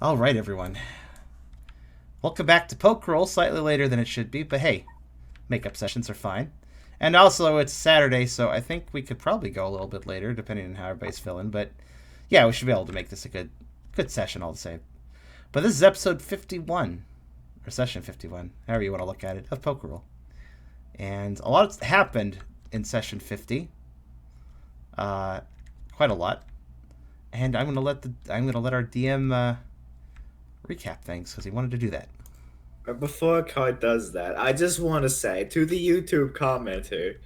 All right, everyone. Welcome back to Pokerole. Slightly later than it should be, but hey, makeup sessions are fine. And also, it's Saturday, so I think we could probably go a little bit later, depending on how everybody's feeling. But yeah, we should be able to make this a good session all the same. But this is episode 51, or session 51, however you want to look at it, of Pokerole. And a lot happened in session 50. Quite a lot. And I'm gonna let our DM recap things because he wanted to do that. Before Card does that, I just want to say to the YouTube commenter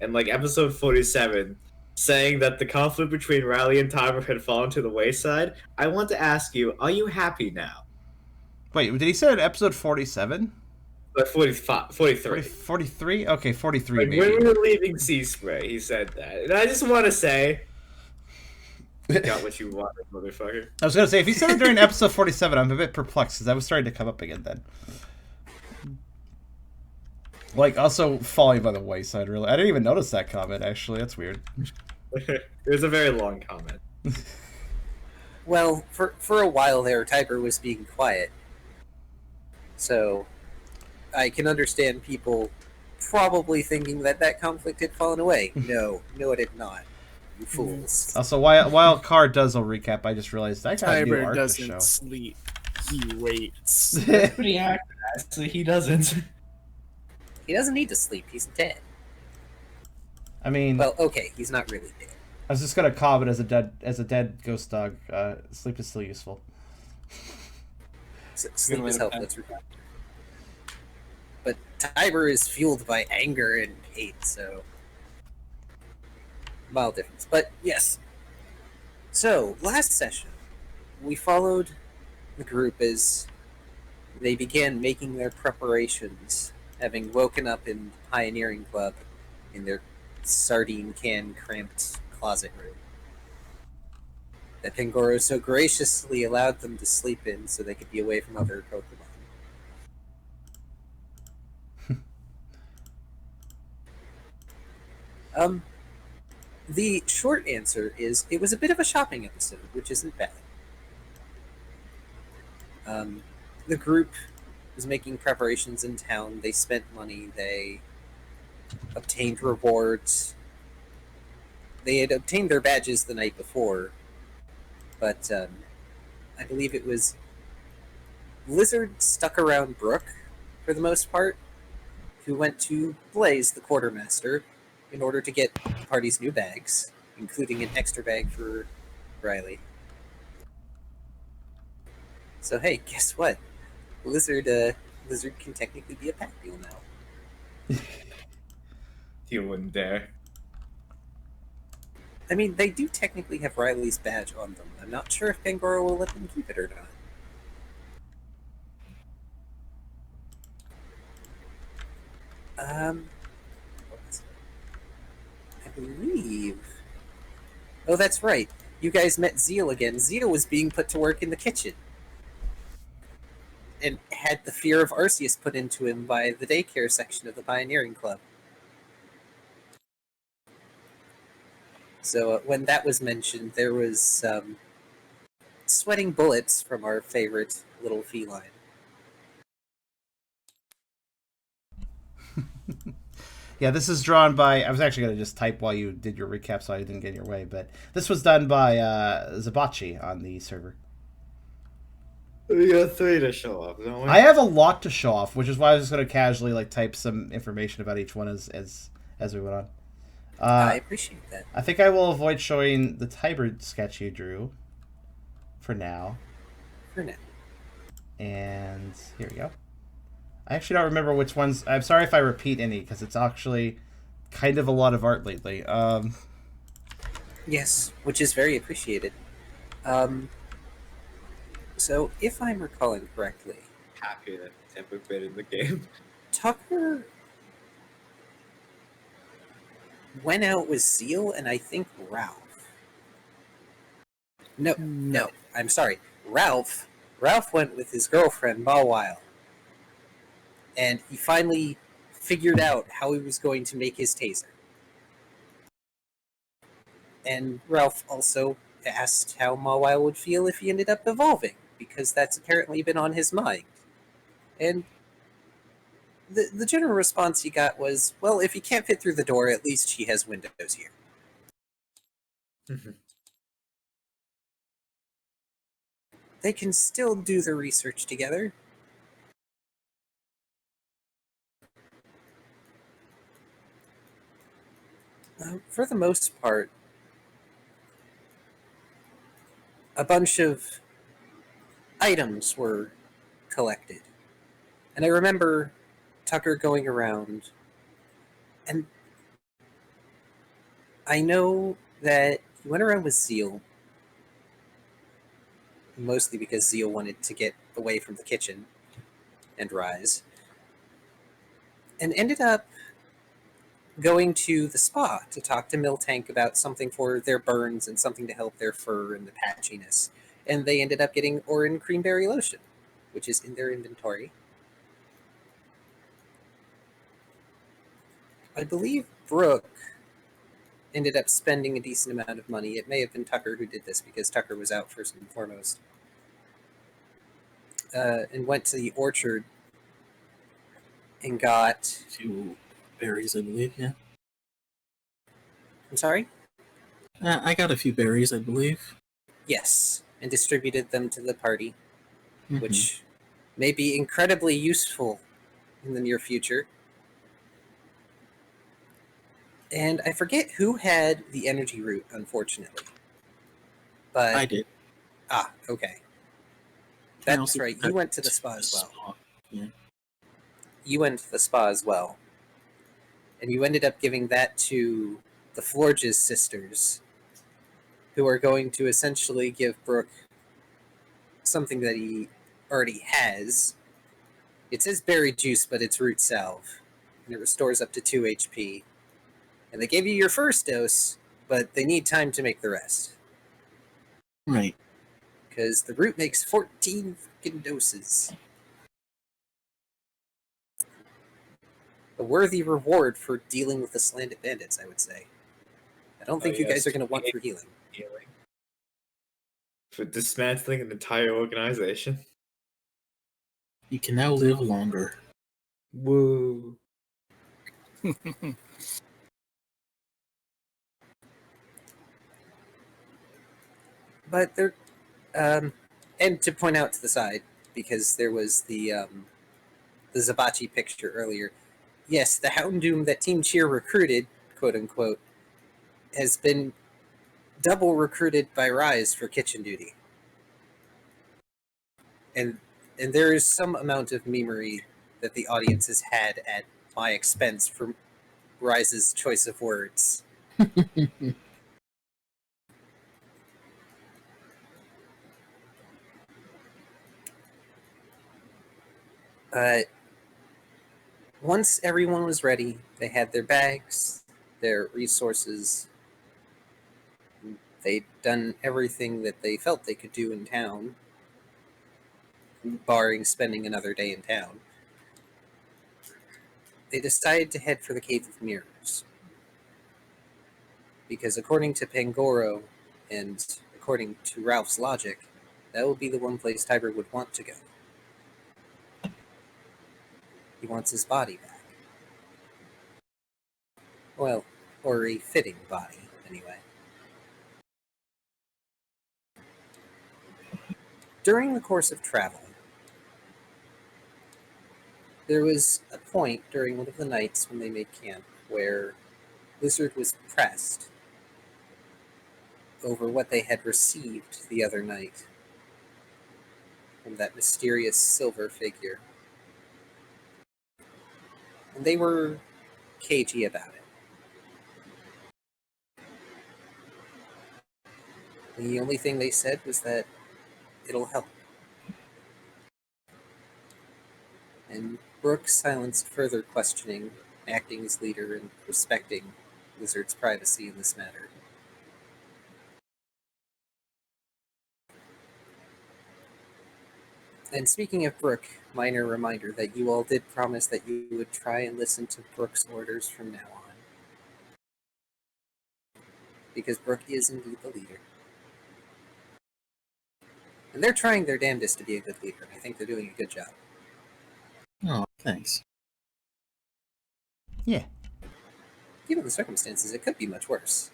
in episode 47 saying that the conflict between Riley and Tiber had fallen to the wayside, I want to ask you, are you happy now? Wait, did he say it episode 47? 45, 43. 43? Okay, 43 maybe. When we were leaving Sea Spray, he said that. And I just want to say, you got what you wanted, motherfucker. I was going to say, if he said it during episode 47, I'm a bit perplexed because I was starting to come up again then. Also falling by the wayside, really. I didn't even notice that comment, actually. That's weird. It was a very long comment. Well, for a while there, Tiber was being quiet. So, I can understand people probably thinking that conflict had fallen away. No, it did not. You fools. Also, while Car does a recap, I just realized I got a new art to show. Tiber doesn't sleep. He waits. Pretty accurate, actually. He doesn't. He doesn't need to sleep. He's dead. I mean, well, okay, he's not really dead. I was just gonna call it as a dead ghost dog. Sleep is still useful. Sleep is helpful. But Tiber is fueled by anger and hate, so mild difference. But yes. So last session, we followed the group as they began making their preparations, having woken up in Pioneering Club in their sardine can cramped closet room that Pangoro so graciously allowed them to sleep in so they could be away from other Pokemon. The short answer is it was a bit of a shopping episode, which isn't bad. The group was making preparations in town. They spent money. They obtained rewards. They had obtained their badges the night before, but I believe it was Lizard stuck around Brooke for the most part, who went to Blaze, the quartermaster, in order to get the party's new bags, including an extra bag for Riley. So hey, guess what? Lizard can technically be a pack deal now. You wouldn't dare. I mean, they do technically have Riley's badge on them. I'm not sure if Pangoro will let them keep it or not. I believe... Oh, that's right. You guys met Zeal again. Zeal was being put to work in the kitchen. And had the fear of Arceus put into him by the daycare section of the Pioneering Club. So when that was mentioned, there was sweating bullets from our favorite little feline. Yeah, this is drawn by... I was actually going to just type while you did your recap so I didn't get in your way, but this was done by Zabachi on the server. We got 3 to show off, don't we? I have a lot to show off, which is why I was just going to casually type some information about each one as we went on. I appreciate that. I think I will avoid showing the Tiber sketch you drew for now. And here we go. I actually don't remember which ones. I'm sorry if I repeat any, because it's actually kind of a lot of art lately. Yes, which is very appreciated. So, if I'm recalling correctly... Happy that Temper been in the game. Tucker went out with Zeal and I think Ralph. No, I'm sorry. Ralph went with his girlfriend, Mawile. And he finally figured out how he was going to make his taser. And Ralph also asked how Mawile would feel if he ended up evolving. because that's apparently been on his mind. And the general response he got was, well, if he can't fit through the door, at least she has windows here. They can still do the research together. For the most part, a bunch of items were collected. And I remember Tucker going around, and I know that he went around with Zeal, mostly because Zeal wanted to get away from the kitchen and Rise, and ended up going to the spa to talk to Miltank about something for their burns and something to help their fur and the patchiness. And they ended up getting Orin Creamberry Lotion, which is in their inventory. I believe Brooke ended up spending a decent amount of money. It may have been Tucker who did this, because Tucker was out first and foremost. And went to the orchard and got... A few berries, I believe, yeah. I'm sorry? I got a few berries, I believe. Yes, and distributed them to the party, Mhm. which may be incredibly useful in the near future. And I forget who had the energy root, unfortunately. But I did. Okay. I That's also right. You went to the spa as well. Spa, yeah. You went to the spa as well. And you ended up giving that to the Florges sisters, who are going to essentially give Brooke something that he already has. It says berry juice, but it's root salve. And it restores up to 2 HP. And they gave you your first dose, but they need time to make the rest. Right. Because the root makes 14 freaking doses. A worthy reward for dealing with the slanted bandits, I would say. I don't think you guys are going to want for healing. For dismantling an entire organization. You can now live longer. Woo. But there, and to point out to the side, because there was the Zabachi picture earlier. Yes, the Houndoom that Team Cheer recruited, quote unquote, has been double recruited by Rise for kitchen duty. And there is some amount of memery that the audience has had at my expense for Rise's choice of words. But once everyone was ready, they had their bags, their resources. They'd done everything that they felt they could do in town, barring spending another day in town. They decided to head for the Cave of Mirrors. Because according to Pangoro, and according to Ralph's logic, that would be the one place Tiber would want to go. He wants his body back. Well, or a fitting body, anyway. During the course of travel, there was a point during one of the nights when they made camp where Lizard was pressed over what they had received the other night from that mysterious silver figure. And they were cagey about it. The only thing they said was that it'll help. And Brooke silenced further questioning, acting as leader and respecting Lizard's privacy in this matter. And speaking of Brooke, minor reminder that you all did promise that you would try and listen to Brooke's orders from now on. Because Brooke is indeed the leader. And they're trying their damnedest to be a good leader, and I think they're doing a good job. Oh, thanks. Yeah. Given the circumstances, it could be much worse.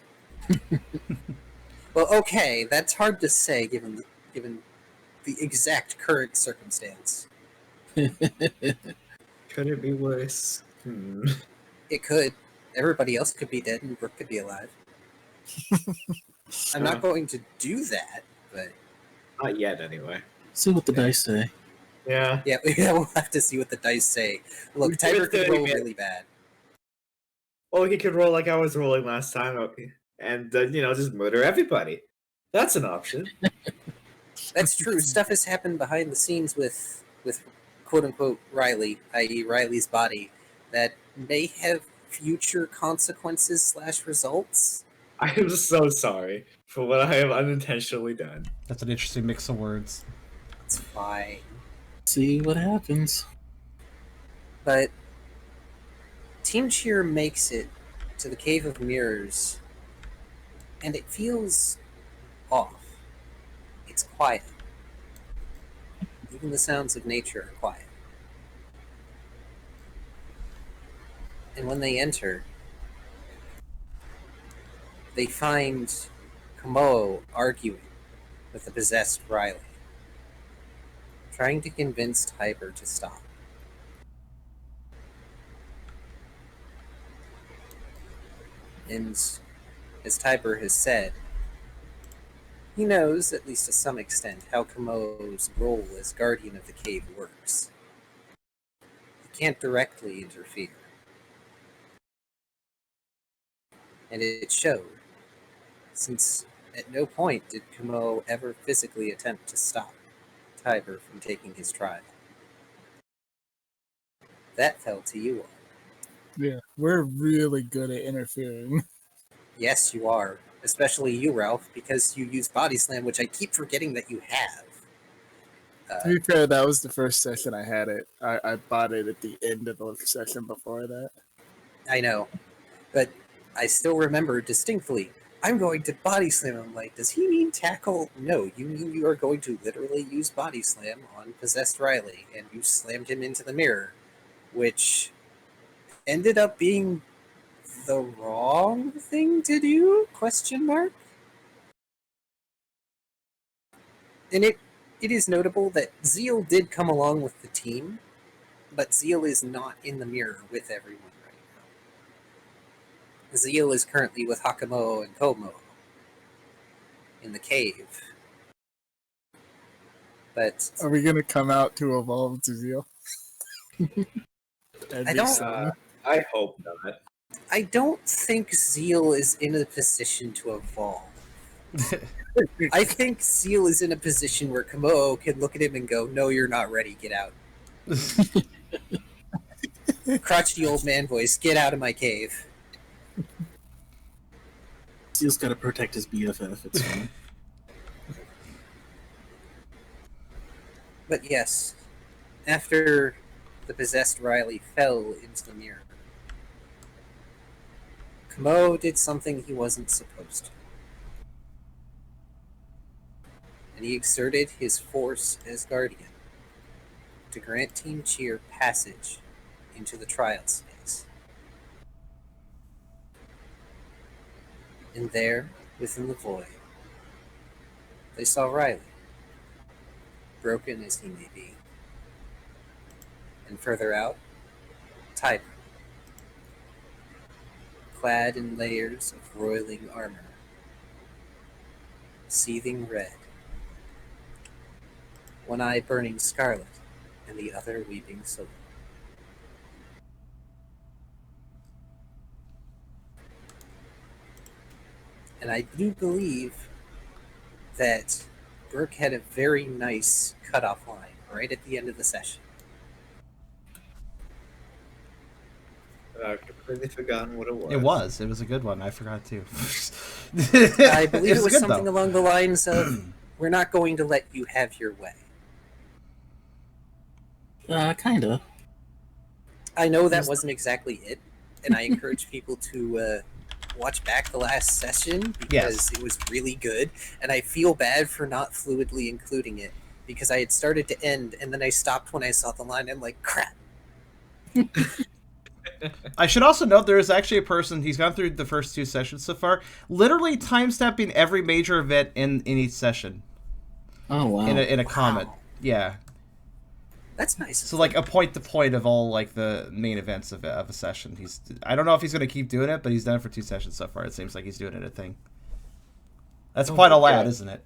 Well, okay, that's hard to say given the exact current circumstance. Could it be worse? It could. Everybody else could be dead, and Brooke could be alive. I'm not going to do that, but Not yet, anyway. See what the dice say. Yeah. yeah, we'll have to see what the dice say. Look, We give Tiber it could 30 roll minutes. really bad. Or he could roll like I was rolling last time, and just murder everybody. That's an option. That's true. Stuff has happened behind the scenes with quote unquote Riley, i.e. Riley's body, that may have future consequences / results. I am so sorry for what I have unintentionally done. That's an interesting mix of words. It's fine. See what happens. But Team Cheer makes it to the Cave of Mirrors, and it feels off. It's quiet. Even the sounds of nature are quiet. And when they enter, they find Komodo arguing with the possessed Riley, trying to convince Tiber to stop. And as Tiber has said, he knows, at least to some extent, how Komodo's role as guardian of the cave works. He can't directly interfere. And it showed, since at no point did Komodo ever physically attempt to stop Tiber from taking his trial. That fell to you all. Yeah, we're really good at interfering. Yes, you are. Especially you, Ralph, because you use Body Slam, which I keep forgetting that you have. To be fair, that was the first session I had it. I bought it at the end of the session before that. I know, but I still remember distinctly, I'm going to Body Slam. I'm like, does he mean tackle? No, you mean you are going to literally use Body Slam on possessed Riley, and you slammed him into the mirror, which ended up being the wrong thing to do? Question mark? And it is notable that Zeal did come along with the team, but Zeal is not in the mirror with everyone right now. Zeal is currently with Hakamo and Komo in the cave. But Are we gonna come out to evolve to Zeal? I don't- I hope not. I don't think Zeal is in a position to evolve. I think Zeal is in a position where Komo can look at him and go, "No, you're not ready. Get out." Crotchety old man voice, "Get out of my cave." Steel's got to protect his BFF. It's fine. But yes, after the possessed Riley fell into the mirror, Komo did something he wasn't supposed to. And he exerted his force as guardian to grant Team Cheer passage into the trial space. And there, within the void, they saw Riley, broken as he may be. And further out, Tiber, clad in layers of roiling armor, seething red, one eye burning scarlet, and the other weeping silver. And I do believe that Brooke had a very nice cutoff line right at the end of the session. I've completely forgotten what it was. It was a good one. I forgot too. I believe it was good, something though. along the lines of, "We're not going to let you have your way." Kinda. I know that wasn't exactly it, and I encourage people to watch back the last session because Yes. it was really good, and I feel bad for not fluidly including it because I had started to end, and then I stopped when I saw the line. I'm like, crap. I should also note there is actually a person, he's gone through the first 2 sessions so far, literally time-stamping every major event in each session. Oh wow. In a comment. Yeah. That's nice. So like a point-to-point of all like the main events of a session. I don't know if he's going to keep doing it, but he's done it for 2 sessions so far. It seems like he's doing it a thing. That's quite a lad, isn't it?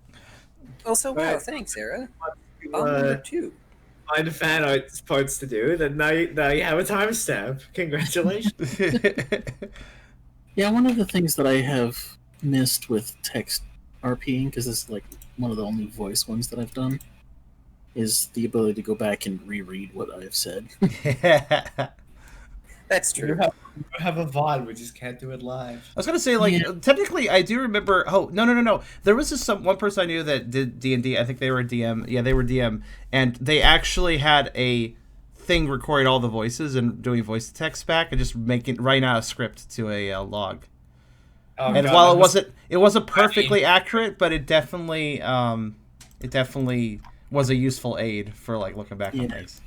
Also, wow, Right. thanks, Sarah. You, Number 2. find fan art parts to do, then now you have a timestamp. Congratulations. Yeah, one of the things that I have missed with text RPing, because this is like one of the only voice ones that I've done, is the ability to go back and reread what I have said. That's You true. have a VOD, we just can't do it live. I was gonna say, like, Yeah. technically, I do remember. Oh, no. There was just one person I knew that did D&D. I think they were a DM. Yeah, they were DM, and they actually had a thing recording all the voices and doing voice to text back and just writing out a script to a log. Oh, And God, while that it wasn't perfectly accurate, but it definitely was a useful aid for like looking back on Yeah. things.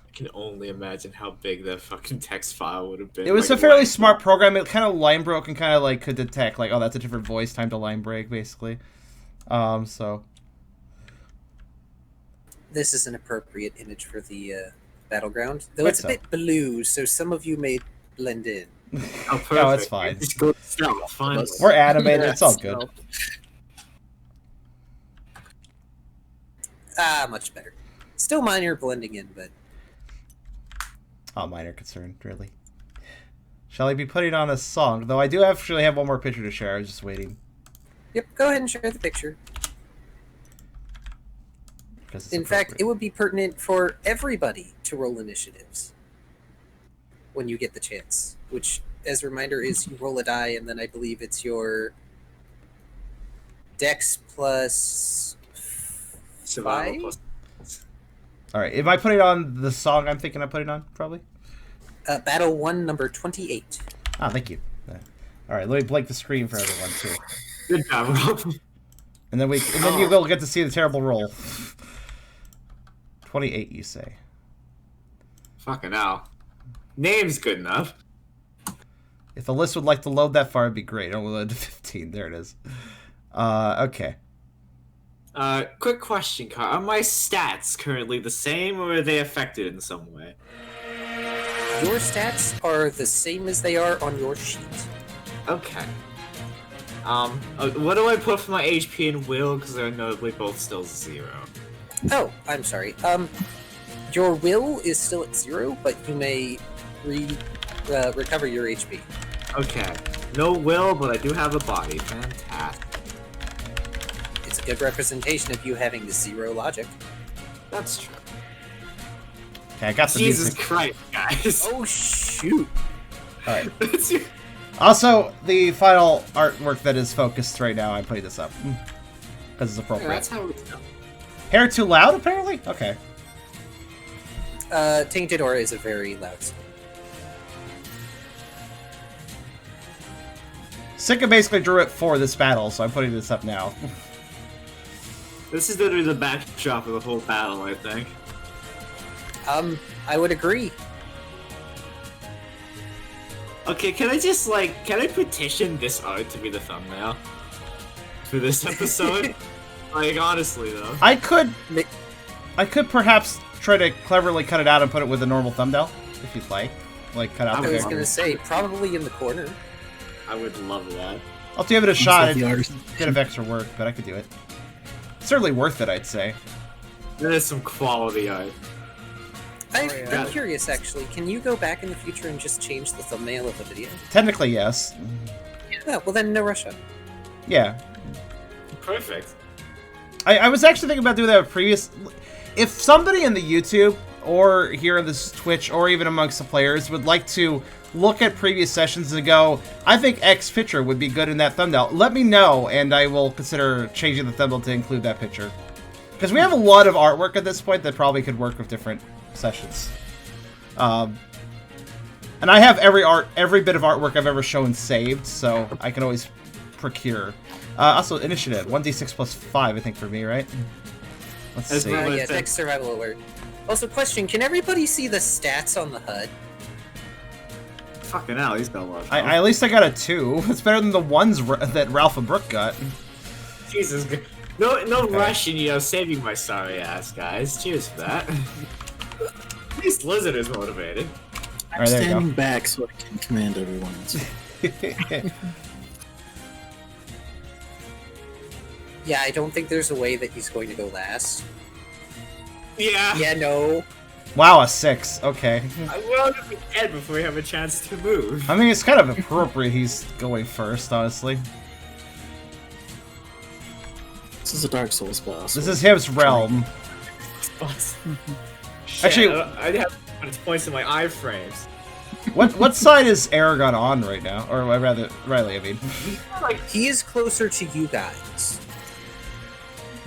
I can only imagine how big that fucking text file would have been. It was like, a fairly line- smart program. It kind of line broke and kind of like could detect like, oh, that's a different voice. Time to line break, basically. So This is an appropriate image for the battleground, though Quite it's a so. bit blue, so some of you may blend in. Oh, perfect. No, it's fine. Just go stealth, finally. we're animated. It's all good. Much better. Still minor blending in, but Oh, minor concern, really. Shall I be putting on a song? Though I do actually have one more picture to share. I was just waiting. yep. Go ahead and share the picture. Because it's In fact, it appropriate. would be pertinent for everybody to roll initiatives when you get the chance. Which, as a reminder, is you roll a die, and then I believe it's your Dex plus Survival 5? plus. All right. Am I putting on the song I'm thinking I'm putting on? Probably. Battle 1, number 28. Ah, thank you. All right. Let me blink the screen for everyone too, Good job, Rob. and then you will get to see the terrible roll. 28, you say? Fucking hell. Name's good enough. If the list would like to load that far, it'd be great. It'll load to 15. There it is. Okay. Quick question, Car. Are my stats currently the same, or are they affected in some way? Your stats are the same as they are on your sheet. Okay. What do I put for my HP and will? Because they're notably both still 0. Oh, I'm sorry. Your will is still at 0, but you may recover your HP. Okay. No will, but I do have a body. Fantastic. It's a good representation of you having the 0 logic. That's true. Okay, I got the Jesus music. Christ, guys. Oh, shoot. All right. That's your- Also, the final artwork that is focused right now, I'm putting this up because it's Yeah, appropriate. that's how it's done. Hair too loud, apparently. Okay. Tainted Aura is a very loud song. Sika basically drew it for this battle, so I'm putting this up now. This is literally the backdrop of the whole battle, I think. I would agree. Okay, can I petition this art to be the thumbnail for this episode? Like, honestly, though. I could perhaps try to cleverly cut it out and put it with a normal thumbnail, if you'd like. Like, cut out I the was big- going to say, probably in the corner. I would love that. I'll give it a shot. like the It's artist. a bit of extra work, but I could do it. Certainly worth it, I'd say. That is some quality art. I'm yeah. curious, actually. Can you go back in the future and just change the thumbnail of the video? Technically, yes. Yeah, well then, no rush on. Yeah. Perfect. I was actually thinking about doing that with previous... If somebody in the YouTube, or here in this Twitch, or even amongst the players, would like to look at previous sessions and go, I think X picture would be good in that thumbnail, let me know, and I will consider changing the thumbnail to include that picture. Because we have a lot of artwork at this point that probably could work with different sessions. And I have every bit of artwork I've ever shown saved, so I can always procure. Also, initiative 1d6 plus 5, I think, for me, right? Let's see. Yeah, text survival alert. Also, question: can everybody see the stats on the HUD? Fucking hell, he's got a lot. At least I got a 2. It's better than the ones that Ralph and Brooke got. Jesus, no Okay. rush in saving my sorry ass, guys. Cheers for that. At least Lizard is motivated. All right, there you go. Standing back so I can command everyone else. Yeah, I don't think there's a way that he's going to go last. Yeah. Yeah, no. Wow, a 6. Okay. We're gonna be dead before we have a chance to move. I mean, it's kind of appropriate he's going first, honestly. This is a Dark Souls boss. This is his realm. Shit, Actually- I have points in my iframes. What side is Eragon on right now? Or rather, Riley, I mean. He is closer to you guys.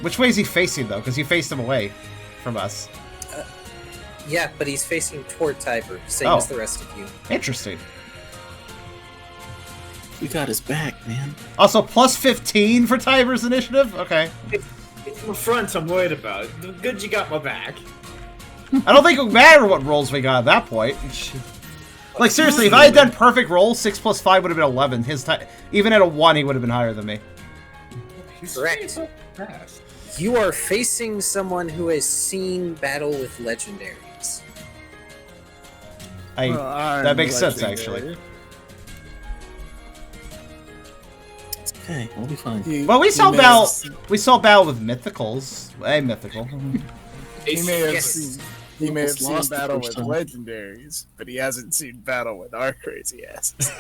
Which way is he facing, though? Because you faced him away from us. Yeah, but he's facing toward Tiber, same Oh. as the rest of you. Interesting. You got his back, man. Also, plus 15 for Tiber's initiative? Okay. It's the front I'm worried about. Good you got my back. I don't think it would matter what rolls we got at that point. Like, seriously, if I had done perfect rolls, 6 plus 5 would have been 11. Even at a 1, he would have been higher than me. Correct. You are facing someone who has seen battle with legendaries. That makes sense, actually. It's okay, we'll be fine. Well, we saw battle with mythicals. A mythical. He may have Yes. seen. He may have Almost seen lost the battle first with time. legendaries, but he hasn't seen battle with our crazy asses.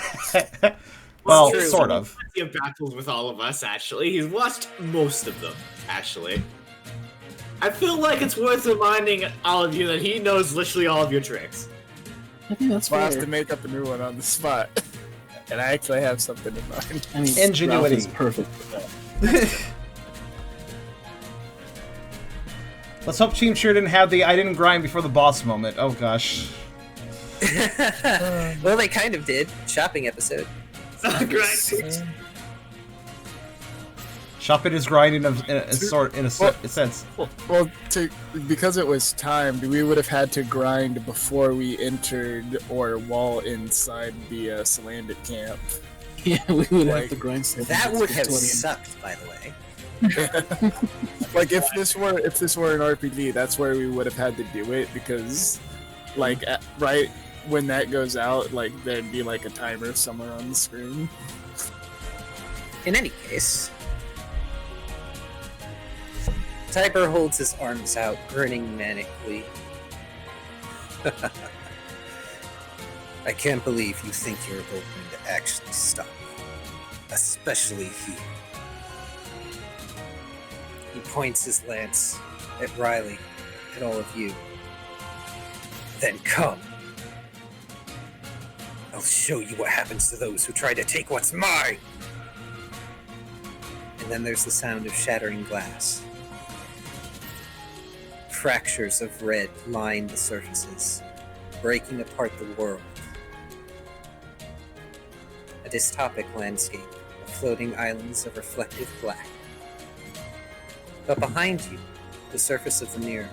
Well, True. sort of. He has battles with all of us, actually. He's watched most of them, actually. I feel like it's worth reminding all of you that he knows literally all of your tricks. I think that's So I have fair. to make up a new one on the spot. And I actually have something in mind. I mean, Ingenuity. Ralph is perfect for that. Let's hope Team Cheer didn't have the I didn't grind before the boss moment. Oh, gosh. Well, they kind of did. Shopping episode. Great. Shopping is grinding in a sense. Well, because it was timed, we would have had to grind before we entered or while inside the Salandit camp. Yeah, we would have Like, to grind something. That that's would have 20. sucked, by the way. Like if this were an RPG, that's where we would have had to do it because, like, right when that goes out, like there'd be like a timer somewhere on the screen. In any case, Tiber holds his arms out, grinning manically. I can't believe you think you're going to actually stop me. Especially he. He points his lance at Riley, at all of you. Then come. I'll show you what happens to those who try to take what's mine! And then there's the sound of shattering glass. Fractures of red line the surfaces, breaking apart the world. A dystopic landscape of floating islands of reflective black. But behind you, the surface of the mirror.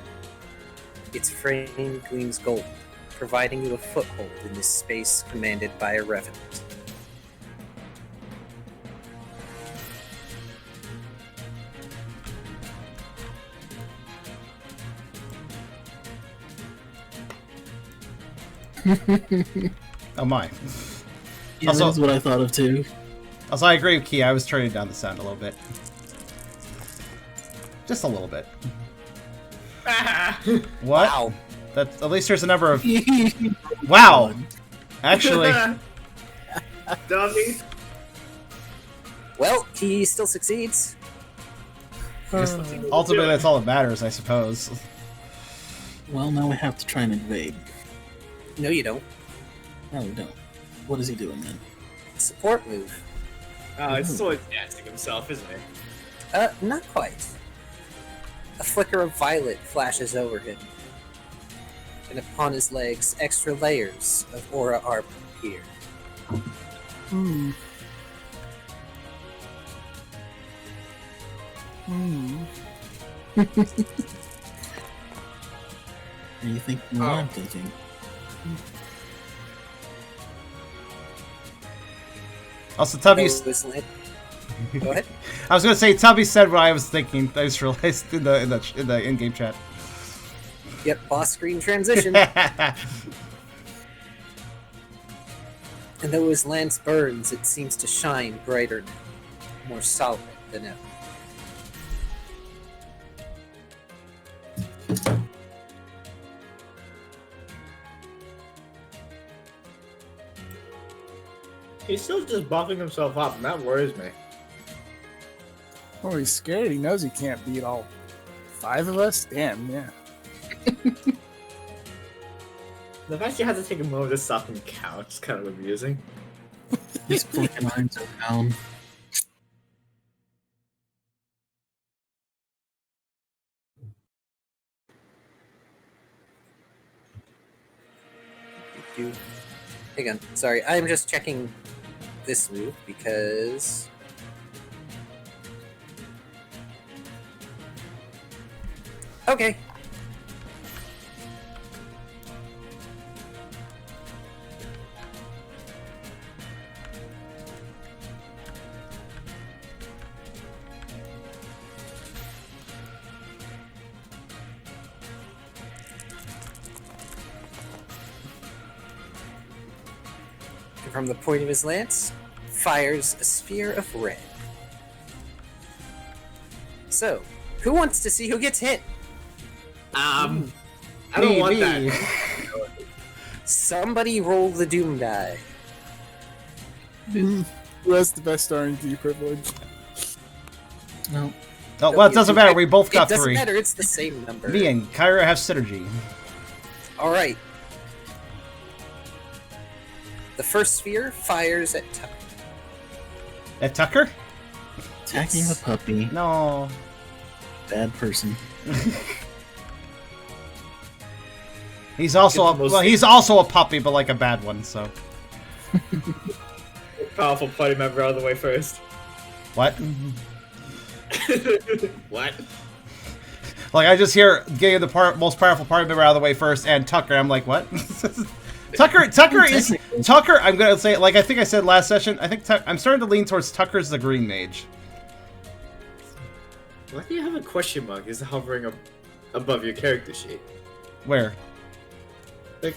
Its frame gleams gold, providing you a foothold in this space commanded by a revenant. Oh, my. Yeah, Also- that's what I thought of too. Also, I agree with Key. I was turning down the sound a little bit. Just a little bit. What? Wow. That, at least there's a number of... Wow! Actually, Dummy. Well, he still succeeds. ultimately that's all that matters, I suppose. Well, now we have to try and invade. No, you don't. No, we don't. What is he doing then? Support move. He's sword dancing himself, isn't he? Not quite. A flicker of violet flashes over him. and upon his legs, extra layers of aura armor appear. Hmm. Hmm. Anything more I'm thinking? Also, Tubby. Go ahead. I was gonna say Tubby said what I was thinking. I just realized in the in-game chat. Yep, boss screen transition. And though his lance burns, it seems to shine brighter now, more solid than ever. He's still just buffing himself up, and that worries me. Oh, he's scared. He knows he can't beat all 5 of us. Damn, yeah. The fact you had to take a moment to stop and count is kind of amusing. These fucking arms are down. Hang on, sorry, I'm just checking this move because... Okay. From the point of his lance, fires a sphere of red. So, who wants to see who gets hit? I don't want that. Somebody roll the doom die. Who has the best R&D privilege? No. Oh, well, it doesn't matter. We both got It doesn't 3. matter, it's the same number. Me and Kyrio have synergy. Alright. The first sphere fires at Tucker. At Tucker? Attacking the puppy. No. Bad person. He's also he's also a puppy, but like a bad one. So. Powerful party member out of the way first. What? What? Like I just hear getting the most powerful party member out of the way first, and Tucker. I'm like, what? Tucker is Tucker. I'm gonna say, like I think I said last session. I think I'm starting to lean towards Tucker's the green mage. Why do you have a question mark? Is hovering up above your character sheet? Where? Like,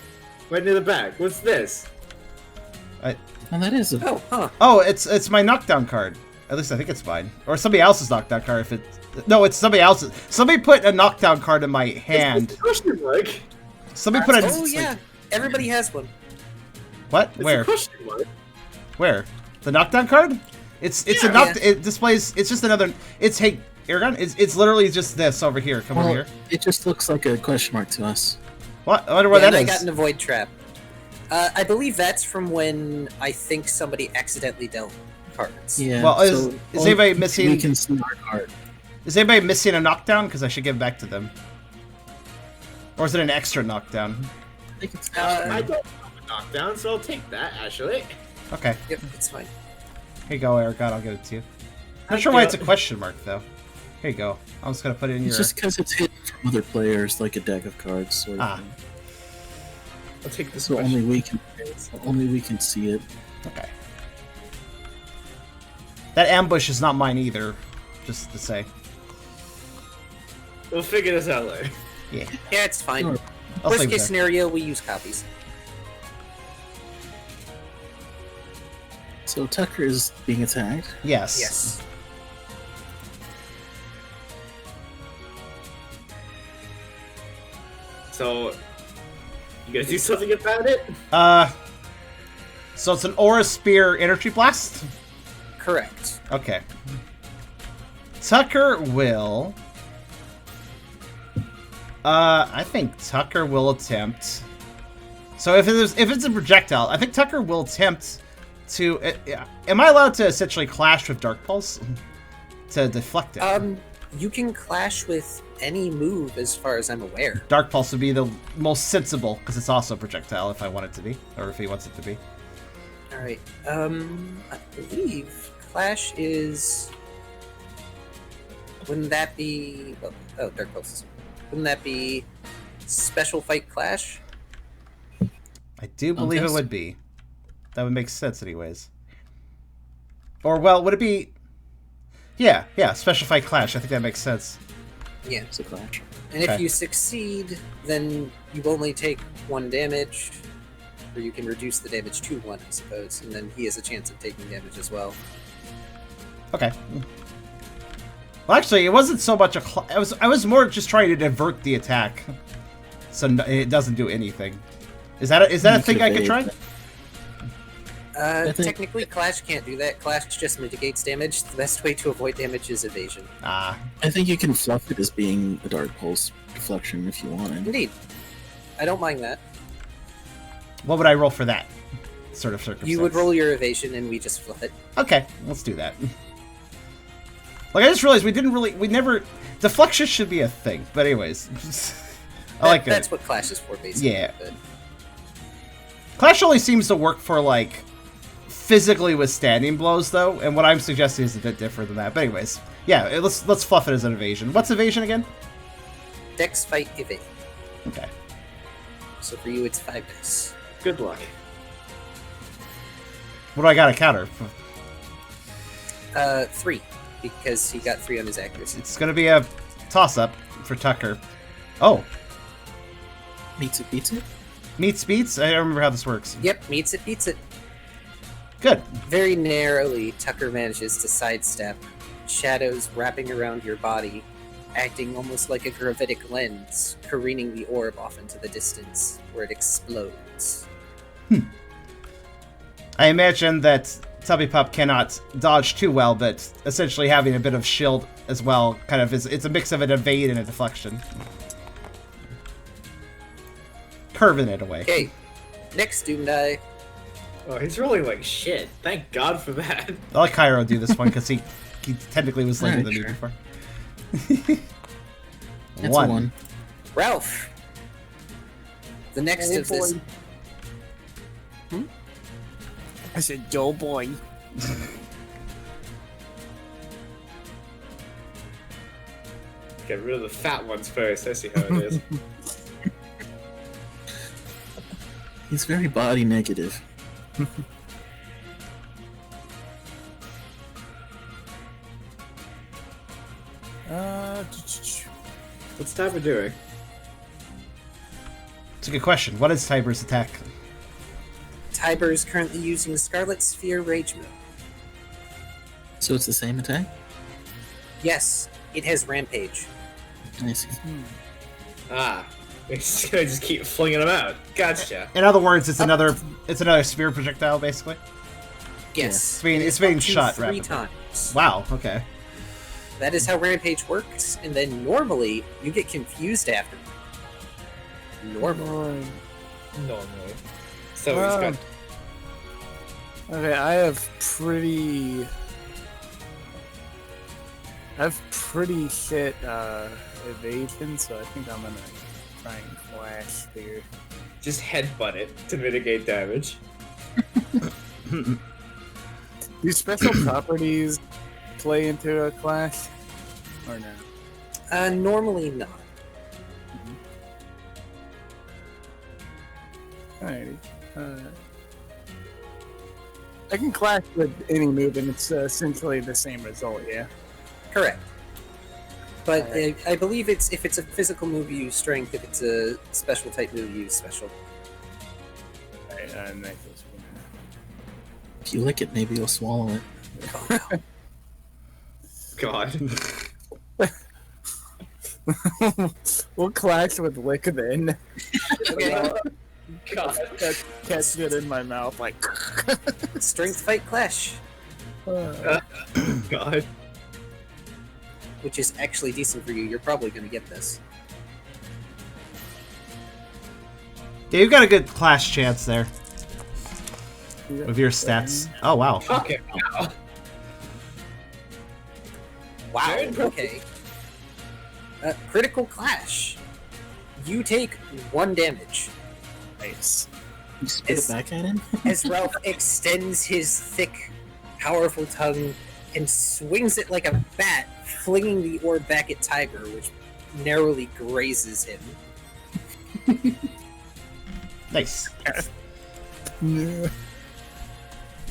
right near the back. What's this? Oh, that is a... Oh, huh. Oh, it's my knockdown card. At least I think it's mine, or somebody else's knockdown card. If it, no, it's somebody else's. Somebody put a knockdown card in my hand. It's a question mark. Somebody put a. Oh, yeah. Everybody has one. What? It's Where? a question mark. Where? The knockdown card? It's a knock. It displays. It's just another. It's hey, Eragon. It's literally just this over here. Come over here. It just looks like a question mark to us. What? I wonder what that I is. got in a void trap. I believe that's from when I think somebody accidentally dealt cards. Yeah. Well, is anybody missing? We can see our card. Is anybody missing a knockdown? Because I should give it back to them. Or is it an extra knockdown? I think it's. I don't have a knockdown, so I'll take that, actually. Okay. Yep, it's fine. Here you go, Eragon. I'll give it to you. Not sure why it's a question mark though. Here you go. I'm just gonna put it in It's your. just because it's hidden from other players, like a deck of cards, sort of thing. I'll take this So question. only we can see it. Okay. That ambush is not mine either. Just to say. We'll figure this out later. Yeah. Yeah, it's fine. Sure. I'll Worst save case that. scenario, we use copies. So Tucker is being attacked. Yes. Yes. So, you gonna do something about it? So it's an Aura Spear Energy Blast? Correct. Okay. Tucker will... I think Tucker will attempt... So if it's a projectile, I think Tucker will attempt to... am I allowed to essentially clash with Dark Pulse? To deflect it? You can clash with any move as far as I'm aware. Dark Pulse would be the most sensible, because it's also a projectile if I want it to be, or if he wants it to be. Alright, I believe Clash is... Wouldn't that be... Well, oh, Dark Pulse. Wouldn't that be Special Fight Clash? I do believe it Contest? would be. That would make sense anyways. Or, well, would it be... Yeah, Special Fight Clash. I think that makes sense. Yeah. It's a clash. And Okay. if you succeed, then you only take 1 damage, or you can reduce the damage to 1, I suppose, and then he has a chance of taking damage as well. Okay. Well, actually, it wasn't so much a... I was more just trying to divert the attack, so it doesn't do anything. Is that a You thing I could evade try? that. I think- Technically, Clash can't do that. Clash just mitigates damage. The best way to avoid damage is evasion. Ah, I think you can fluff it as being a Dark Pulse deflection if you wanted. Indeed. I don't mind that. what would I roll for that sort of circumstance? You would roll your evasion, and we just fluff it. Okay, let's do that. Like, I just realized we never... Deflection should be a thing, but anyways. I like That's it. what Clash is for, basically. Yeah. But Clash only seems to work for, like, physically withstanding blows, though, and what I'm suggesting is a bit different than that. But anyways, yeah, let's fluff it as an evasion. What's evasion again? Dex, Fight, Evade. Okay. So for you, it's 5 dice. Good luck. What do I got to counter? 3, because he got 3 on his accuracy. It's going to be a toss-up for Tucker. Oh, Meets it, beats it. meets beats? I don't remember how this works. Yep, meets it, beats it. Good. Very narrowly, Tucker manages to sidestep, shadows wrapping around your body, acting almost like a gravitic lens, careening the orb off into the distance, where it explodes. I imagine that Tubby Pup cannot dodge too well, but essentially having a bit of shield as well kind of it's a mix of an evade and a deflection. Curving it away. Okay, next Doom Die. Oh, he's rolling like shit. Thank God for that. I'll let Kyrio do this one because he technically was later Alright, than me sure. before. That's a 1. Ralph! The next of this... I said, "Yo, boy." Get rid of the fat ones first. I see how it is. He's very body negative. What's Tiber doing? It's a good question. What is Tiber's attack? Tiber is currently using Scarlet Sphere Rage Mode. So it's the same attack? Yes, it has Rampage. I see. Ah, he's gonna just keep flinging them out. Gotcha. In other words, it's another sphere projectile, basically. Yes. It's being Up to shot 3 rapidly. times. Wow. Okay. That is how Rampage works, and then normally you get confused after. Normally. Normally. So he's got. Okay, I have pretty shit evasion, so I think I'm gonna try and clash here. Just headbutt it to mitigate damage. Do special properties play into a clash or no? Normally not. Alrighty. I can clash with any move, and it's essentially the same result. Yeah. Correct. But Alright. I believe if it's a physical move, you use strength. If it's a special type move, you use special. Alright, next one. If you lick it, maybe you'll swallow it. God. We'll clash with lick then. Okay. God. Catch it in my mouth like. Strength fight clash, God. which is actually decent for you. You're probably going to get this. Yeah, you've got a good clash chance there with your stats. Oh wow. Fuck it. Wow. Very impressive. Okay. Critical clash. You take 1 damage. Nice. You spit it back at him? As Ralph extends his thick, powerful tongue and swings it like a bat, flinging the orb back at Tiger, which narrowly grazes him. Nice. Yeah.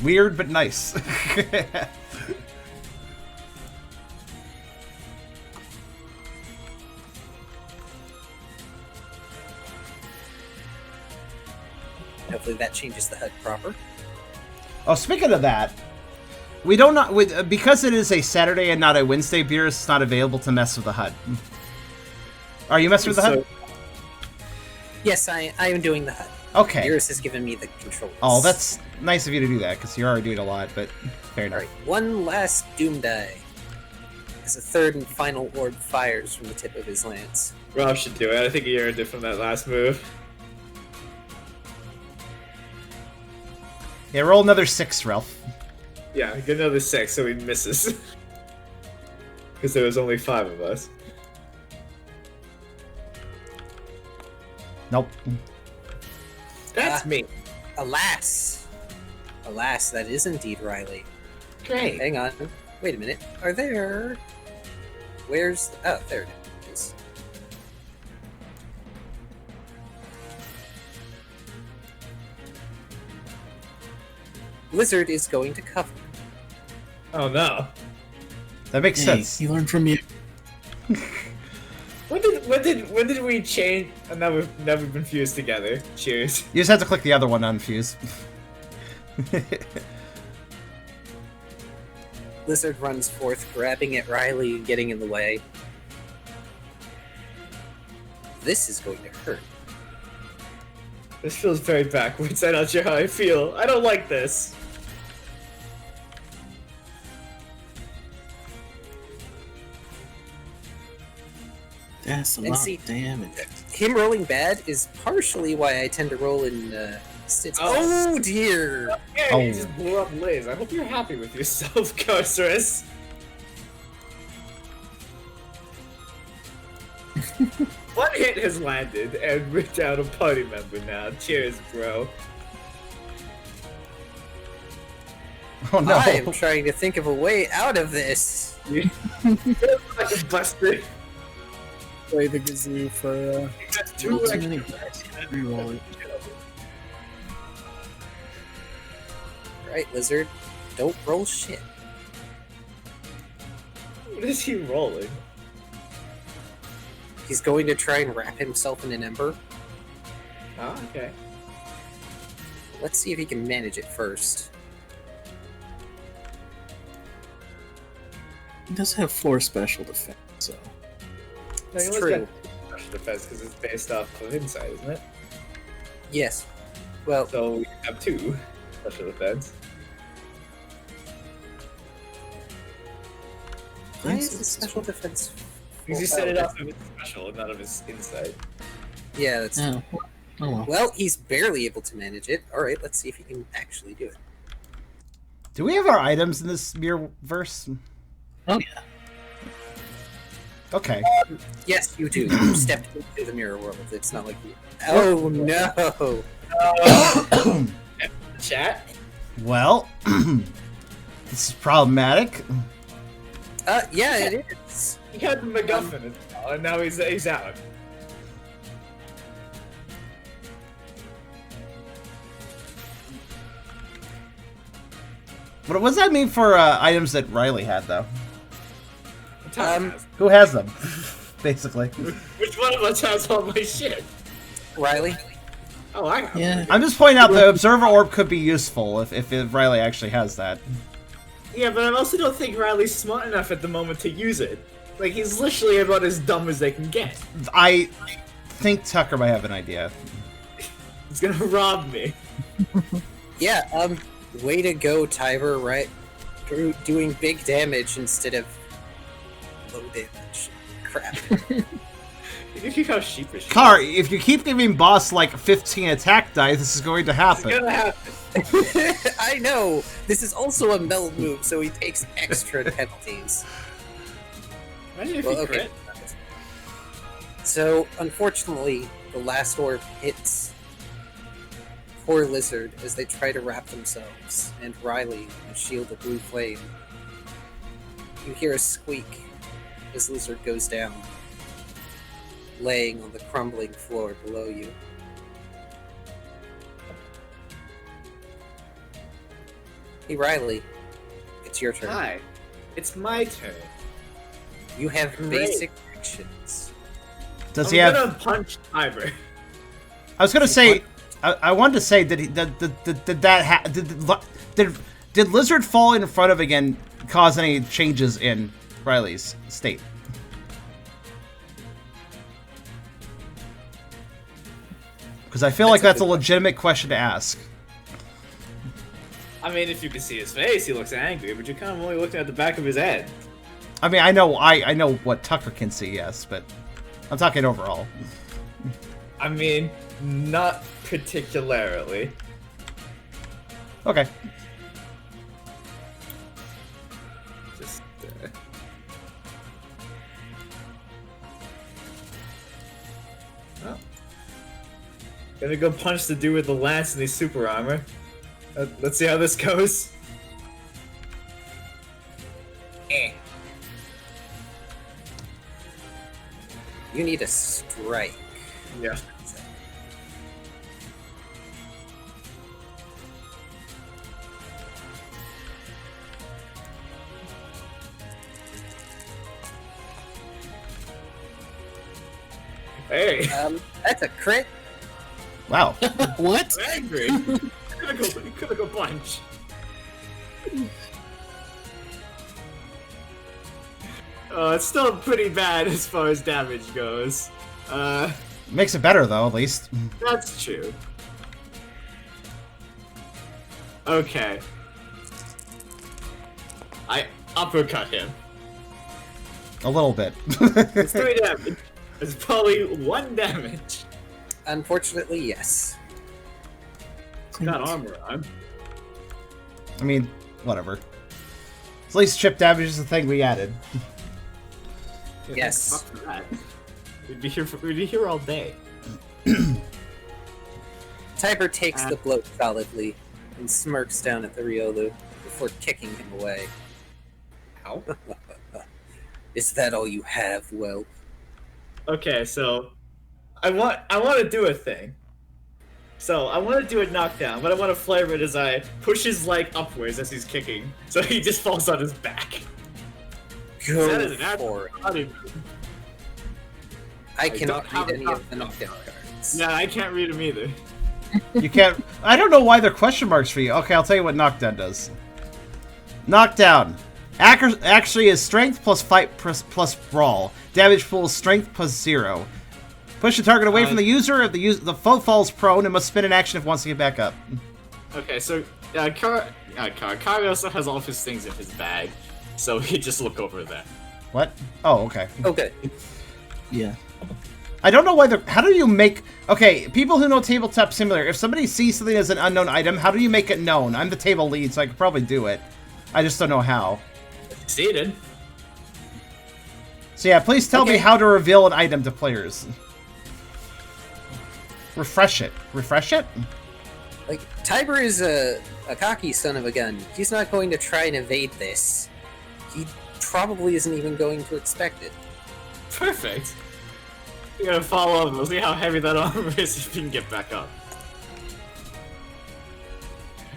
Weird, but nice. Hopefully that changes the HUD proper. Oh, speaking of that, we don't not with because it is a Saturday and not a Wednesday. Beerus is not available to mess with the HUD. Are you messing with the HUD? Yes, I am doing the HUD. Okay. Iris has given me the controls. Oh, that's nice of you to do that because you're already doing a lot. But fair enough. Alright, one last Doom die. As a third and final orb fires from the tip of his lance. Rob should do it. I think he earned it from that last move. Yeah, roll another 6, Ralph. Yeah, get another 6 so he misses. Because there was only 5 of us. Nope. That's me. Alas, that is indeed Riley. Great. Hang on. Wait a minute. Are there... Where's... Oh, there it is. Blizzard is going to cover. Oh no. That makes Hey, sense. he learned from you. When did we change? And now we've been fused together. Cheers. You just have to click the other one on fuse. Blizzard runs forth, grabbing at Riley and getting in the way. This is going to hurt. This feels very backwards. I'm not sure how I feel. I don't like this. That's a And lot see- of damage. Him rolling bad is partially why I tend to roll in Stitz. Oh. Oh dear! Yeah, Oh. you just blew up Liz. I hope you're happy with yourself, Karserus. One hit has landed, and we're down a party member now. Cheers, bro. Oh no. I am trying to think of a way out of this. You like a buster. Play the kazoo for. You got two Roll too extra many dice. Reroll it. Right, Lizard? Don't roll shit. What is he rolling? He's going to try and wrap himself in an ember. Oh, okay. Let's see if he can manage it first. He does have 4 special defense, so. No, It's you always true. got special defense because it's based off of insight, isn't it? Yes. Well, So we have 2 special defense. why is his special defense? Because you set it off of his special and not of his insight. Yeah, that's. Oh, oh well. Well, he's barely able to manage it. Alright, let's see if he can actually do it. Do we have our items in this mirror verse? Oh yeah. Okay. Yes, you do. You stepped into the mirror world. It's not like you. Oh no! Chat? Well, this is problematic. Yeah, it is. He had the MacGuffin as well, and now he's out. What does that mean for items that Riley had, though? Um, Who has them? Basically. Which one of us has all my shit? Riley? Oh, I have. Yeah. I'm just pointing out the Observer Orb could be useful if Riley actually has that. Yeah, but I also don't think Riley's smart enough at the moment to use it. Like, he's literally about as dumb as they can get. I think Tucker might have an idea. He's gonna rob me. Yeah, way to go, Tiber, right? Doing big damage instead of low damage. Crap. You see how sheepish he Car, is? if you keep giving boss like 15 attack dice, this is going to It's happen. gonna happen. I know! This is also a meld move, so he takes extra penalties. Imagine if Well, he okay. crit. So, unfortunately, the last orb hits poor Lizard as they try to wrap themselves, and Riley, a shield of blue flame. You hear a squeak as Lizard goes down, laying on the crumbling floor below you. Hey, Riley, it's your turn. Hi, it's my turn. You have Great. basic actions. Does I'm he have? gonna punch Tiber. I was gonna say. I wanted to say did he did Lizard fall in front of again cause any changes in Riley's state? Because I feel like that's a legitimate question to ask. I mean, if you can see his face, he looks angry, but you're kind of only looking at the back of his head. I mean, I know what Tucker can see, yes, but I'm talking overall. I mean, not particularly. Okay. Just, oh. Gonna go punch the dude with the lance and the super armor. Let's see how this goes. You need a strike. Yeah. Hey, That's a crit. Wow. What? I'm angry. Critical punch. Oh, it's still pretty bad as far as damage goes. Makes it better though, at least. That's true. Okay. I uppercut him. A little bit. It's 3 damage. It's probably 1 damage. Unfortunately, yes. It's got armor on. I mean, whatever. At least chip damage is the thing we added. Yes. Fuck that. We'd be here all day. Tiber takes the blow solidly and smirks down at the Riolu before kicking him away. Ow. Is that all you have, whelp? Okay, so I want to do a thing. So I want to do a knockdown, but I want to flavor it as I push his leg upwards as he's kicking, so he just falls on his back. Go That is an for it. absolute- I don't cannot have read a any of the knockdown cards. Yeah, I can't read him either. You can't. I don't know why they're question marks for you. Okay, I'll tell you what knockdown does. Knockdown. Actually is strength plus fight plus brawl. Damage pool is strength plus 0. Push the target away from the user. If the foe falls prone and must spin an action if it wants to get back up. Okay, so Kyrio also has all of his things in his bag, so he just look over that. What? Oh, okay. Okay. Yeah. I don't know why they're... How do you make... Okay, people who know Tabletop Simulator, if somebody sees something as an unknown item, how do you make it known? I'm the table lead, so I could probably do it. I just don't know how. Succeeded. So yeah, please tell me how to reveal an item to players. Refresh it. Refresh it? Like, Tiber is a cocky son of a gun. He's not going to try and evade this. He probably isn't even going to expect it. Perfect. We're gonna follow him. We'll see how heavy that armor is if he can get back up.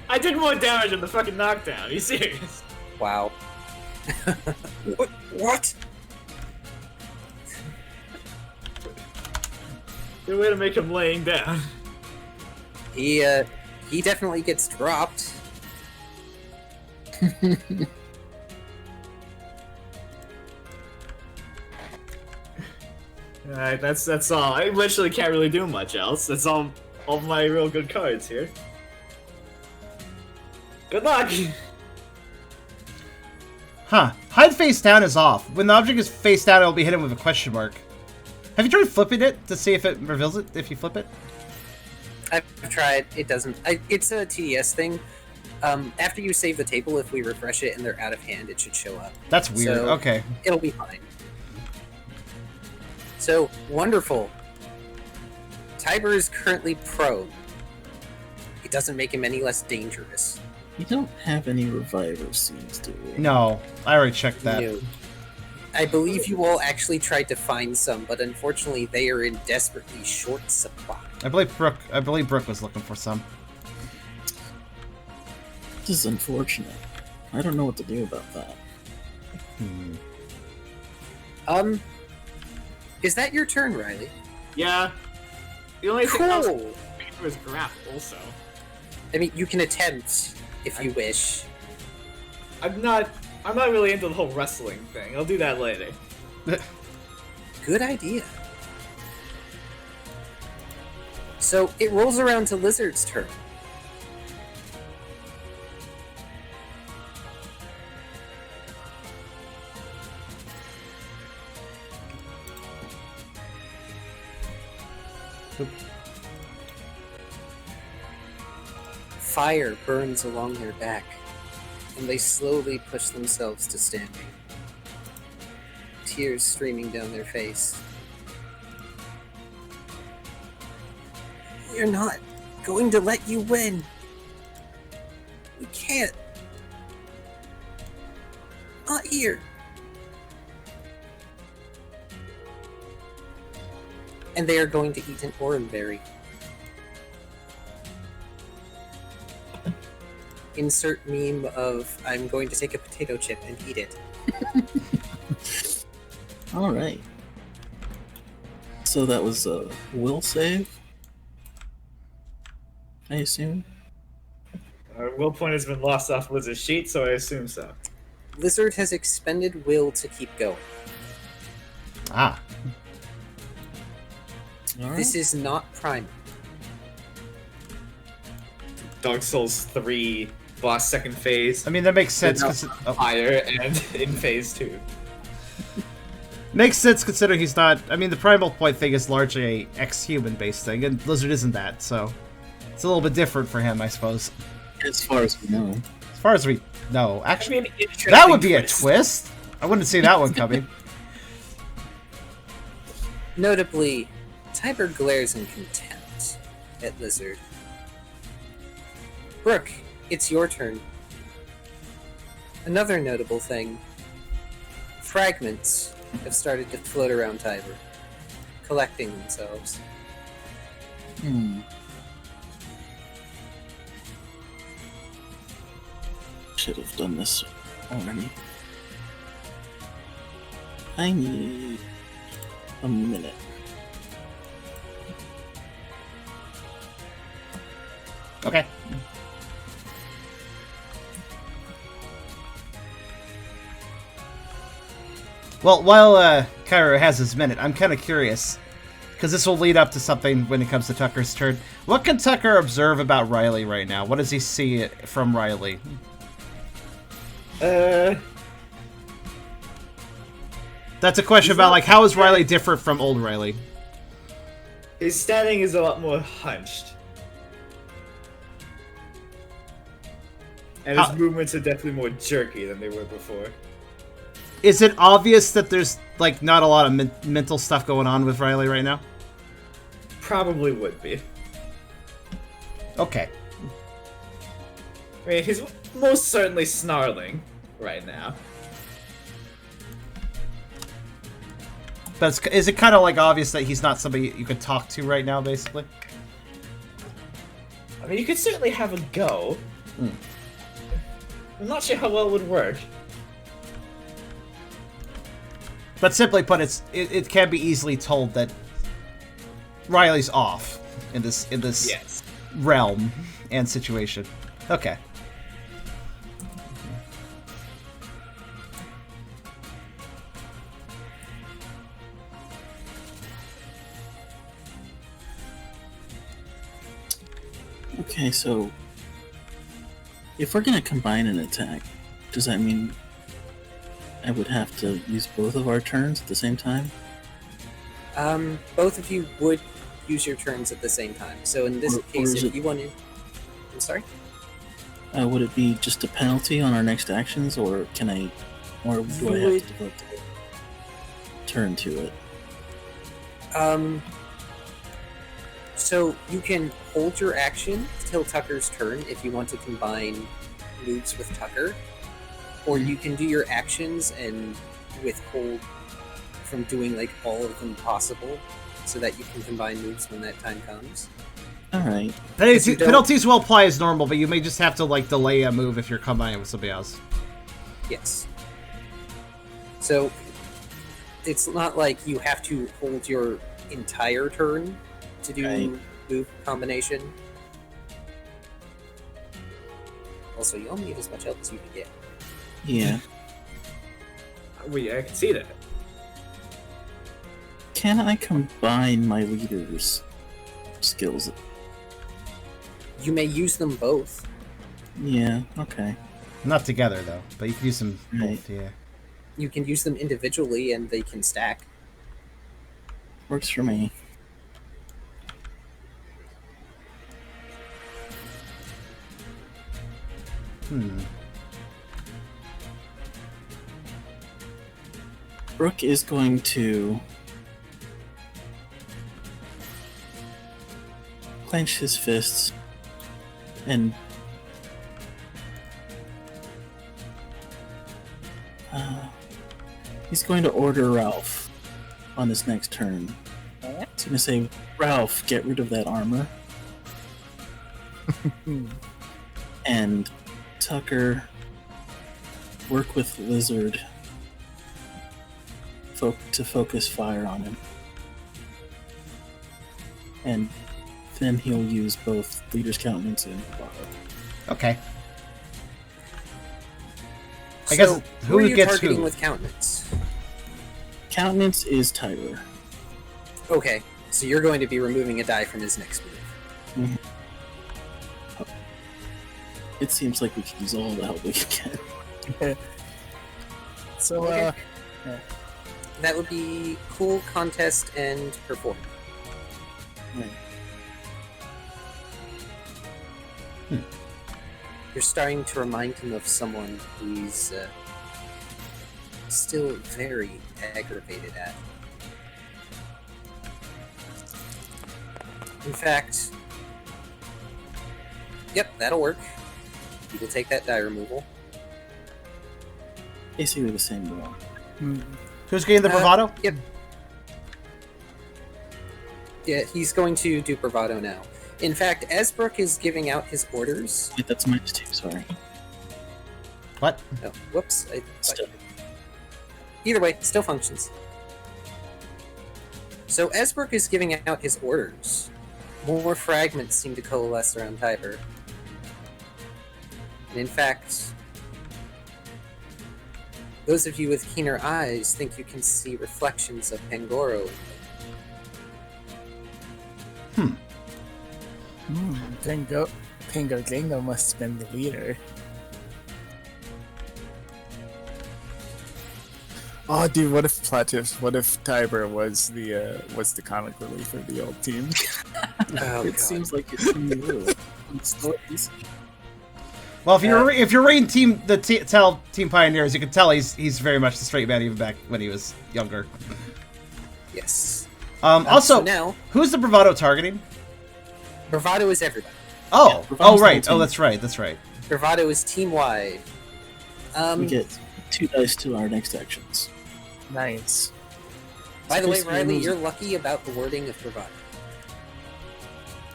I did more damage in the fucking knockdown. Are you serious? Wow. What? Good way to make him laying down. He definitely gets dropped. Alright, that's all. I literally can't really do much else. That's all my real good cards here. Good luck! Huh. Hide face down is off. When the object is face down, it will be hidden with a question mark. Have you tried flipping it to see if it reveals it, if you flip it? I've tried. It doesn't. It's a TDS thing. After you save the table, if we refresh it and they're out of hand, it should show up. That's weird. So, Okay. It'll be fine. So, wonderful. Tiber is currently prone. It doesn't make him any less dangerous. We don't have any reviver scenes, do we? No, I already checked that. No. I believe you all actually tried to find some, but unfortunately they are in desperately short supply. I believe Brooke was looking for some. This is unfortunate. I don't know what to do about that. Is that your turn, Riley? Yeah. The only thing else Cool! was graph also. I mean, you can attempt if you wish. I'm not really into the whole wrestling thing. I'll do that later. Good idea. So, it rolls around to Lizard's turn. Fire burns along their back, and they slowly push themselves to standing. Tears streaming down their face. We're not going to let you win. We can't. Not here. And they are going to eat an oranberry. Insert meme of I'm going to take a potato chip and eat it. Alright. So that was a will save? I assume? Our will point has been lost off Lizard's sheet, so I assume so. Lizard has expended will to keep going. Ah. Alright. This is not prime. Dark Souls 3 boss second phase. I mean, that makes sense. Higher and in phase 2. Makes sense considering he's not. I mean, the primal point thing is largely a ex-human based thing, and Lizard isn't that, so it's a little bit different for him, I suppose. As far as we know. As far as we know, actually, I mean, interesting that would be twist. a twist. I wouldn't see that one coming. Notably, Tiber glares in contempt at Lizard. Brooke, it's your turn. Another notable thing. Fragments have started to float around Tiber, collecting themselves. Should have done this already. I need a minute. Okay. Well, while Kyrio has his minute, I'm kind of curious, because this will lead up to something when it comes to Tucker's turn. What can Tucker observe about Riley right now? What does he see from Riley? That's a question about, like, how is Riley different from old Riley? His standing is a lot more hunched. And his movements are definitely more jerky than they were before. Is it obvious that there's, like, not a lot of mental stuff going on with Riley right now? Probably would be. Okay. I mean, he's most certainly snarling right now. But is it kind of, like, obvious that he's not somebody you could talk to right now, basically? I mean, you could certainly have a go. I'm not sure how well it would work. But simply put, it can be easily told that Riley's off in this Yes. realm and situation. Okay. Okay, so if we're gonna combine an attack, does that mean I would have to use both of our turns at the same time? Both of you would use your turns at the same time. So in this Or case, is if it- you want to... I'm sorry? Would it be just a penalty on our next actions, or can I, or do I have to devote a turn to it? So you can hold your action till Tucker's turn if you want to combine moves with Tucker, or you can do your actions and withhold from doing like all of them possible, so that you can combine moves when that time comes. All right. Penalties will apply as normal, but you may just have to like delay a move if you're combining with somebody else. Yes. So it's not like you have to hold your entire turn to do move combination. Also, you only need as much help as you can get. Yeah. I can see that. Can I combine my leader's skills? You may use them both. Yeah, okay. Not together though, but you can use them Right. both. Yeah. You can use them individually and they can stack. Works for me. Brooke is going to clench his fists and he's going to order Ralph on his next turn. He's going to say, Ralph, get rid of that armor. And Tucker, work with Lizard to focus fire on him. And then he'll use both Leader's Countenance and Bravado. Okay. I So, guess who are you gets targeting who? with countenance? Countenance is Tyler. Okay, so you're going to be removing a die from his next move. It seems like we could use all the help we can get. So, Okay. That would be cool, contest, and perform. Right. You're starting to remind him of someone who's still very aggravated at. In fact, yep, that'll work. You will take that die removal. Basically the same roll. Who's getting the bravado? Yep. Yeah, he's going to do bravado now. In fact, as Brooke is giving out his orders... Wait, that's -2, sorry. What? Oh, whoops. Still. Either way, still functions. So as Brooke is giving out his orders, more fragments seem to coalesce around Tiber. And in fact, those of you with keener eyes think you can see reflections of Pangoro. Tango must have been the leader. Oh, dude, what if Tiber was the comic relief of the old team? Oh, It seems like it's in the rule. Stories. Well, if you're reading Team Pioneers, you can tell he's very much the straight man even back when he was younger. Yes. Also, So now, who's the bravado targeting? bravado is everybody. Oh, Bravado's right. the whole Oh, team. that's right. Bravado is team-wide. We get 2 dice to our next actions. Nice. By the way, basically Riley, moves- you're lucky about the wording of bravado.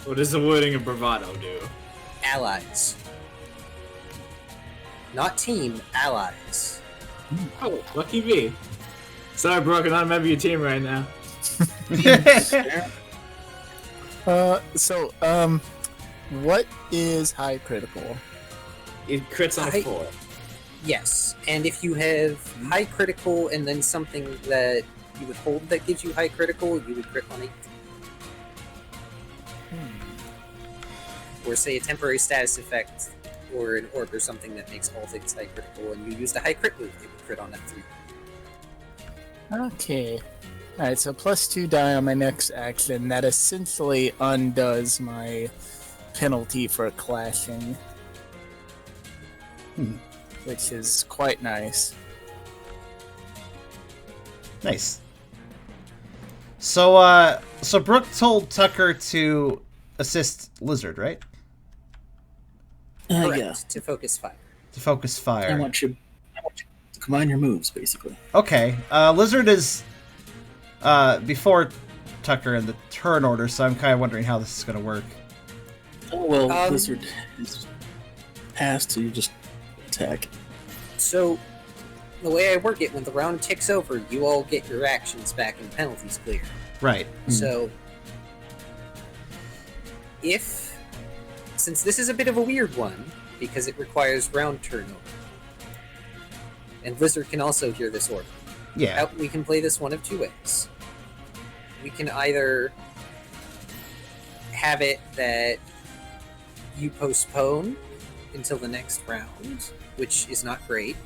What does the wording of bravado do? Allies. Not team, allies. Oh, lucky me. Sorry, Brooke, I'm not a member of your team right now. What is high critical? It crits on a 4. Yes, and if you have high critical and then something that you would hold that gives you high critical, you would crit on it. Or say a temporary status effect or an orb or something that makes all things high critical, and you used a high crit move, it would crit on that 3. Okay. Alright, so +2 die on my next action. That essentially undoes my penalty for clashing. Which is quite nice. Nice. So Brooke told Tucker to assist Lizard, right? Correct, Yeah. to focus fire. To focus fire. I want you to combine your moves, basically. Okay. Lizard is before Tucker in the turn order, so I'm kind of wondering how this is going to work. Oh, well, Lizard is passed, so you just attack. So, the way I work it, when the round ticks over, you all get your actions back and penalties clear. Right. So, since this is a bit of a weird one, because it requires round turnover, and Lizard can also hear this order, Yeah. we can play this one of two ways. We can either have it that you postpone until the next round, which is not great,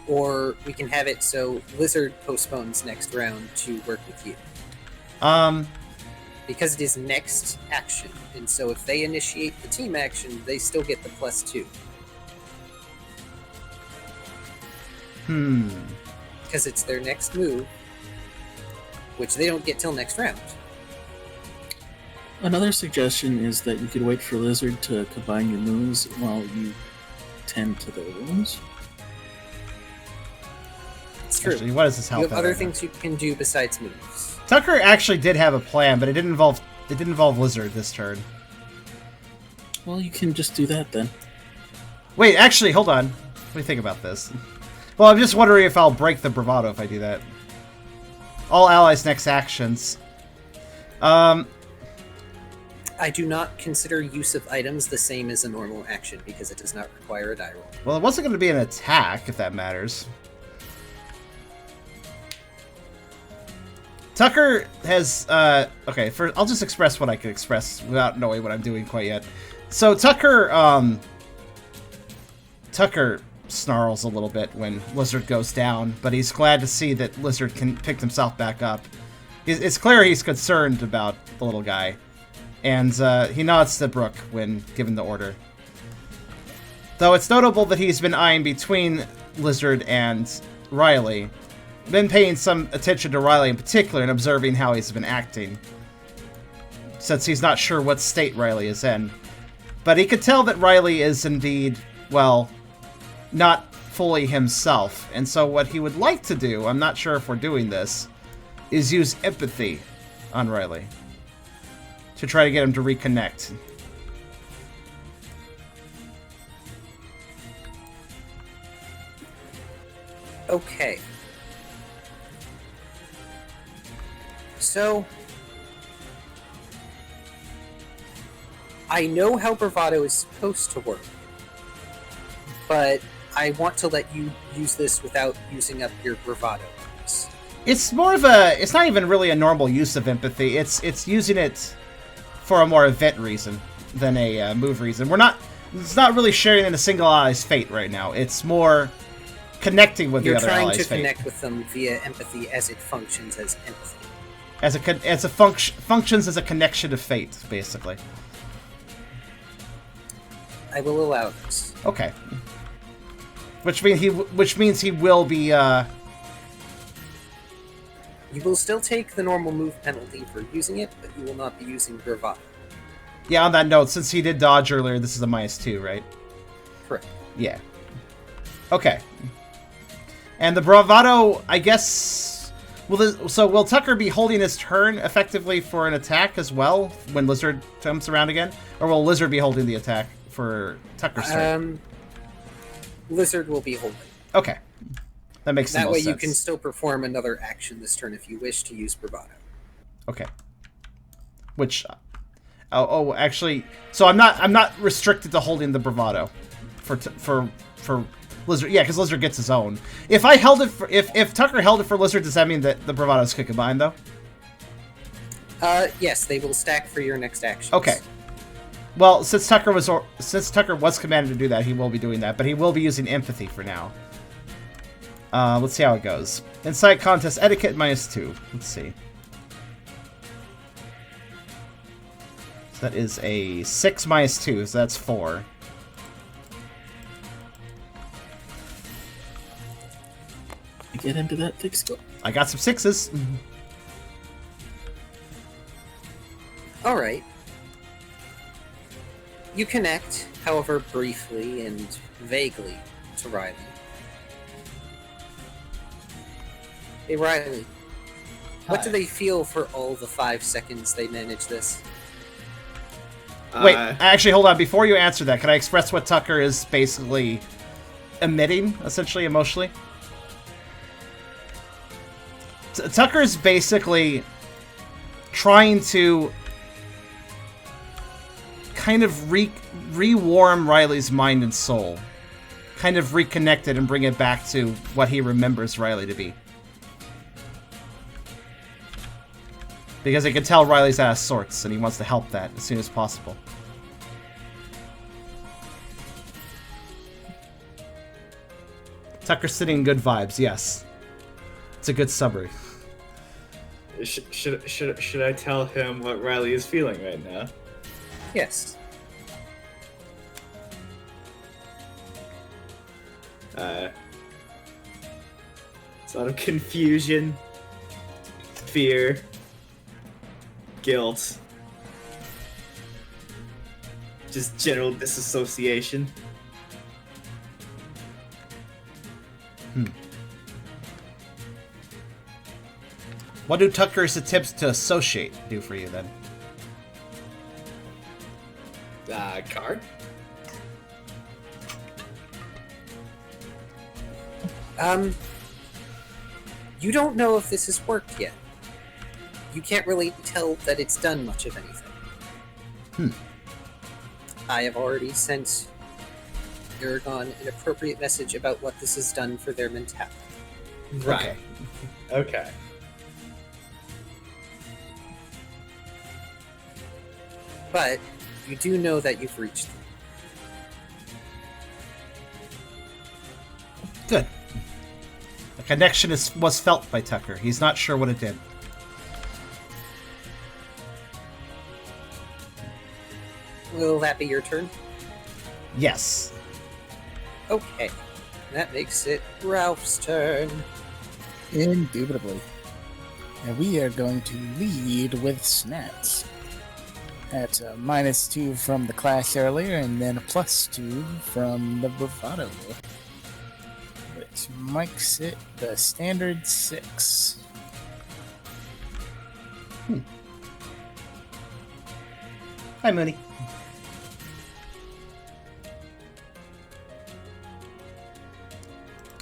or we can have it so Lizard postpones next round to work with you. Because it is next action, and so if they initiate the team action, they still get the +2. Because it's their next move, which they don't get till next round. Another suggestion is that you could wait for Lizard to combine your moves while you tend to their wounds. It's true. Actually, what does this help? You have out other right now? things you can do besides moves. Tucker actually did have a plan, but it didn't involve Lizard this turn. Well, you can just do that then. Wait, actually, hold on. Let me think about this. Well, I'm just wondering if I'll break the bravado if I do that. All allies' next actions. I do not consider use of items the same as a normal action because it does not require a die roll. Well, it wasn't going to be an attack, if that matters. Tucker has, okay, I'll just express what I can express without knowing what I'm doing quite yet. So Tucker snarls a little bit when Lizard goes down, but he's glad to see that Lizard can pick himself back up. It's clear he's concerned about the little guy, and he nods to Brooke when given the order. Though it's notable that he's been eyeing between Lizard and Riley, been paying some attention to Riley in particular and observing how he's been acting, since he's not sure what state Riley is in. But he could tell that Riley is indeed, well, not fully himself, and so what he would like to do, I'm not sure if we're doing this, is use empathy on Riley to try to get him to reconnect. Okay. So, I know how bravado is supposed to work, but I want to let you use this without using up your bravado points. It's more of a, it's not even really a normal use of empathy, it's using it for a more event reason than a move reason. It's not really sharing in a single ally's fate right now, it's more connecting with You're the other trying ally's to fate. connect with them via empathy as it functions as empathy. Functions as a connection to fate, basically. I will allow this. Okay. Which means he will be. You will still take the normal move penalty for using it, but you will not be using bravado. Yeah. On that note, since he did dodge earlier, this is a -2, right? Correct. Yeah. Okay. And the bravado, I guess. Will Tucker be holding his turn effectively for an attack as well when Lizard comes around again, or will Lizard be holding the attack for Tucker's turn? Lizard will be holding. Okay, that makes That the most way you sense. can still perform another action this turn if you wish to use bravado. Okay. Which, actually, so I'm not restricted to holding the bravado for Lizard. Yeah, because Lizard gets his own. If I held it for, if Tucker held it for Lizard, does that mean that the bravados could combine though? Yes, they will stack for your next action. Okay. Well, since Tucker was commanded to do that, he will be doing that, but he will be using empathy for now. Let's see how it goes. Insight contest etiquette -2. Let's see. So that is a 6 -2, so that's 4. You get into that thick skull. I got some 6s. All right. You connect, however briefly and vaguely, to Riley. Hey, Riley. What do Hi. they feel for all the 5 seconds they manage this? Wait, actually, hold on. Before you answer that, can I express what Tucker is basically emitting, essentially, emotionally? Tucker is basically trying to kind of re-warm Riley's mind and soul. Kind of reconnect it and bring it back to what he remembers Riley to be. Because he can tell Riley's out of sorts, and he wants to help that as soon as possible. Tucker's sitting in good vibes, yes. It's a good summary. Should I tell him what Riley is feeling right now? Yes. It's a lot of confusion, fear, guilt, just general disassociation. What do Tucker's attempts to associate do for you, then? Card? You don't know if this has worked yet. You can't really tell that it's done much of anything. I have already sent Eragon an appropriate message about what this has done for their mentality. Right. Okay. But you do know that you've reached them. Good. A connection was felt by Tucker. He's not sure what it did. Will that be your turn? Yes. Okay. That makes it Ralph's turn. Indubitably. And we are going to lead with Snats. That's a -2 from the class earlier, and then a +2 from the Bravado. Which makes it the standard 6. Hi, Mooney.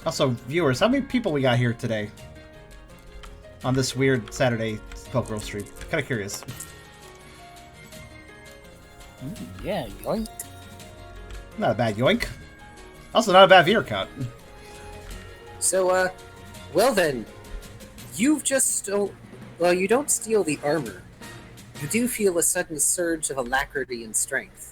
Also, viewers, how many people we got here today? On this weird Saturday Pokerole stream. Kind of curious. Yeah, yoink. Not a bad yoink. Also, not a bad viewer count. So, well then, you've just stole... Well, you don't steal the armor. You do feel a sudden surge of alacrity and strength.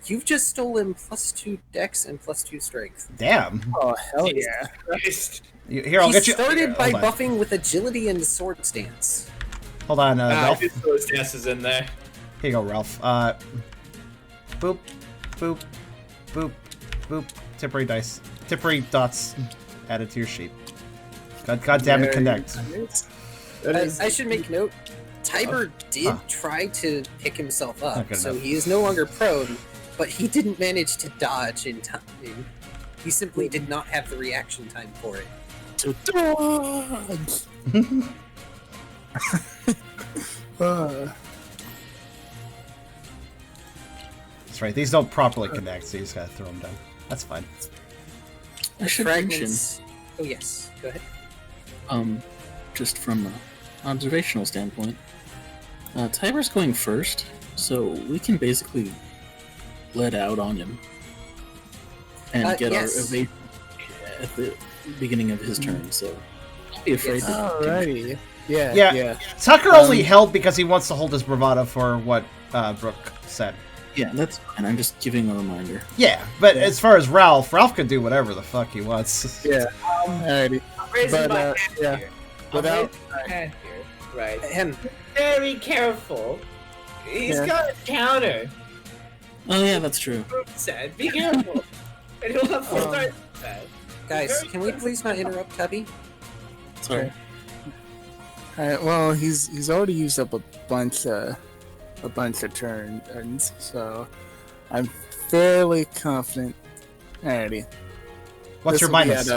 You've just stolen +2 dex and +2 strength. Damn. Oh, hell yeah. Christ. Here, I'll He get you. started by Hold on. buffing with agility and sword stance. Hold on, Ralph. Just those dances in there. Here you go, Ralph. Boop, boop, boop, boop. Temporary dice. Temporary dots added to your sheet. God damn it, connect. I should make note. Tiber did try to pick himself Not up, good so enough. he is no longer prone, but he didn't manage to dodge in time. He simply did not have the reaction time for it. To dogs! That's right. These don't properly connect, so you just gotta throw them down. That's fine. I should mention, Fragments. Oh yes, go ahead. just from an observational standpoint, Tiber's going first, so we can basically let out on him and get yes. our evade at the beginning of his turn. So don't be afraid. Yes. to Alrighty. Yeah, Yeah. yeah. Tucker only held because he wants to hold his bravado for what Brooke said. Yeah, that's fine. I'm just giving a reminder. Yeah, but as far as Ralph can do whatever the fuck he wants. Yeah. Alrighty. I'm raising But, my hand yeah. here. Without- I'm raising my hand here. Right. Him. Very careful. He's Yeah. got a counter. Oh yeah, that's true. Brooke said, be careful. And he'll have to start that. Guys, can we please not interrupt Tubby? Sorry. Alright, well, he's already used up a bunch of a bunch of turns, so I'm fairly confident. Alrighty. What's your minus?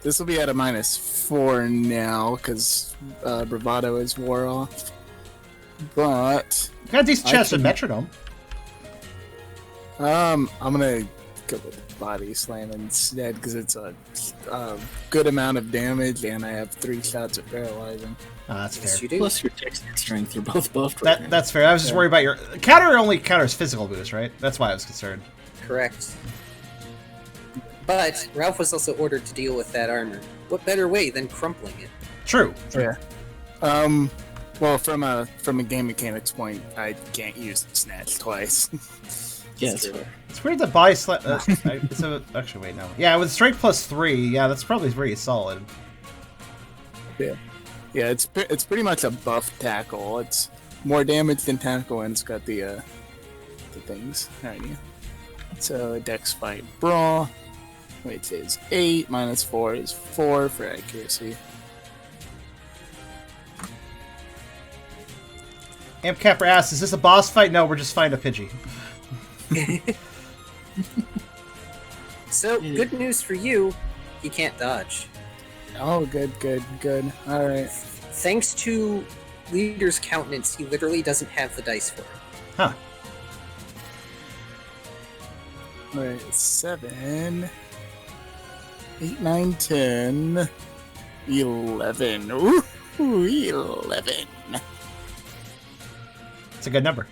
This will be at a -4 now because bravado is wore off. But Got a decent chance of metronome. I'm gonna go with body slam instead because it's a good amount of damage, and I have 3 shots of paralyzing. That's Yes, fair. you do. Plus your text and strength are both buffed right now. That's fair. I was just worried about your counter. Only counters physical boost, right? That's why I was concerned. Correct. But Ralph was also ordered to deal with that armor. What better way than crumpling it? True. Yeah. Well, from a game mechanics point, I can't use the snatch twice. Yeah, that's fair. It's weird that body slam. So actually, wait, no. Yeah, with strength +3, yeah, that's probably pretty solid. Yeah, it's pretty much a buff tackle. It's more damage than tackle, and it's got the things. Alright, yeah. So Dex Fight Brawl, which is 8 -4 is 4 for accuracy. Amp Capper asks, "Is this a boss fight?" No, we're just fighting a Pidgey. So, good news for you, he can't dodge. Oh, good. All right. Thanks to Leader's countenance, he literally doesn't have the dice for it. Huh. All right, 7, 8, 9, 10, 11. Ooh, 11. It's a good number.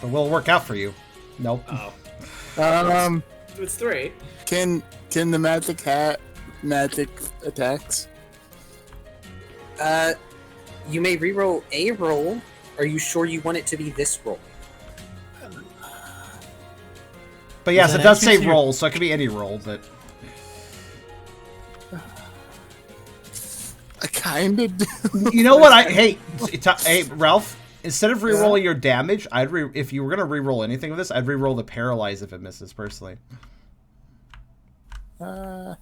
But will it work out for you? Nope. Oh. It's 3. Can the magic attacks? You may reroll a roll. Are you sure you want it to be this roll? But yes, Is it that does say accurate? roll, so it could be any roll. But I kind of do. you know what? Hey, Ralph. Instead of rerolling your damage, if you were gonna reroll anything with this, I'd reroll the paralyze if it misses. Personally. Yeah,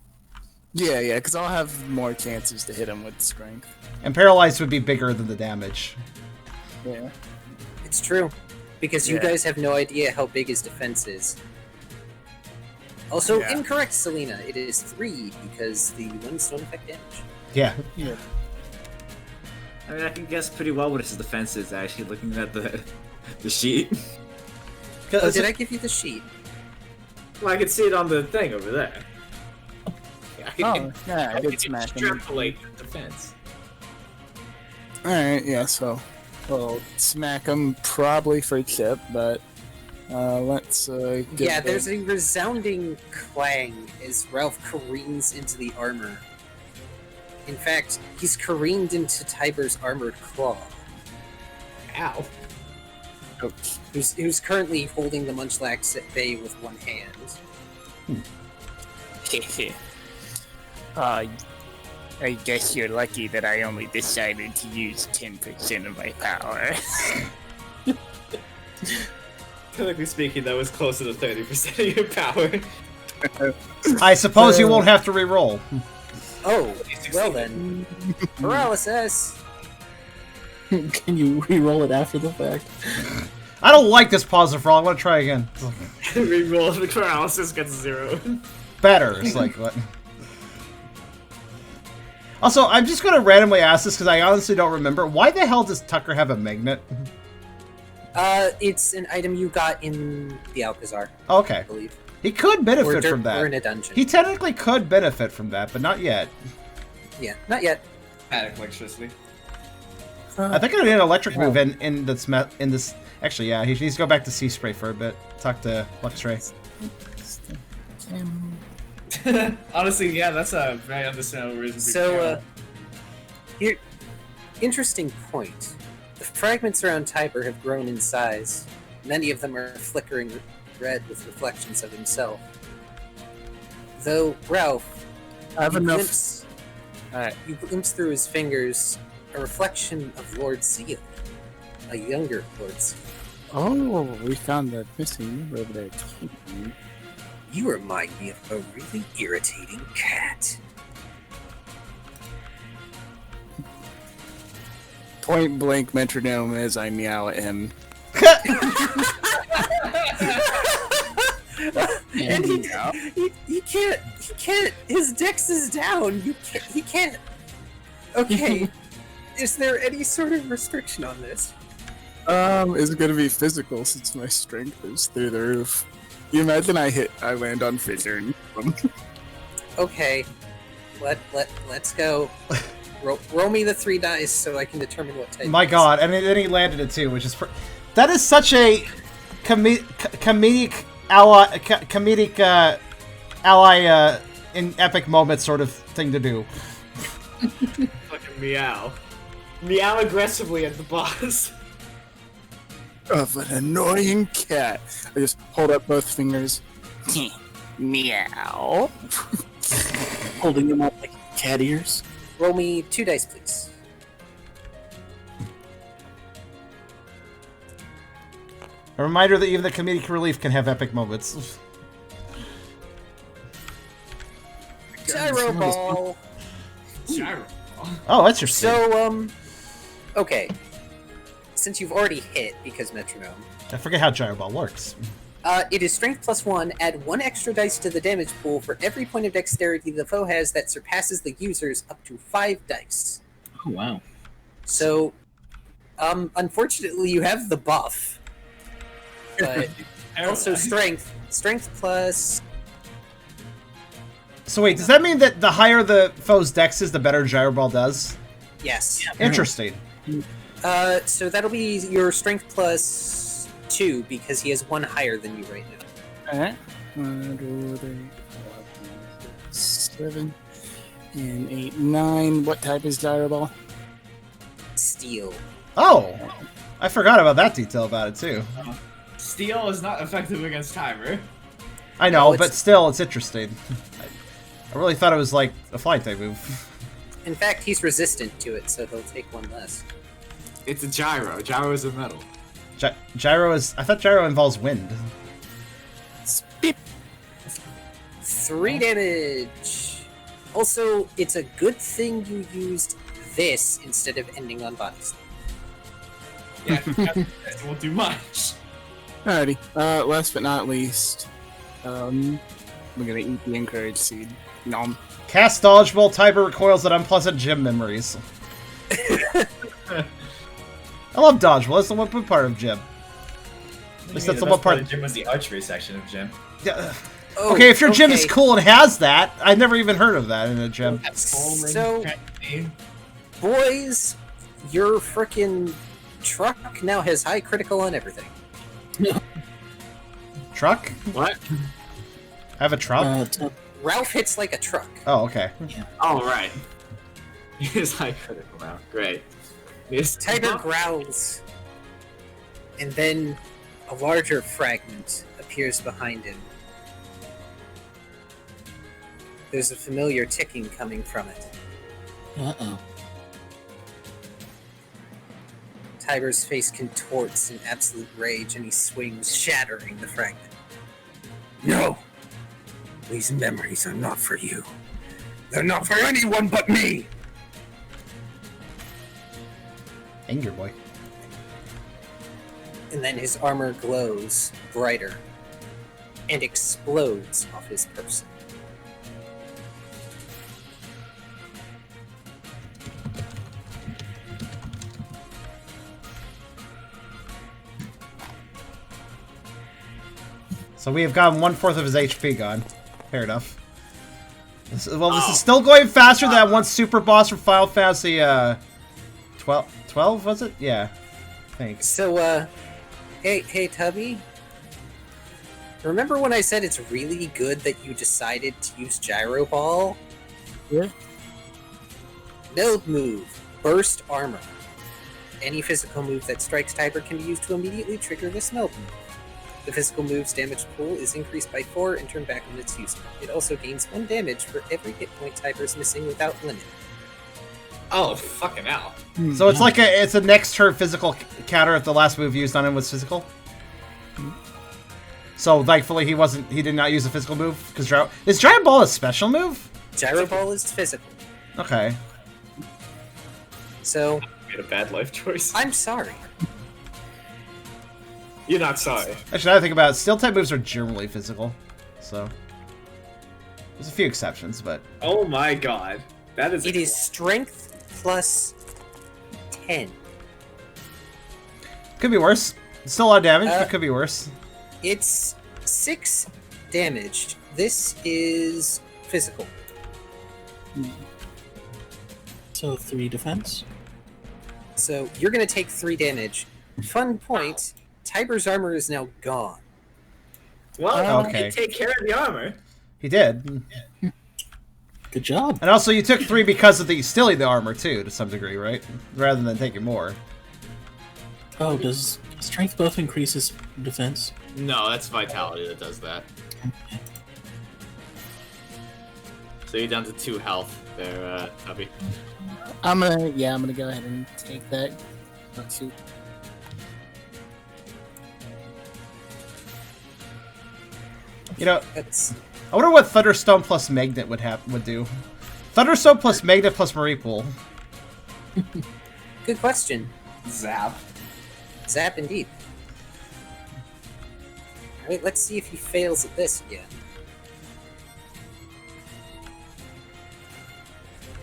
because I'll have more chances to hit him with strength. And paralyze would be bigger than the damage. Yeah. It's true. Because you Yeah. guys have no idea how big his defense is. Also, Yeah. incorrect, Selena. It is 3 because the ones don't affect damage. Yeah. I mean, I can guess pretty well what his defense is, actually, looking at the sheet. Oh, did I give you the sheet? Well, I can see it on the thing over there. I can, Yeah, I I did can smack him. extrapolate the defense. Alright, yeah, so we'll smack him probably for chip, but let's give Yeah, the- there's a resounding clang as Ralph careens into the armor. In fact, he's careened into Tiber's armored claw, Ow. who's currently holding the Munchlax at bay with one hand. I guess you're lucky that I only decided to use 10% of my power. Technically speaking, that was closer to 30% of your power. I suppose you won't have to reroll. Oh, well then. Paralysis! Can you re-roll it after the fact? I don't like this positive roll. I'm gonna try again. Reroll the paralysis gets 0. Better. It's like what? Also, I'm just gonna randomly ask this because I honestly don't remember. Why the hell does Tucker have a magnet? It's an item you got in the Alcazar, Okay, I believe. he could benefit from Or in that. a dungeon. He technically could benefit from that, but not yet. Yeah, not yet. Attic electricity. I think I need an electric move in this. Actually, yeah, he needs to go back to Sea Spray for a bit. Talk to Luxray. Honestly, yeah, that's a very understandable reason. So, here, interesting point. The fragments around Tiber have grown in size. Many of them are flickering red with reflections of himself. Though, Ralph, I have you enough. glimpse, you glimpse through his fingers a reflection of Lord Zeal, a younger Lord Zeal. Oh, we found the missing member over there. You remind me of a really irritating cat. Point blank metronome as I meow at him. And he can't, his dex is down. He can't. Okay. Is there any sort of restriction on this? It's gonna be physical since my strength is through the roof. You imagine I land on Fissure and Okay. Let's go. Roll me the 3 dice so I can determine what type. My God, and then he landed it too, which is that is such a comedic ally in epic moments sort of thing to do. Fucking meow. Meow aggressively at the boss. of an annoying cat. I just hold up both fingers. Meow. Holding them up like cat ears. Roll me 2 dice, please. A reminder that even the comedic relief can have epic moments. Gyro ball. Gyro. Oh, that's your suit. So, okay. Since you've already hit, because metronome, I forget how gyro ball works. it is strength +1. Add 1 extra dice to the damage pool for every point of dexterity the foe has that surpasses the user's up to 5 dice. Oh, wow. So, unfortunately, you have the buff, but also strength. Strength plus. So wait, does that mean that the higher the foe's dex is, the better gyro ball does? Yes. Interesting. So that'll be your strength +2 because he has 1 higher than you right now. Alright. 1, 2, 3, 4, 5, 6, 7, and 8, 9. What type is gyro ball? Steel. Oh, I forgot about that detail about it too. Steel is not effective against timer. I know, No, but it's- still, it's interesting. I really thought it was like a flying type move. In fact, he's resistant to it, so he'll take 1 less. It's a gyro. Gyro is a metal. Gyro is. I thought gyro involves wind. Beep. 3 damage. Also, it's a good thing you used this instead of ending on body slam. Yeah, it won't do much. Alrighty. Last but not least, we're gonna eat the encouraged seed. Nom. Cast dodgeball. Tiber recoils at unpleasant gym memories. I love dodgeball. That's the one good part of gym. At least that's the one part. of gym was the archery section of gym. Yeah. Oh, Okay, if your gym is okay. cool and has that, I've never even heard of that in a gym. So, boys, your frickin' truck now has high critical on everything. Truck? What? I have a truck? Ralph hits like a truck. Oh, okay. Oh, right. He's high critical now. Great. Yes. Tiger growls. And then a larger fragment appears behind him. There's a familiar ticking coming from it. Uh-oh. Tiber's face contorts in absolute rage and he swings, shattering the fragment. No! These memories are not for you. They're not for anyone but me! Anger boy. And then his armor glows brighter and explodes off his person. So we have gotten 1/4 of his HP gone. Fair enough. This is still going faster than that one super boss from Final Fantasy 12 was it? Yeah. Thanks. So, hey, Tubby? Remember when I said it's really good that you decided to use Gyro Ball? Yeah. Build move, Burst Armor. Any physical move that strikes Tiber can be used to immediately trigger this meld move. The physical move's damage pool is increased by 4 and turned back on its user. It also gains 1 damage for every hit point Tiber's missing without limit. Oh, fucking hell. So it's like it's a next turn physical counter if the last move used on him was physical. So thankfully he did not use a physical move because is Giant Ball a special move? Gyro Ball is physical. Okay. So Made a bad life choice. I'm sorry. You're not sorry. Actually, now that I think about it, Steel type moves are generally physical. So there's a few exceptions, but Oh my god. That is. It is strength plus 10. could be worse. It's still a lot of damage, but could be worse. It's 6 damage. This is physical. So 3 defense. So you're going to take 3 damage. Fun point, Tiber's armor is now gone. Well, Okay. you take care of the armor. He did. Good job. And also, you took 3 because of the stealing the armor, too, to some degree, right? Rather than taking more. Oh, does strength buff increases defense? No, that's vitality that does that. So you're down to 2 health there, Tubby. I'm gonna go ahead and take that. Let's see. You know, That's I wonder what Thunderstone plus Magnet would do. Thunderstone plus Magnet plus Mareepool. good question. Zap. Zap indeed. Alright, let's see if he fails at this again.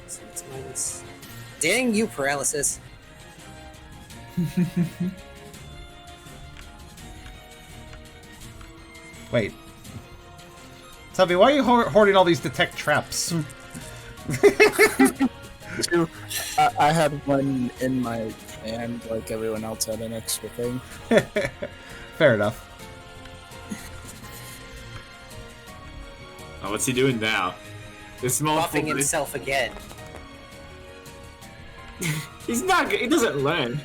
So it's minus... Dang you, paralysis. Wait. Tubby, why are you hoarding all these detect traps? I had one in my hand, like everyone else had an extra thing. Fair enough. Oh, what's he doing now? This small Buffing himself again. He's not good. He doesn't learn.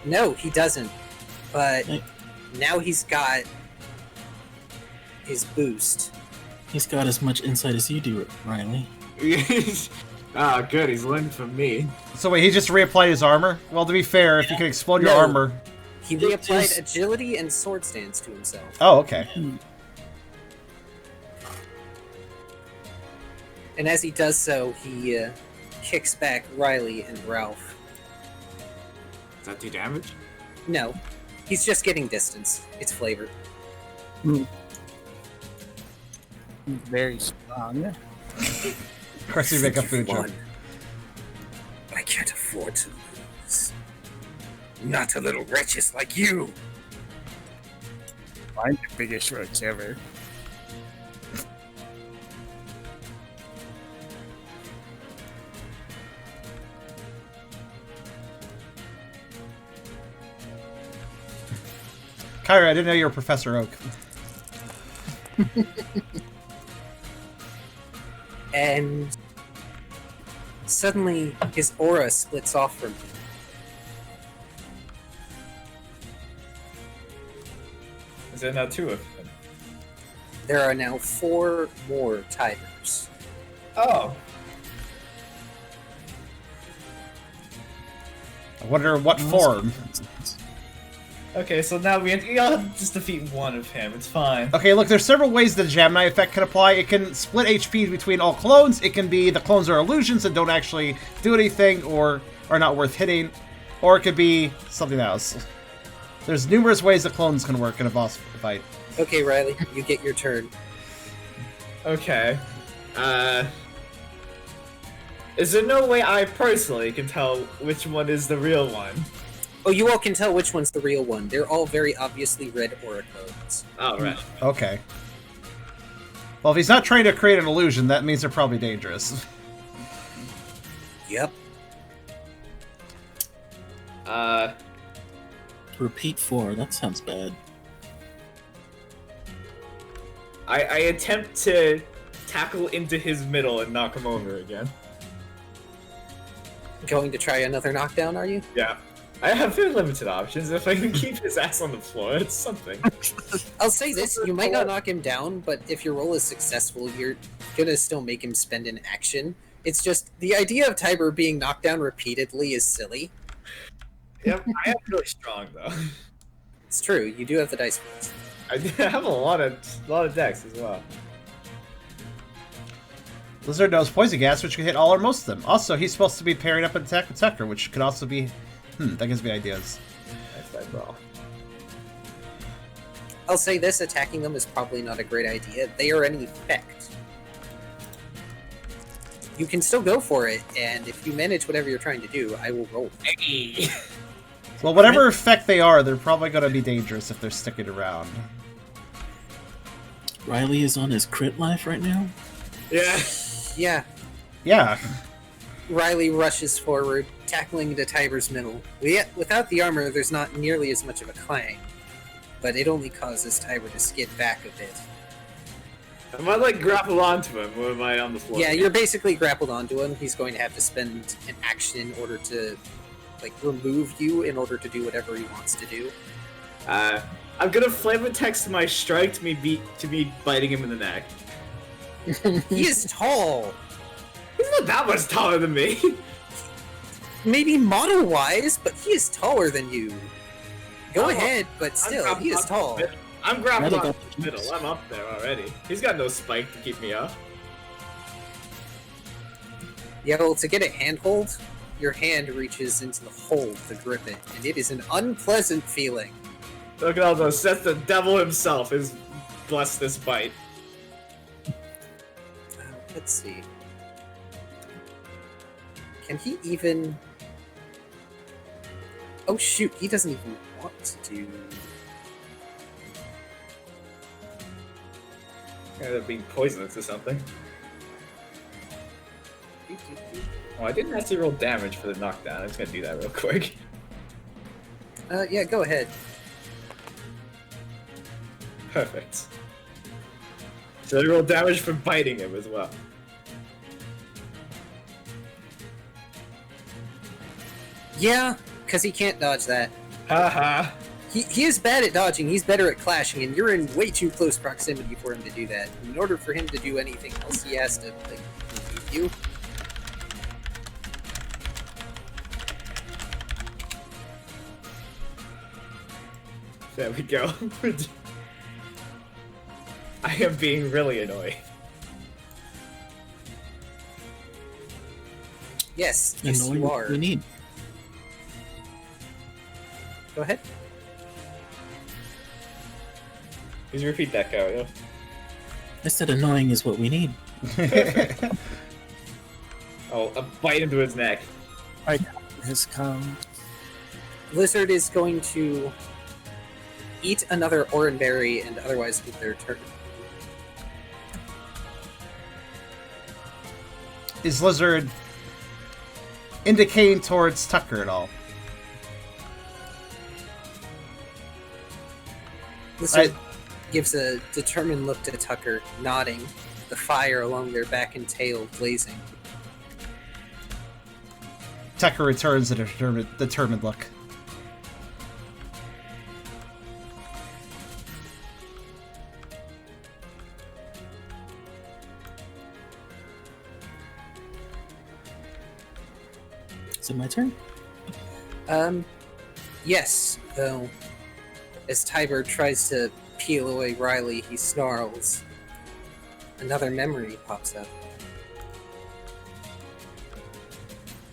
No, he doesn't. But Hey. now he's got his boost. He's got as much insight as you do, Riley. Ah, good. He's learned from me. So wait, he just reapplied his armor? Well, to be fair, if you can explode your No. armor... He reapplied agility and sword stance to himself. Oh, okay. And as he does so, he kicks back Riley and Ralph. Does that do damage? No, he's just getting distance. It's flavor. Very strong. Of course, you make a food joke. But I can't afford to lose. Not to little wretches like you. I'm the biggest roach ever. Kyrio, I didn't know you were Professor Oak. And suddenly his aura splits off from him. Is there now 2 of them? There are now 4 more Tigers. Oh. I wonder what form. Okay, so now we all have to just defeat one of him. It's fine. Okay, look, there's several ways the Gemini effect can apply. It can split HP between all clones. It can be the clones are illusions and don't actually do anything or are not worth hitting. Or it could be something else. There's numerous ways the clones can work in a boss fight. Okay, Riley, you get your turn. Okay. Is there no way I personally can tell which one is the real one? Oh, you all can tell which one's the real one. They're all very obviously red aura codes. Oh, right. Okay. Well, if he's not trying to create an illusion, that means they're probably dangerous. Yep. Repeat 4, that sounds bad. I attempt to tackle into his middle and knock him over again. Going to try another knockdown, are you? Yeah. I have very limited options. If I can keep his ass on the floor, it's something. I'll say this, you might not knock him down, but if your roll is successful, you're gonna still make him spend an action. It's just, the idea of Tiber being knocked down repeatedly is silly. Yep, I am really strong, though. It's true, you do have the dice rolls. I have a lot of decks as well. Lizard knows poison gas, which can hit all or most of them. Also, he's supposed to be pairing up an attack with Tucker, which could also be... that gives me ideas. That's my ball. I'll say this, attacking them is probably not a great idea. They are an effect. You can still go for it, and if you manage whatever you're trying to do, I will roll. Hey. Well, whatever effect they are, they're probably going to be dangerous if they're sticking around. Riley is on his crit life right now. Yeah. Yeah. Yeah. Riley rushes forward, tackling into Tiber's middle. Without the armor, there's not nearly as much of a clang, but it only causes Tiber to skid back a bit. Am I like grappled onto him, or am I on the floor? Yeah, you're basically grappled onto him. He's going to have to spend an action in order to, like, remove you in order to do whatever he wants to do. I'm gonna flavor text my strike to me biting him in the neck. He is tall. He's not that much taller than me. Maybe model-wise, but he is taller than you. Go ahead, but still, he is tall. I'm grappled Rather on got the middle. I'm up there already. He's got no spike to keep me up. Yeah, well, to get a handhold, your hand reaches into the hole to grip it, and it is an unpleasant feeling. Look at all those. That's the devil himself is blessed this bite. Let's see. Can he even... Oh shoot, he doesn't even want to do... End up being poisonous or something. Oh, I didn't actually roll damage for the knockdown. I'm just gonna do that real quick. Yeah, go ahead. Perfect. So I roll damage for biting him as well. Yeah, because he can't dodge that. Haha. He is bad at dodging, he's better at clashing, and you're in way too close proximity for him to do that. In order for him to do anything else, he has to, like, remove you. There we go. I am being really annoying. Yes, And yes knowing you what are. we need. Go ahead. Please repeat that, Kyrio. I said annoying is what we need. Oh, a bite into his neck. Has come. Lizard is going to eat another oranberry and otherwise with their turn. Is Lizard indicating towards Tucker at all? Lizard gives a determined look to Tucker, nodding, the fire along their back and tail blazing. Tucker returns a determined look. Is it my turn? Yes, though, as Tiber tries to peel away Riley, he snarls. Another memory pops up.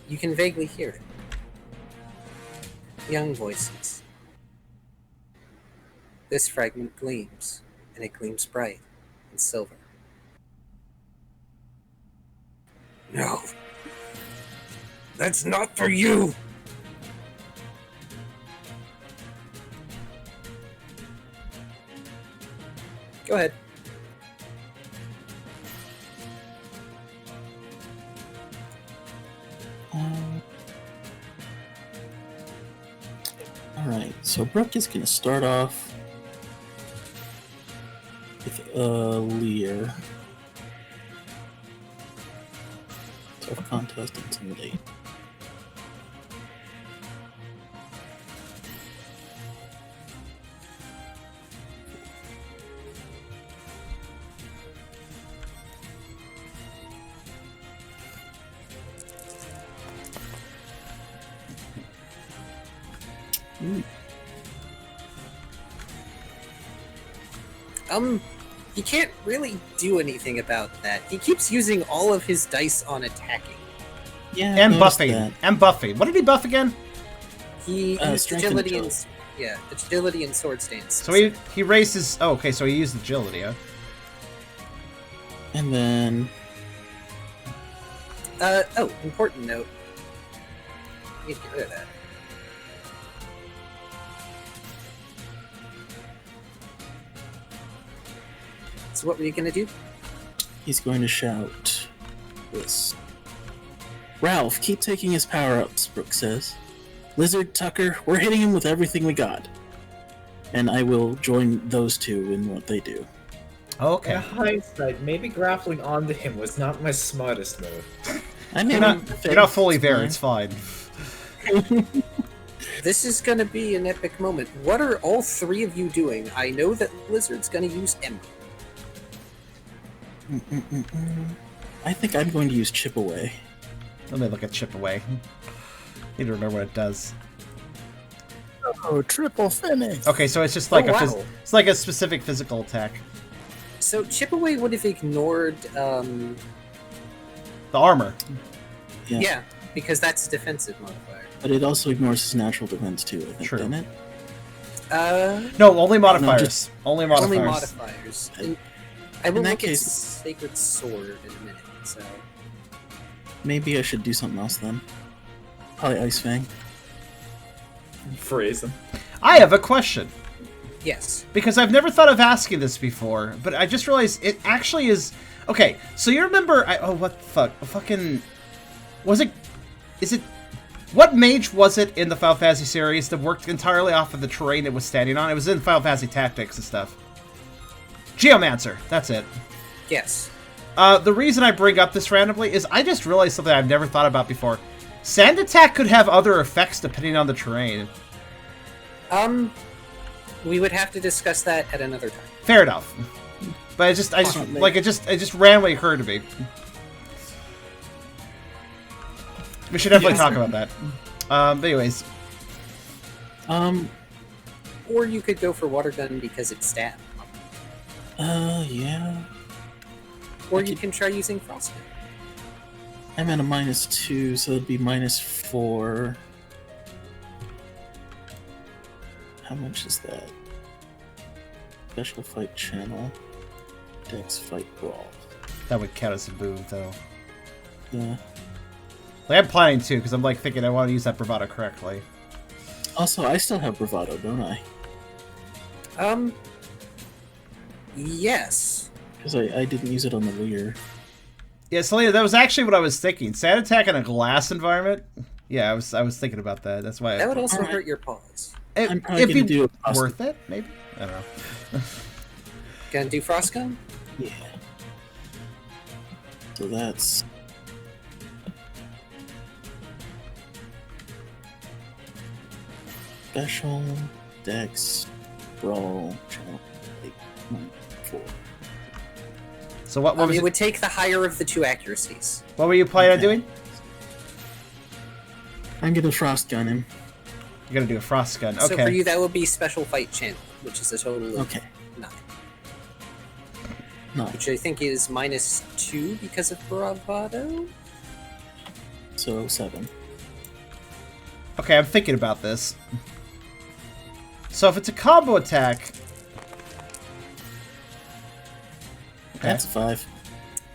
You can vaguely hear it. Young voices. This fragment gleams, and it gleams bright and silver. No. That's not for you! Go ahead. Alright, so Brooke is going to start off with Lear. Tough contest, intimidate. He can't really do anything about that. He keeps using all of his dice on attacking. Yeah, And I noticed buffing. that. And buffing. What did he buff again? He used strength and agility and agility. agility and sword stance. So he raised his... Oh, okay, so he used agility, huh? And then Important note. Need to get rid of that. So what were you gonna do? he's going to shout this. Ralph, keep taking his power-ups, Brooke says. Lizard, Tucker, we're hitting him with everything we got. And I will join those two in what they do. Okay. In hindsight, maybe grappling onto him was not my smartest move. I mean, You're not fully there, it's fine. This is gonna be an epic moment. What are all three of you doing? I know that Lizard's gonna use Ember. I think I'm going to use Chip Away. Let me look at Chip Away. Need to remember what it does. Oh, triple finish. Okay, so it's just like wow. it's like a specific physical attack. So Chip Away would have ignored, The armor. yeah, because that's a defensive modifier. But it also ignores his natural defense too, I think, True. doesn't it? No, only modifiers. just- only modifiers. Only modifiers. And I will In that look case- at Sacred Sword in a minute, so... Maybe I should do something else then. Probably Ice Fang. Freeze him. I have a question. Yes. Because I've never thought of asking this before, but I just realized it actually is... Okay, so you remember... oh, what the fuck? Fucking... Was it... Is it... What mage was it in the Final Fantasy series that worked entirely off of the terrain it was standing on? It was in Final Fantasy Tactics and stuff. Geomancer. That's it. Yes. The reason I bring up this randomly is I just realized something I've never thought about before. Sand attack could have other effects depending on the terrain. We would have to discuss that at another time. Fair enough. But it just randomly occurred to me. We should definitely talk about that. But anyways. Or you could go for Water Gun because it's stab. Yeah. Or you can try using Frost Gun. I'm at a -2, so it'd be -4. How much is that? Special fight channel. Dex fight brawl. That would count as a move, though. Yeah. Like, I'm planning to, because I'm like thinking I want to use that bravado correctly. Also, I still have bravado, don't I? Yes. Because I didn't use it on the Lear. Yeah, Selena, that was actually what I was thinking. Sand attack in a glass environment? Yeah, I was thinking about that. That's why That would also Alright. hurt your paws. I'm probably it'd gonna be do a frost- worth it, maybe? I don't know. Gonna do Frost Gun? Yeah. So that's... Special, Dex, Brawl, Channel, 8, 9, 4. So what was It it? would take the higher of the two accuracies. What were you planning on Okay. doing? I'm gonna Frost Gun him. You're gonna do a frost gun. So for Okay. you, that would be Special Fight Channel, which is a total of Okay. 9. No, Which I think is -2 because of Bravado? so 7. Okay, I'm thinking about this. So if it's a combo attack... Okay. That's a 5.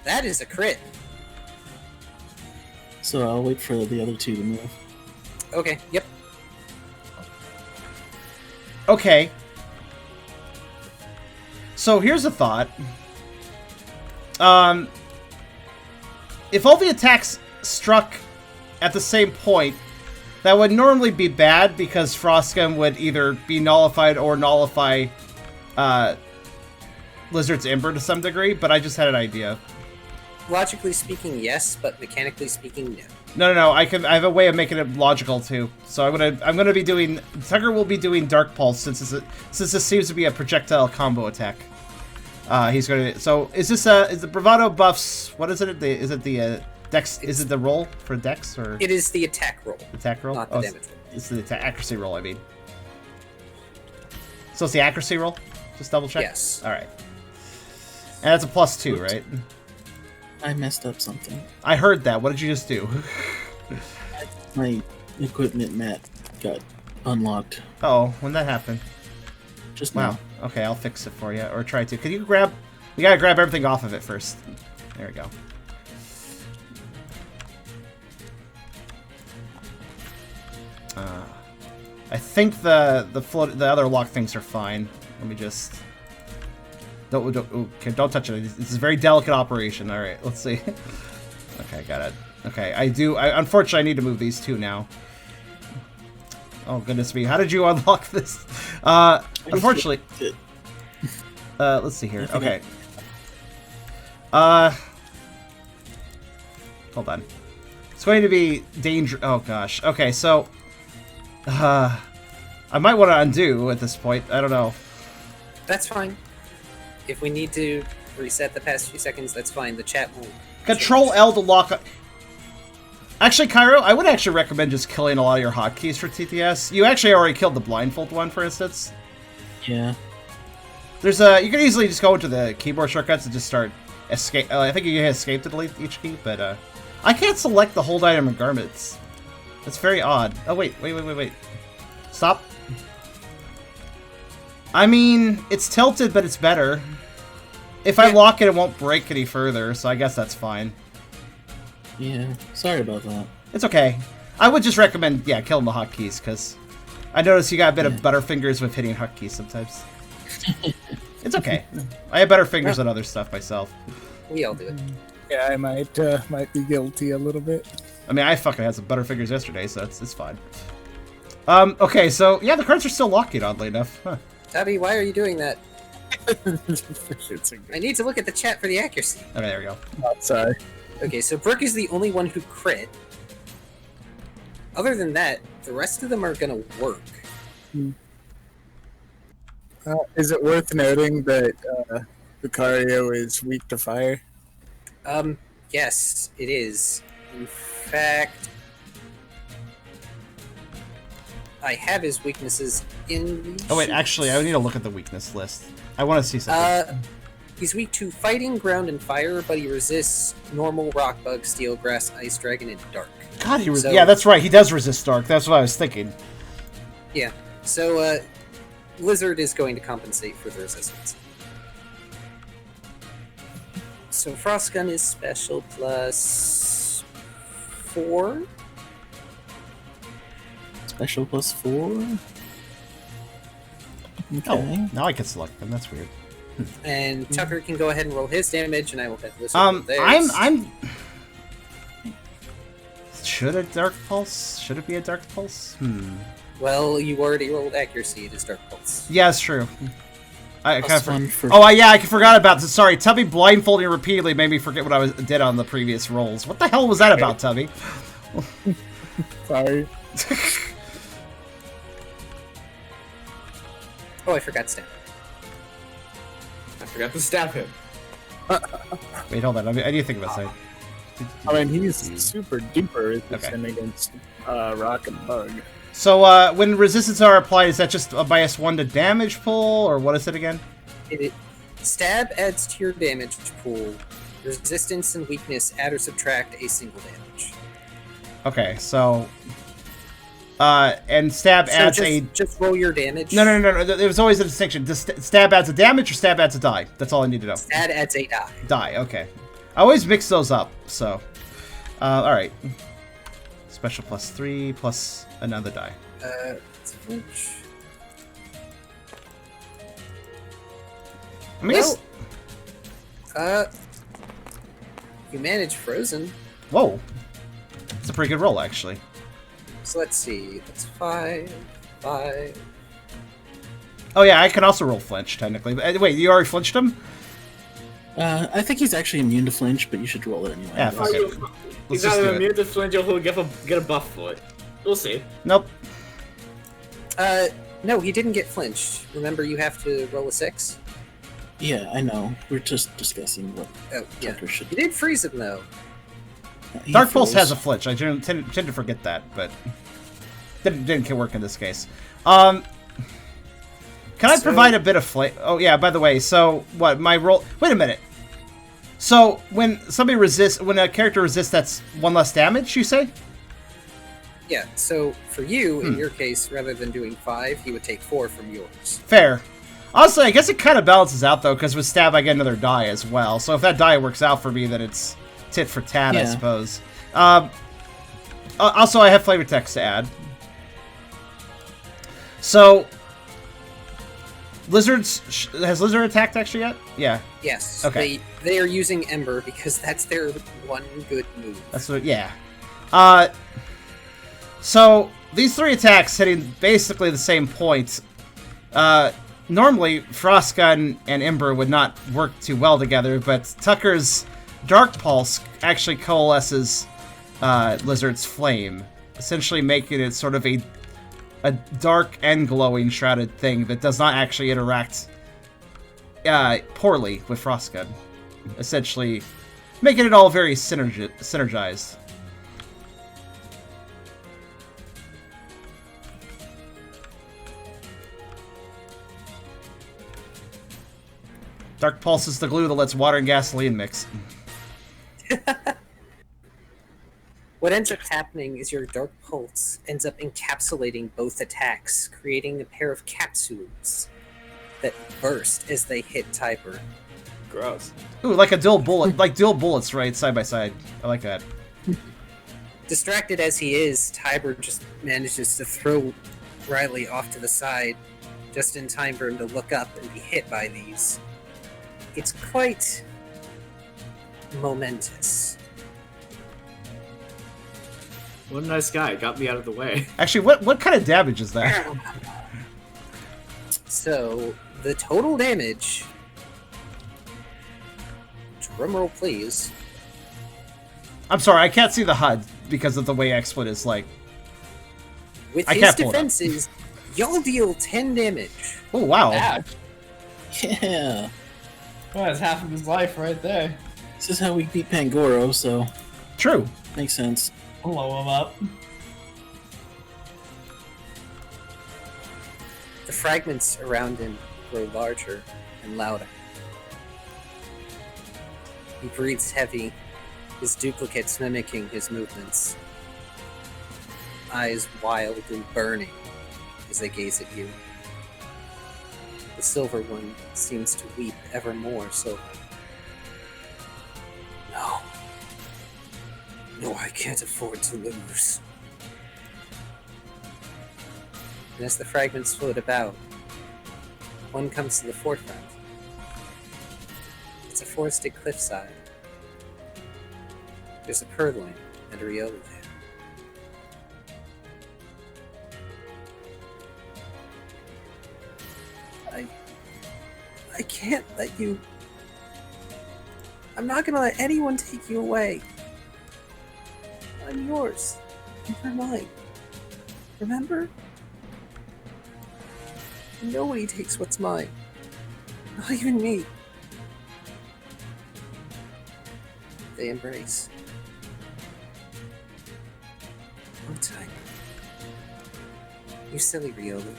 That is a crit. So I'll wait for the other two to move. Okay, yep. Okay. So here's a thought. If all the attacks struck at the same point, that would normally be bad because Frostgun would either be nullified or nullify Lizard's Ember to some degree, but I just had an idea. Logically speaking, yes, but mechanically speaking, no. No. I have a way of making it logical too. So I'm gonna be doing. Tucker will be doing Dark Pulse since this seems to be a projectile combo attack. He's gonna. So is the bravado buffs? What is it? Is it the dex? Is it the roll for dex or It is the attack roll, attack roll? not the damage roll. It's the accuracy roll. I mean. So it's the accuracy roll. Just double check? Yes. Alright. And that's a +2, right? I messed up something. I heard that. What did you just do? My equipment mat got unlocked. Oh, when that happened? Just Wow. now. Okay, I'll fix it for you. Or try to. Could you grab... We gotta grab everything off of it first. There we go. I think the other lock things are fine. Let me just... Don't touch it. This is a very delicate operation. Alright, let's see. Okay, got it. Okay, unfortunately, I need to move these two now. Oh, goodness me. How did you unlock this? Unfortunately... let's see here. Okay. Hold on. It's going to be danger... Oh, gosh. Okay, so... I might want to undo at this point. I don't know. That's fine. If we need to reset the past few seconds, that's fine. The chat won't. Control L to lock up. Actually, Kyrio, I would actually recommend just killing a lot of your hotkeys for TTS. You actually already killed the blindfold one, for instance. Yeah. There's a... You can easily just go into the keyboard shortcuts and just start escape. I think you can hit escape to delete each key, but I can't select the hold item and garments. That's very odd. Oh, wait. Stop. I mean, it's tilted, but it's better. If I lock it, it won't break any further, so I guess that's fine. Yeah. Sorry about that. It's okay. I would just recommend, killing the hotkeys, because I noticed you got a bit of butterfingers with hitting hotkeys sometimes. It's okay. I have better fingers than other stuff myself. We all do it. Yeah, I might be guilty a little bit. I mean, I fucking had some butterfingers yesterday, so it's fine. Okay, so, yeah, the cards are still locking, oddly enough. Huh. Tabby, why are you doing that? It's a I need to look at the chat for the accuracy. Okay, there we go. sorry. Okay, so Brooke is the only one who crit. Other than that, the rest of them are gonna work. Is it worth noting that Kyrio is weak to fire? Yes, it is. In fact, I have his weaknesses in the Oh, wait, actually, I need to look at the weakness list. I want to see something. He's weak to fighting, ground, and fire, but he resists normal, rock, bug, steel, grass, ice, dragon, and dark. God, so- yeah, that's right. He does resist dark. That's what I was thinking. Yeah, so, Lizard is going to compensate for the resistance. So Frostgun is special plus 4. Special +4. Okay. Oh, now I can select them. That's weird. And Tucker can go ahead and roll his damage, and I will hit Lizard roll theirs. I'm... Should a Dark Pulse? Should it be a Dark Pulse? Well, you already rolled accuracy. It is Dark Pulse. Yeah, it's true. I kind Plus 1 of for... I forgot about this. Sorry, Tubby blindfolding repeatedly made me forget what I did on the previous rolls. What the hell was that about, Tubby? Sorry. Oh, I forgot stab. I forgot to stab him. Wait, hold on. I need to think about that. I mean, he's super duper resistant against rock and bug. So, when resistances are applied, is that just a -1 to damage pool, or what is it again? Stab adds to your damage pool. Resistance and weakness add or subtract a single damage. Okay, so... and stab adds just roll your damage. No. There was always a distinction. Does stab adds a damage or stab adds a die? That's all I need to know. Stab adds a die. Die, okay. I always mix those up, so... alright. Special +3 plus another die. Which... I mean, you manage Frozen. whoa. It's a pretty good roll, actually. So let's see. That's 5. Oh yeah, I can also roll flinch, technically. Wait, you already flinched him? I think he's actually immune to flinch, but you should roll it anyway. Yeah, fuck it. Let's He's just do either it. immune to flinch or he'll get a buff for it. We'll see. Nope. No, he didn't get flinched. Remember, you have to roll a 6. Yeah, I know. We're just discussing what Oh, yeah. Tucker should You did freeze him though. He Dark Pulse froze. has a flinch. I tend to forget that, but didn't work in this case. Can I provide a bit of flavor? Oh, yeah, by the way, so, what, my roll... Wait a minute. So, when somebody resists... When a character resists, that's 1 less damage, you say? Yeah, so for you, in your case, rather than doing 5, he would take 4 from yours. Fair. Honestly, I guess it kind of balances out, though, because with stab, I get another die as well. So if that die works out for me, then it's tit for tat, I Yeah. suppose. Also, I have flavor text to add. So... Lizards... Has Lizard attacked actually yet? Yeah. Yes. Okay. They are using Ember because that's their one good move. That's what... Yeah. So, these 3 attacks hitting basically the same point. Normally, Frostgun and Ember would not work too well together, but Tucker's Dark Pulse actually coalesces Lizard's Flame, essentially making it sort of a dark and glowing shrouded thing that does not actually interact poorly with Frostgun. Essentially, making it all very synergized. Dark Pulse is the glue that lets water and gasoline mix. What ends up happening is your Dark Pulse ends up encapsulating both attacks, creating a pair of capsules that burst as they hit Tiber. Gross. Ooh, like a dual bullet, like dual bullets, right, side by side. I like that. Distracted as he is, Tiber just manages to throw Riley off to the side, just in time for him to look up and be hit by these. It's quite momentous. What a nice guy. Got me out of the way. Actually, what kind of damage is that? So, the total damage... Drumroll, please. I'm sorry, I can't see the HUD because of the way XSplit is like. With I his can't pull it up. defenses, y'all deal 10 damage. Oh wow! Ouch. Yeah. Well, that's half of his life right there. This is how we beat Pangoro, so True. makes sense. Blow him up. The fragments around him grow larger and louder. He breathes heavy, his duplicates mimicking his movements. Eyes wild and burning as they gaze at you. The silver one seems to weep ever more silver. No. No, I can't afford to lose. And as the fragments float about, one comes to the forefront. It's a forested cliffside. There's a purloin and a Riola there. I can't let you... I'm not gonna let anyone take you away. I'm yours. You're mine. Remember? Nobody takes what's mine. Not even me. They embrace. Hold tight. You silly Riola.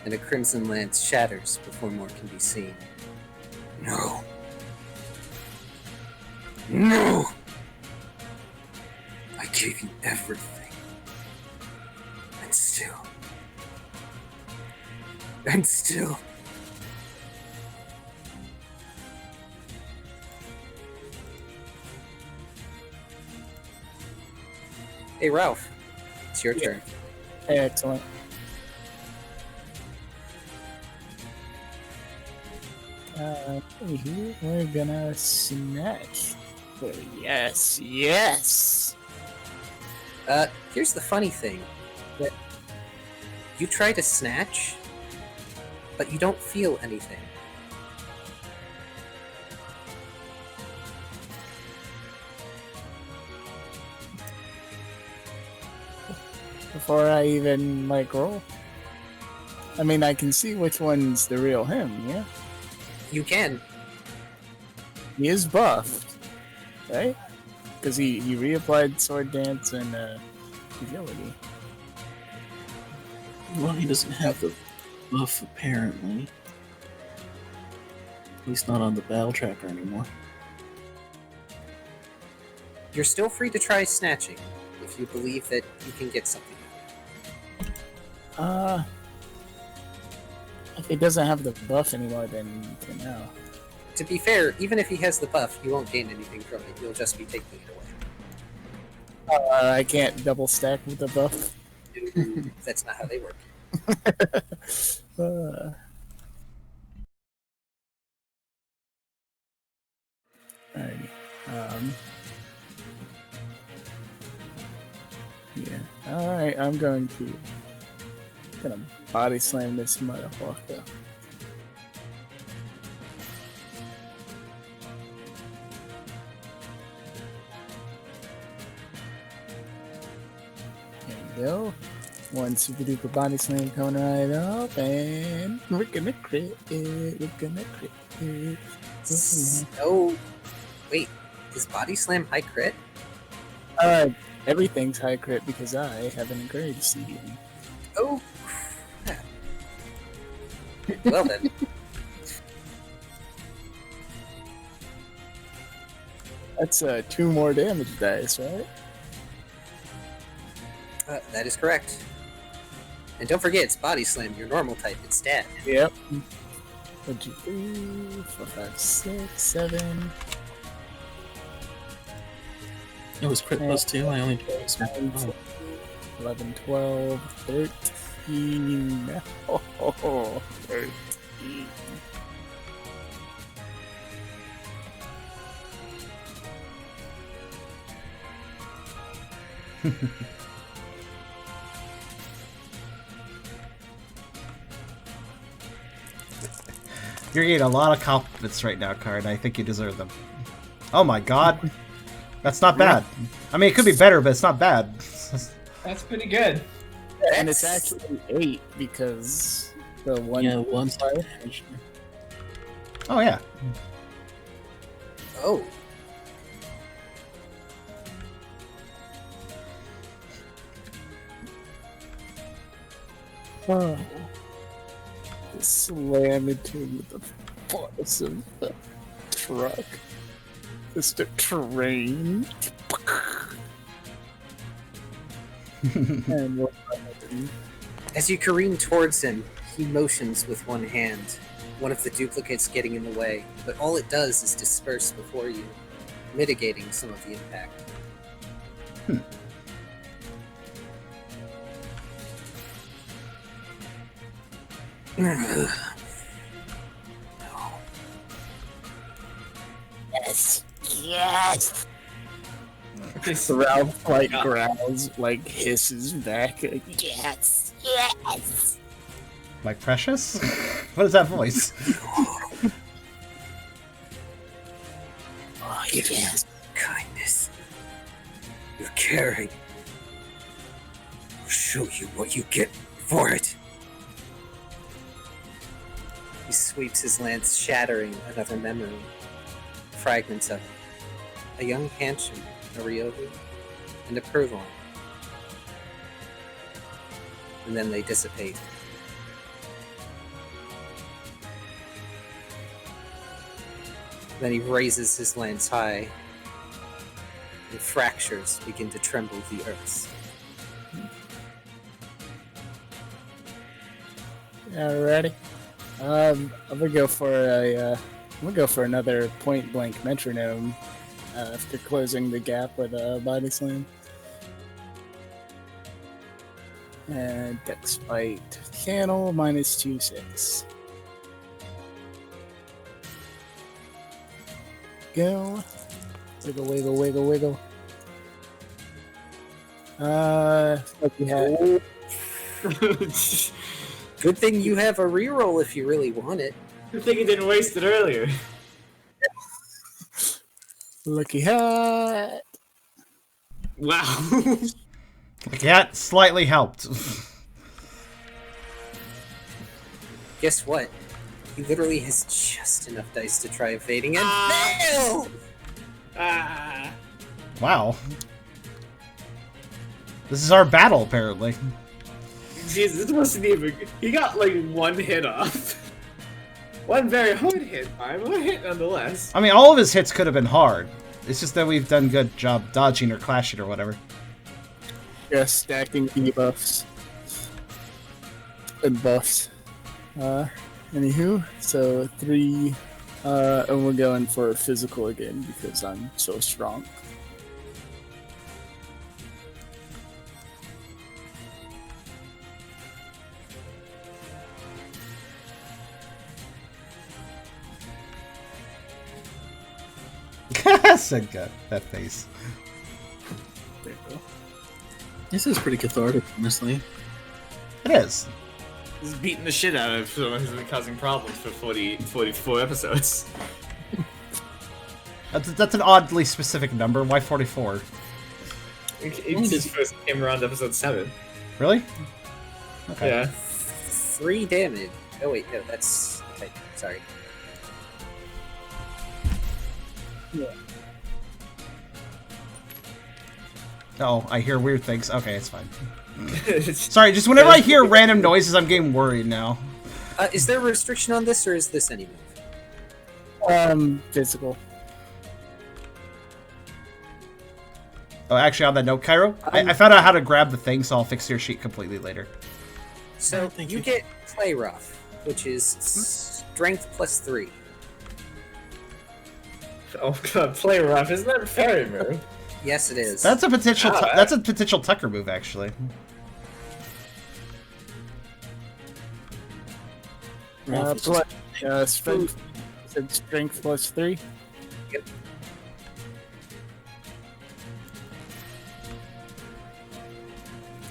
And a crimson lance shatters before more can be seen. No. No! I gave you everything. And still... And still... Hey, Ralph. It's your turn. Excellent. Here we're gonna snatch. But yes, yes. Here's the funny thing. That you try to snatch, but you don't feel anything. Before I even roll. I mean, I can see which one's the real him. Yeah, You can. he is buffed, right? Because he reapplied sword dance and agility. Well, he doesn't have the buff, apparently. He's not on the battle tracker anymore. You're still free to try snatching if you believe that you can get something. If he doesn't have the buff anymore, then no. To be fair, even if he has the buff, you won't gain anything from it. You'll just be taking it away. I can't double stack with the buff. That's not how they work. Alrighty. Yeah. Alright, I'm gonna body slam this motherfucker. There you go. One super duper body slam coming right up, and we're gonna crit it. We're gonna crit it. Oh, wait. Is Body Slam high crit? Everything's high crit because I have an encouraged CD. Oh, crap. Well then. That's 2 more damage dice, right? That is correct. And don't forget, it's Body Slam, your normal type. It's stat. Yep. 1, 2, 3, 4, 5, 6, 7. It was crit plus 2. I only did 11, 12, 13. Oh, 13. You're getting a lot of compliments right now, Card. I think you deserve them. Oh my god. That's not bad. I mean, it could be better, but it's not bad. That's pretty good. And it's actually 8 because the one. Yeah, one side. Oh, yeah. Oh. Oh. Slam into with the force of the truck. Just a train. And what As you careen towards him, he motions with one hand, one of the duplicates getting in the way, but all it does is disperse before you, mitigating some of the impact. Yes, yes. Ralph like growls, like hisses back. Like, yes, yes. Like Precious? What is that voice? Oh, yes. Kindness. You're caring. I'll show you what you get for it. He sweeps his lance, shattering another memory. Fragments of it. A young Hanshin, a Ryobu, and a Purloin. And then they dissipate. Then he raises his lance high, and fractures begin to tremble the earth. Alrighty. I'm gonna go for another point blank metronome after closing the gap with a body slam. And dex fight channel -2/6. Go. Wiggle, wiggle, wiggle, wiggle. Like we had. Good thing you have a reroll if you really want it. Good thing you didn't waste it earlier. Lucky hat. Wow. That slightly helped. Guess what? He literally has just enough dice to try evading and fail! Ah. Wow. This is our battle, apparently. Jesus, this wasn't even. He got like one hit off. One very hard hit, fine, one hit nonetheless. I mean, all of his hits could have been hard. It's just that we've done good job dodging or clashing or whatever. Yeah, stacking debuffs and buffs. Anywho, so 3, and we're going for physical again because I'm so strong. Said gut. That face. There you go. This is pretty cathartic, honestly. It is. He's beating the shit out of someone who's been causing problems for 44 episodes. That's an oddly specific number. Why 44? It just first came around episode 7. Really? Okay. Yeah. 3 damage. Oh wait, no, that's okay. Sorry. Oh, I hear weird things. Okay, it's fine. Sorry, just whenever I hear random noises, I'm getting worried now. Is there a restriction on this, or is this any move? Physical. Oh, actually, on that note, Kyrio, I found out how to grab the thing, so I'll fix your sheet completely later. So thank you you. get Play Rough, which is Strength plus 3. Oh god, play rough. Isn't that a fairy move? Yes, it is. That's a potential. Oh, That's a potential Tucker move, actually. Strength plus 3. Yep.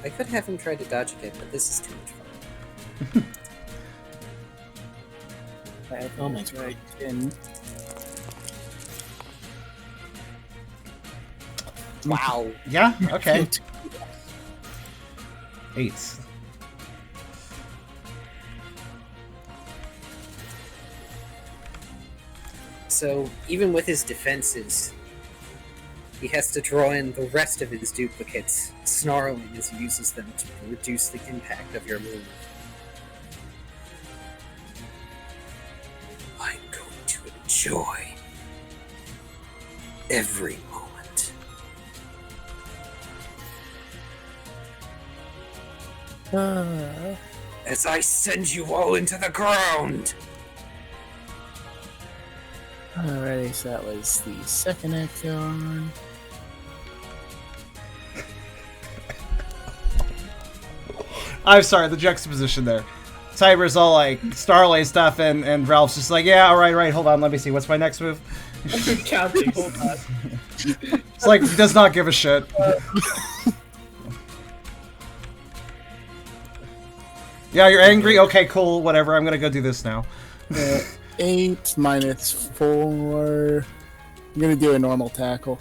I could have him try to dodge again, but this is too much fun. Oh my god. Wow. Yeah. Okay. 8. So, even with his defenses, he has to draw in the rest of his duplicates, snarling as he uses them to reduce the impact of your move. I'm going to enjoy every moment. As I send you all into the ground! Alrighty, so that was the second action. I'm sorry, the juxtaposition there. Cyber's all like Starlight stuff, and Ralph's just like, yeah, all right, hold on, let me see, what's my next move? I'm counting, hold on. It's like, does not give a shit. Yeah, you're angry? Okay, cool, whatever, I'm gonna go do this now. 8 minus 4. I'm gonna do a normal tackle.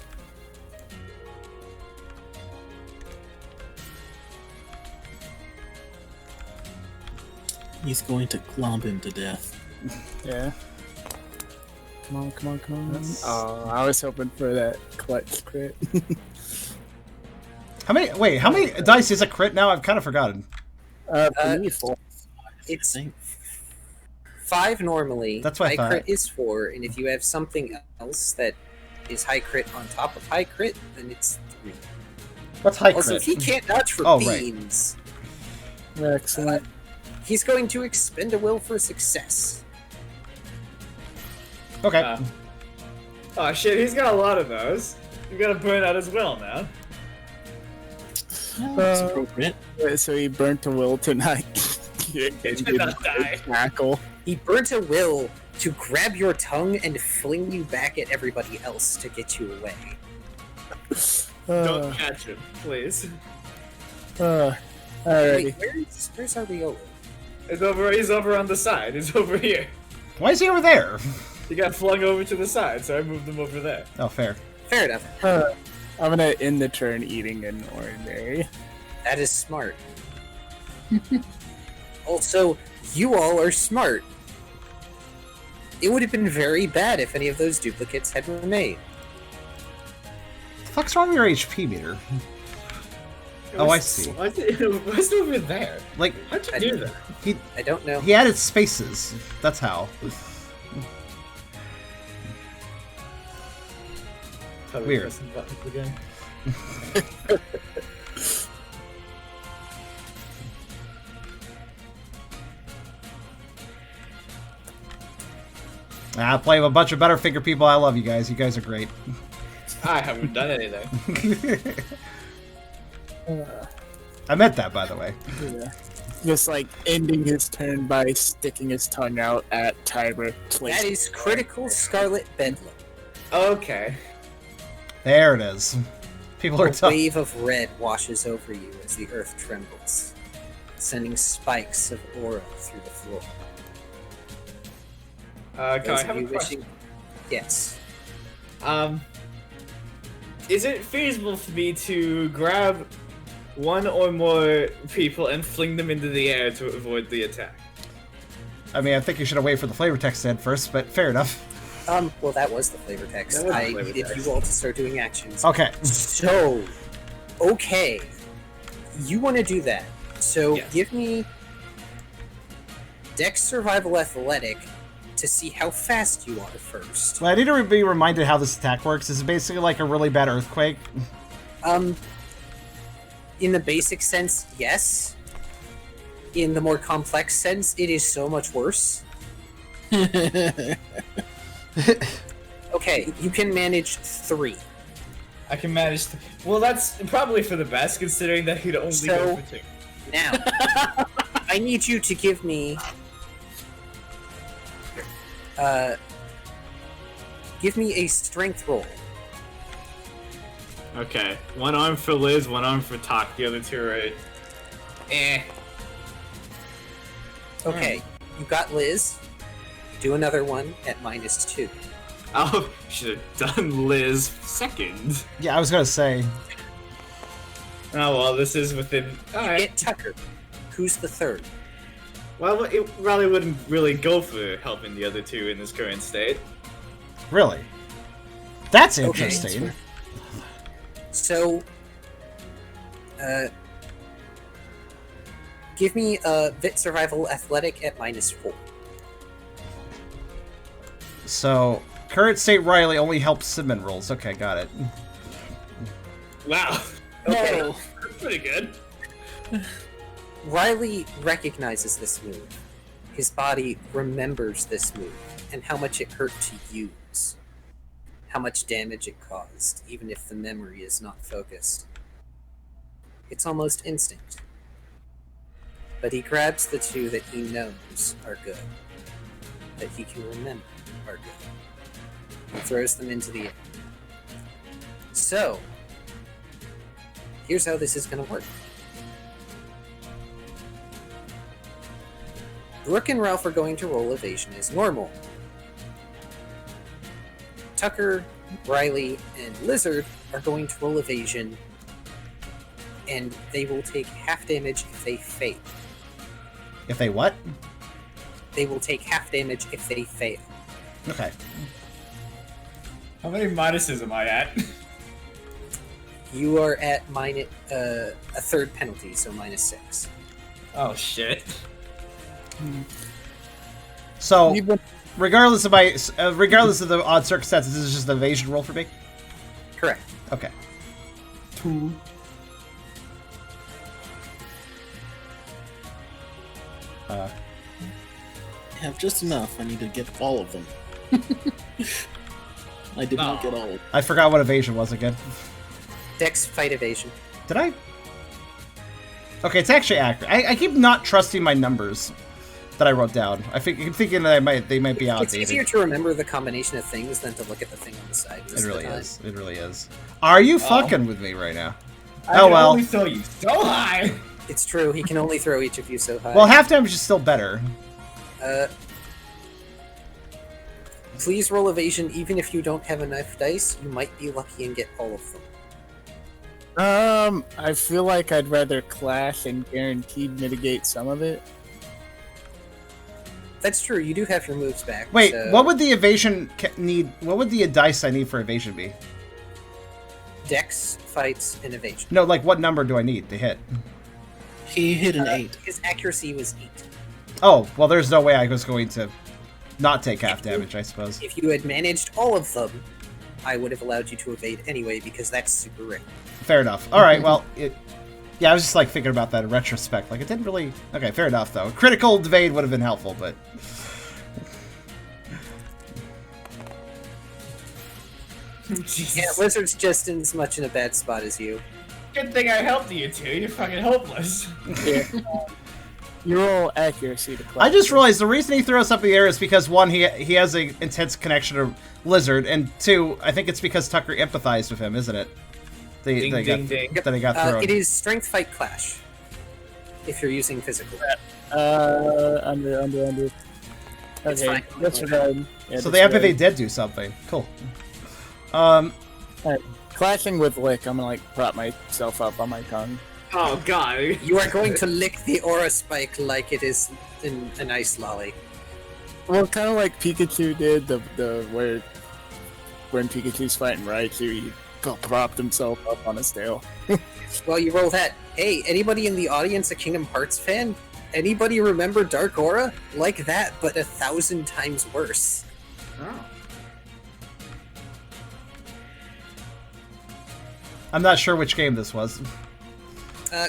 He's going to clomp him to death. Yeah. Come on. Oh, I was hoping for that clutch crit. How many dice is a crit now? I've kind of forgotten. It's 5 normally. That's what I high thought. crit is 4, and if you have something else that is high crit on top of high crit, then it's 3. What's high Also, crit? he can't dodge for Oh, right. beams. Excellent. He's going to expend a will for success. Okay. Oh shit, he's got a lot of those. You gotta burn out his will now. That's appropriate. So he burnt a will to not To not die. tackle. He burnt a will to grab your tongue and fling you back at everybody else to get you away. Don't catch him, please. Alrighty. Wait, where's Ariolo? He's over on the side. He's over here. Why is he over there? He got flung over to the side, so I moved him over there. Oh, fair. Fair enough. I'm gonna end the turn eating an ordinary. That is smart. Also, you all are smart. It would have been very bad if any of those duplicates had remained. The fuck's wrong with your HP meter? Oh, I see. Why's it over there? Like, How'd you do that? I don't know. he added spaces. That's how. Probably Weird. pressing buttons again. I play with a bunch of Butterfinger people. I love you guys. You guys are great. I haven't done anything. I meant that, by the way. Yeah. Just like ending his turn by sticking his tongue out at Tiber. That is critical Scarlet Bedlam. Okay. There it is. People are A tough. wave of red washes over you as the earth trembles, sending spikes of aura through the floor. Can I Those have of a you question? wishing... Yes. Is it feasible for me to grab one or more people and fling them into the air to avoid the attack? I mean, I think you should have waited for the flavor text said first, but fair enough. Well, that was the flavor text. That was the I flavor needed text. you all to start doing actions. Okay. So, okay. You want to do that. So, Yes. give me Dex Survival Athletic to see how fast you are first. Well, I need to be reminded how this attack works. This is basically like a really bad earthquake. In the basic sense, yes. In the more complex sense, it is so much worse. Okay, you can manage 3. I can manage to... Well, that's probably for the best, considering that he'd only go for 2. Now, I need you to give me... give me a strength roll. Okay. One arm for Liz, one arm for Tak. The other two are... Okay, you got Liz. Do another one at -2. Oh, should have done Liz second. Yeah, I was gonna say. Oh, well, this is within... Alright. Get Tucker. Who's the third? Well, it probably wouldn't really go for helping the other two in this current state. Really? That's Okay. interesting. So, give me a Vit Survival Athletic at -4. So, current state Riley only helps Simon rolls. Okay, got it. Wow. Okay. No. Pretty good. Riley recognizes this move. His body remembers this move and how much it hurt to use. How much damage it caused, even if the memory is not focused. It's almost instinct. But he grabs the 2 that he knows are good, that he can remember are good, and throws them into the air. So, here's how this is going to work. Brooke and Ralph are going to roll evasion as normal. Tucker, Riley, and Lizard are going to roll evasion, and they will take half damage if they fail. If they what? They will take half damage if they fail. Okay. How many minuses am I at? You are at a third penalty, so -6. Oh, shit. So, regardless of regardless of the odd circumstances, this is just an evasion roll for me. Correct. Okay. 2. I have just enough. I need to get all of them. I did not get all of them. I forgot what evasion was again. Dex fight evasion. Did I? Okay, it's actually accurate. I keep not trusting my numbers that I wrote down. I keep thinking that they might be It's outdated. easier to remember the combination of things than to look at the thing on the side. It really is. It really is. Are you fucking with me right now? Oh I well. can only throw you so high. It's true. He can only throw each of you so high. Well, half damage is still better. Please roll evasion, even if you don't have enough dice. You might be lucky and get all of them. I feel like I'd rather clash and guaranteed mitigate some of it. That's true. You do have your moves back. Wait, so what would the evasion need? What would the dice I need for evasion be? Dex, fights, and evasion. No, like what number do I need to hit? He hit an 8. His accuracy was 8. Oh, well, there's no way I was going to not take half damage, I suppose. If you had managed all of them, I would have allowed you to evade anyway, because that's super rare. Fair enough. All right, well, yeah, I was just like thinking about that in retrospect. Like, it didn't really. Okay, fair enough though. Critical evade would have been helpful, but. Jesus. Yeah, Lizard's just as much in a bad spot as you. Good thing I helped you two. You're fucking hopeless. Yeah. You roll accuracy to class. I just realized the reason he throws up in the air is because one, he has an intense connection to Lizard, and two, I think it's because Tucker empathized with him, isn't it? Ding, ding, ding. That he got thrown. It is strength fight clash. If you're using physical. Under. It's Okay, fine. disregard. Yeah, So the empathy disregard. did do something. Cool. Clashing with Lick, I'm gonna like prop myself up on my tongue. Oh god. You are going to lick the aura spike like it is in an ice lolly. Well, kind of like Pikachu did the where when Pikachu's fighting Raichu, he propped himself up on his tail. Well, you roll that. Hey, anybody in the audience a Kingdom Hearts fan? Anybody remember Dark Aura? Like that, but 1,000 times worse. Oh. I'm not sure which game this was.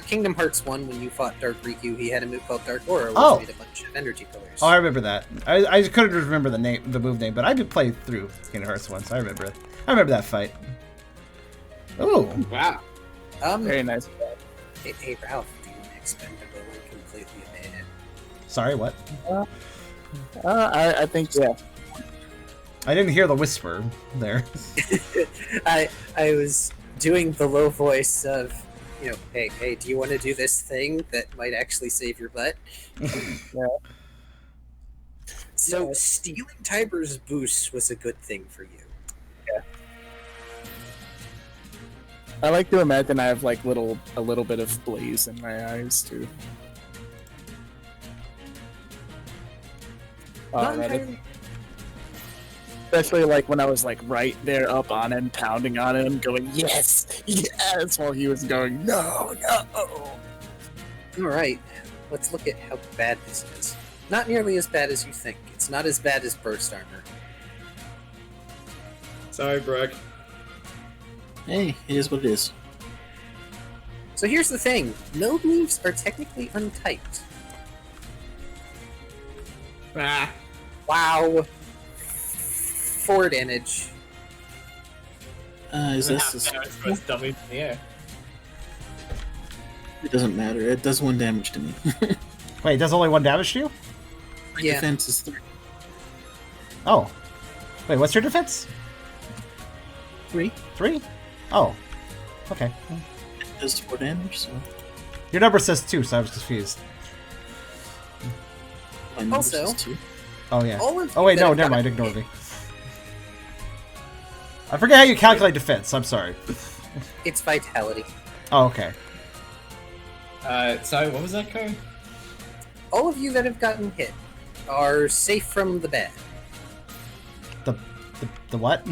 Kingdom Hearts 1, when you fought Dark Riku, he had a move called Dark Aura, which Oh. made a bunch of energy pillars. Oh, I remember that. I couldn't remember the move name, but I did play through Kingdom Hearts once. I remember it. I remember that fight. Ooh. Wow. Very nice. Hey, Ralph, do you expendable and completely evade it? Sorry, what? I think yeah. I didn't hear the whisper there. I was doing the low voice of, hey, do you want to do this thing that might actually save your butt? Yeah. So Yeah. stealing Tiber's boost was a good thing for you. I like to imagine I have like a little bit of blaze in my eyes too. Not That is- entirely. especially like when I was like right there up on him, pounding on him, going yes, yes, while he was going no. All right, let's look at how bad this is. Not nearly as bad as you think. It's not as bad as burst armor. Sorry, Brooke. Hey, it is what it is. So here's the thing: node moves are technically untyped. Ah. Wow. 4 damage. Is this? It's dummy in the air. It doesn't matter. It does 1 damage to me. Wait, it does only 1 damage to you? Yeah. Defense is 3. Oh. Wait, what's your defense? 3. 3? Oh. Okay. It does 4 damage, so Your number says 2, so I was confused. my number Also- says 2. Oh, yeah. All of Oh, wait, that no, have never got- mind. Ignore me. I forget how you calculate defense. I'm sorry. It's vitality. Oh, okay. Sorry, what was that code? All of you that have gotten hit are safe from the bad. The what?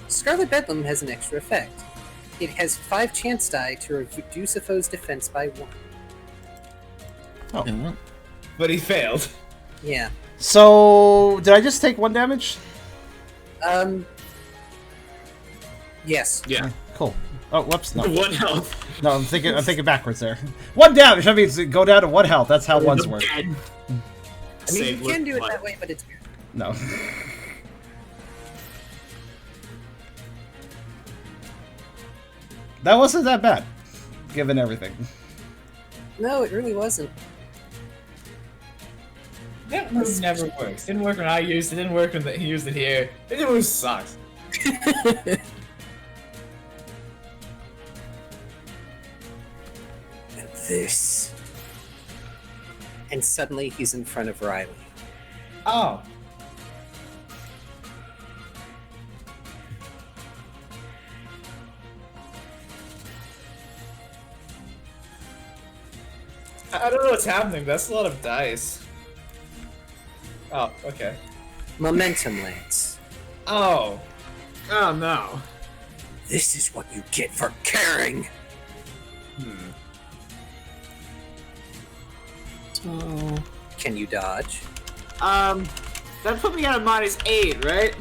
Scarlet Bedlam has an extra effect. It has 5 chance die to reduce a foe's defense by 1. Yeah, well, But he failed. Yeah. So, did I just take 1 damage? Yes. Yeah. Cool. Oh, whoops. No, 1 health. no, I'm thinking backwards there. 1 damage. That means go down to 1 health. That's how ones work. I mean, Save you can with do it one. that way, but it's weird. No. That wasn't that bad, given everything. No, it really wasn't. That move never works. Didn't work when I used it. Didn't work when he used it here. It move sucks. And this. And suddenly he's in front of Riley. Oh. I don't know what's happening. That's a lot of dice. Oh, okay. Momentum Lance. Oh. Oh no. This is what you get for caring. So, Can you dodge? That put me at a -8, right?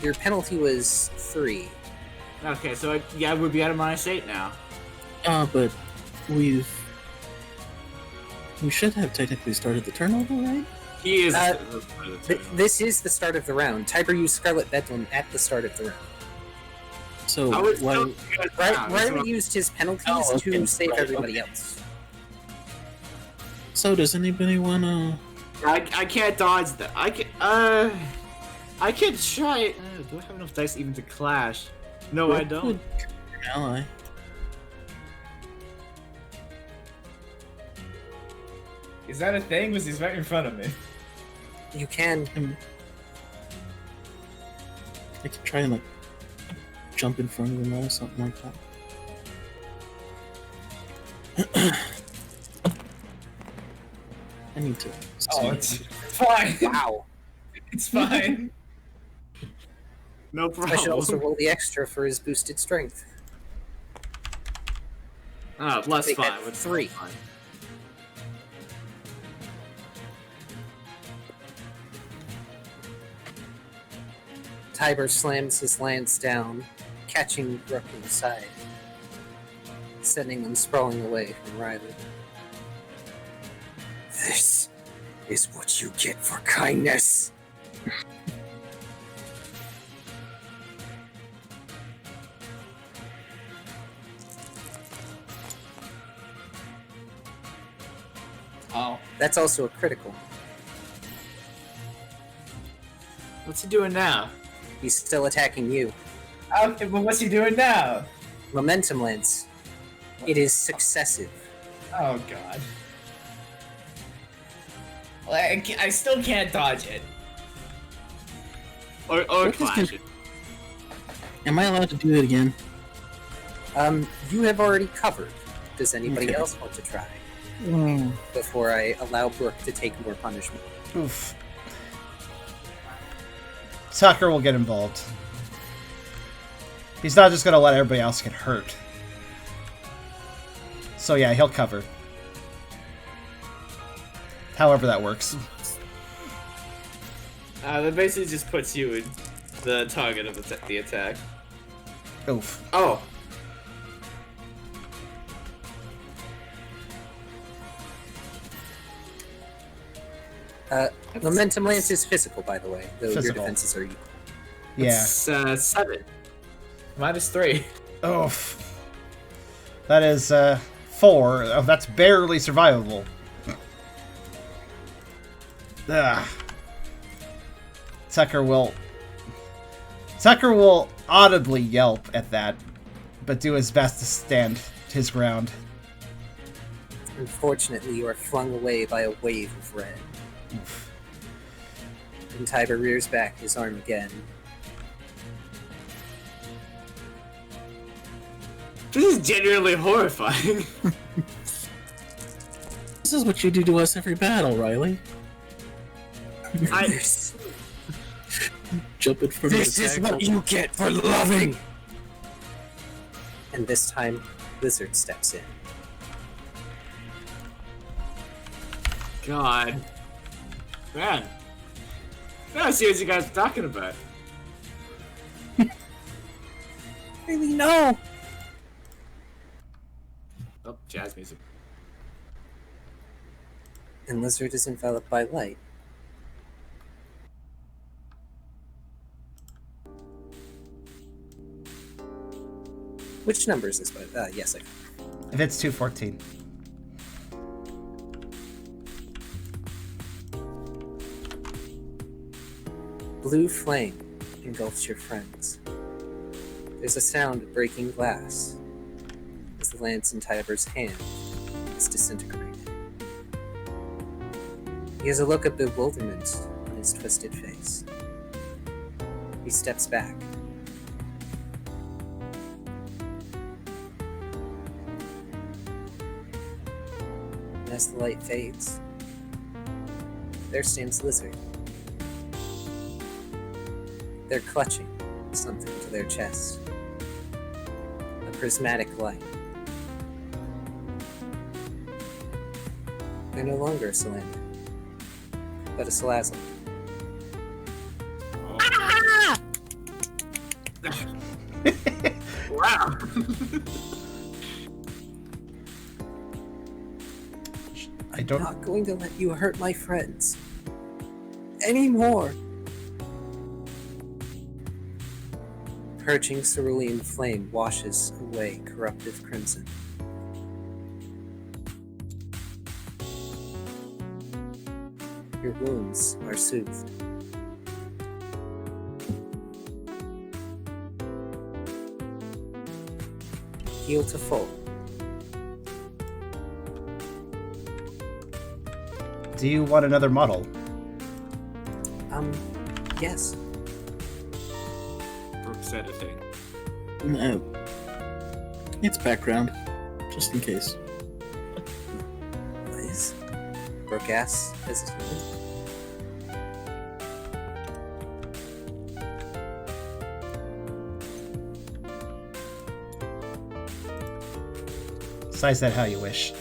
Your penalty was 3. Okay, so I would be at a -8 now. but we should have technically started the turnover, right? He is. This is the start of the round. Tiber used Scarlet Bedlam at the start of the round. So I would why? still Riley used his penalties to save everybody else. So does anybody wanna? I can't dodge that. I can try. Do I have enough dice even to clash? No, I don't. Ally. Is that a thing? Was he's right in front of me? You can. I could try and like jump in front of him or something like that. I need to. Oh, it's fine. Wow. It's fine. No I should also problem. roll the extra for his boosted strength. Ah, plus Make 5. that It's 3. fine. Tiber slams his lance down, catching Brooke in the side, sending them sprawling away from Riley. This is what you get for kindness. Oh. That's also a critical. What's he doing now? He's still attacking you. Okay, but what's he doing now? Momentum lance. It is successive. Oh god. Well, I still can't dodge it. Or What is clash it. Am I allowed to do it again? You have already covered. Does anybody Okay. else want to try? Before I allow Brooke to take more punishment. Oof. Tucker will get involved. He's not just gonna let everybody else get hurt. So yeah, he'll cover. However that works. That basically just puts you in the target of the attack. Oof. Oh. Momentum lance is physical, by the way, though your Physical. defenses are equal. Yeah. It's 7. -3. Oof. That is 4. Oh, that's barely survivable. Ugh. Tucker will audibly yelp at that, but do his best to stand his ground. Unfortunately, you are flung away by a wave of red. And Tiber rears back his arm again. This is genuinely horrifying. This is what you do to us every battle, Riley. Jump in front This of the is tackle. what you get for loving! And this time, Lizard steps in. God. Man. Now I see what you guys are talking about. Really, no! Oh, jazz music. And Lizard is enveloped by light. Which number is this by? Yes, I. If it's 214. Blue flame engulfs your friends. There's a sound of breaking glass as the lance in Tiber's hand is disintegrated. He has a look of bewilderment on his twisted face. He steps back. And as the light fades, there stands Lizard. They're clutching something to their chest. A prismatic light. They're no longer a Salander, but a Salazzle. Wow. I I'm don't. not going to let you hurt my friends anymore. Purging cerulean flame washes away corruptive crimson. Your wounds are soothed. Heal to full. Do you want another model? Yes. Brooke's editing. No. It's background, just in case. Please. Brooke asks hesitantly. Size that how you wish.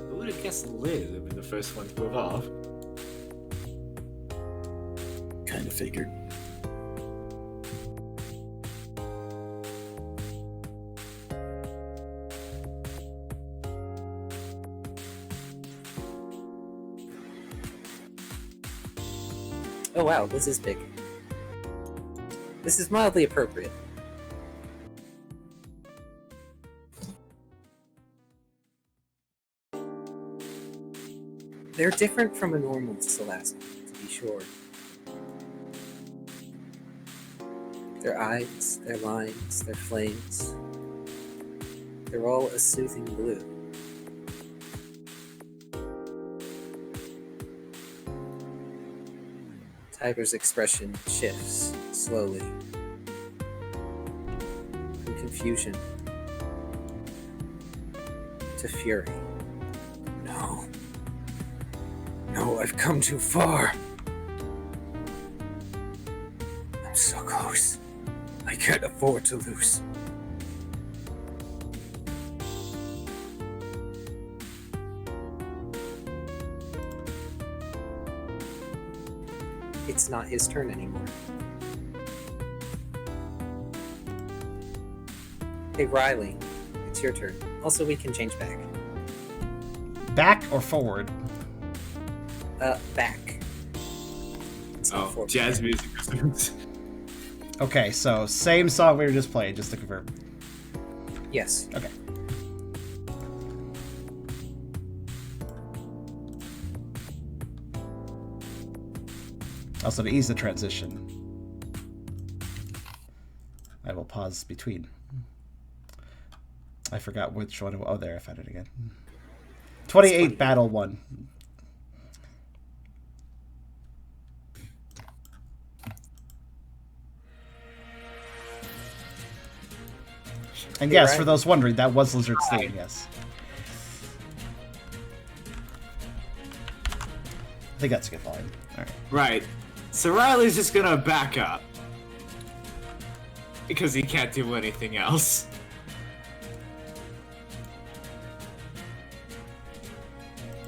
Who would have guessed Liz would be the first one to move off? Kind of figured. Oh wow, this is big. This is mildly appropriate. They're different from a normal Salazzle, to be sure. Their eyes, their lines, their flames, they're all a soothing blue. Tiger's expression shifts slowly from confusion to fury. No. No, I've come too far. I'm so close. I can't afford to lose. It's not his turn anymore. Hey, Riley, it's your turn. Also, we can change back. Back or forward? Back. It's not forward. Jazz music. Okay, so same song we were just playing, just to confirm. Yes. Okay. Also, to ease the transition, I will pause between. I forgot which one. Oh, there, I found it again. 28 Battle 1. And Hey, yes, Ryan. for those wondering, that was Lizard's theme, yes. I think that's a good line. Alright. Right. So Riley's just gonna back up. Because he can't do anything else.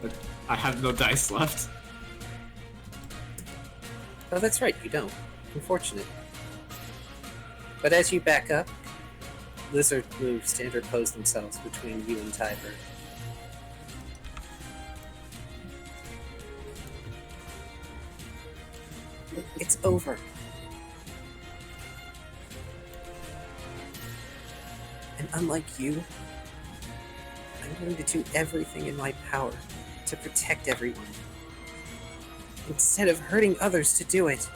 But I have no dice left. Oh, that's right, you don't. Unfortunate. But as you back up, Lizard moves to interpose themselves between you and Tiber. It's over. And unlike you, I'm going to do everything in my power to protect everyone, instead of hurting others to do it.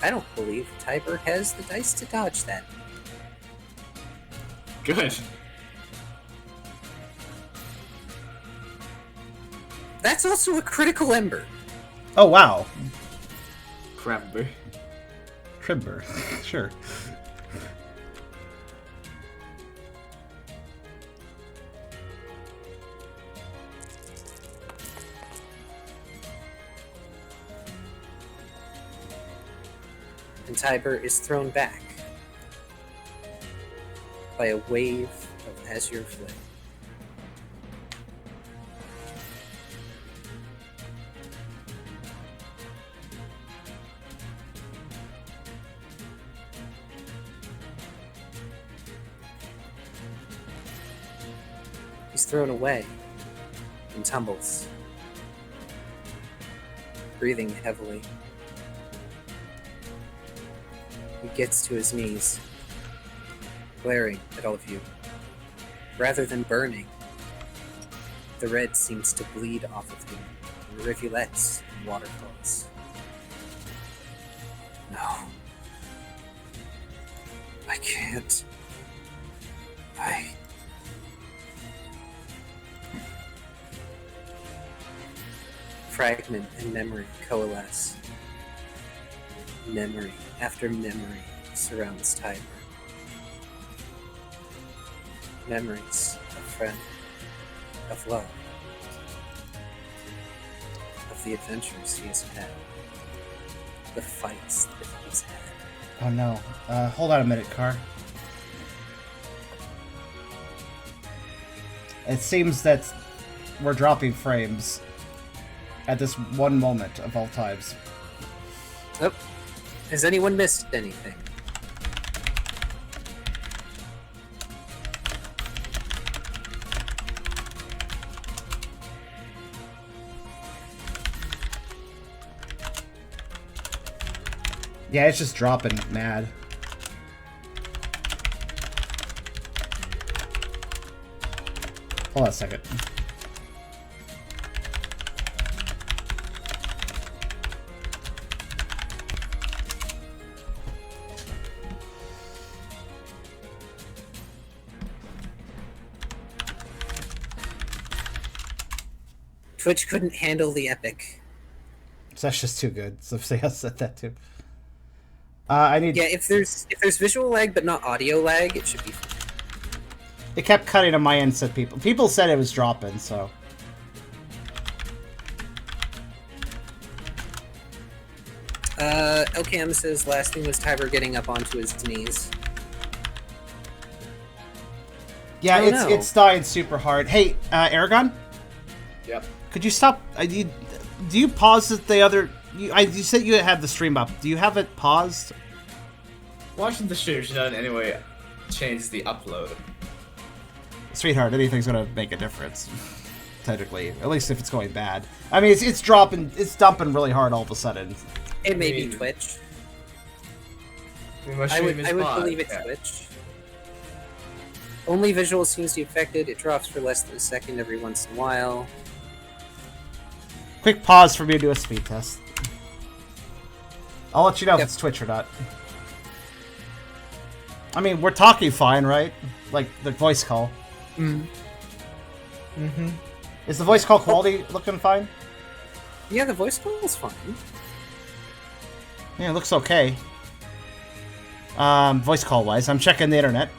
I don't believe Tiber has the dice to dodge that. Good. That's also a critical ember. Oh, wow. Crabber. Trimber. Sure. And Tiber is thrown back by a wave of azure flame. He's thrown away and tumbles, breathing heavily. He gets to his knees, glaring at all of you. Rather than burning, the red seems to bleed off of him in rivulets and waterfalls. No. I can't. Fragment and memory coalesce. Memory after memory surrounds Tiber. Memories of friend, of love, of the adventures he has had, the fights that he's had. Oh no. Hold on a minute, Car. It seems that we're dropping frames at this one moment of all times. Oh, has anyone missed anything? Yeah, it's just dropping mad. Hold on a second. Twitch couldn't handle the epic. So that's just too good. So I said that too. I need. Yeah, if there's visual lag but not audio lag, it should be fine. It kept cutting on my end. Said people. People said it was dropping. So. Elcam says last thing was Tiber getting up onto his knees. Yeah, Oh, no. it's dying super hard. Hey, Eragon, Yep. could you stop? Do you pause the other? You said you had the stream up. Do you have it paused? Watching the stream should not in any way change the upload. Sweetheart, anything's gonna make a difference. Technically, at least if it's going bad. I mean, it's dropping, it's dumping really hard all of a sudden. It may be mean, Twitch. I mean, my I stream would is paused, believe it's yeah. Twitch. Only visual seems to be affected. It drops for less than a second every once in a while. Quick pause for me to do a speed test. I'll let you know if Yep. it's Twitch or not. I mean, we're talking fine, right? Like the voice call. Mm-hmm. Is the voice call quality looking fine? Yeah, the voice call is fine. Yeah, it looks okay. Voice call wise, I'm checking the internet.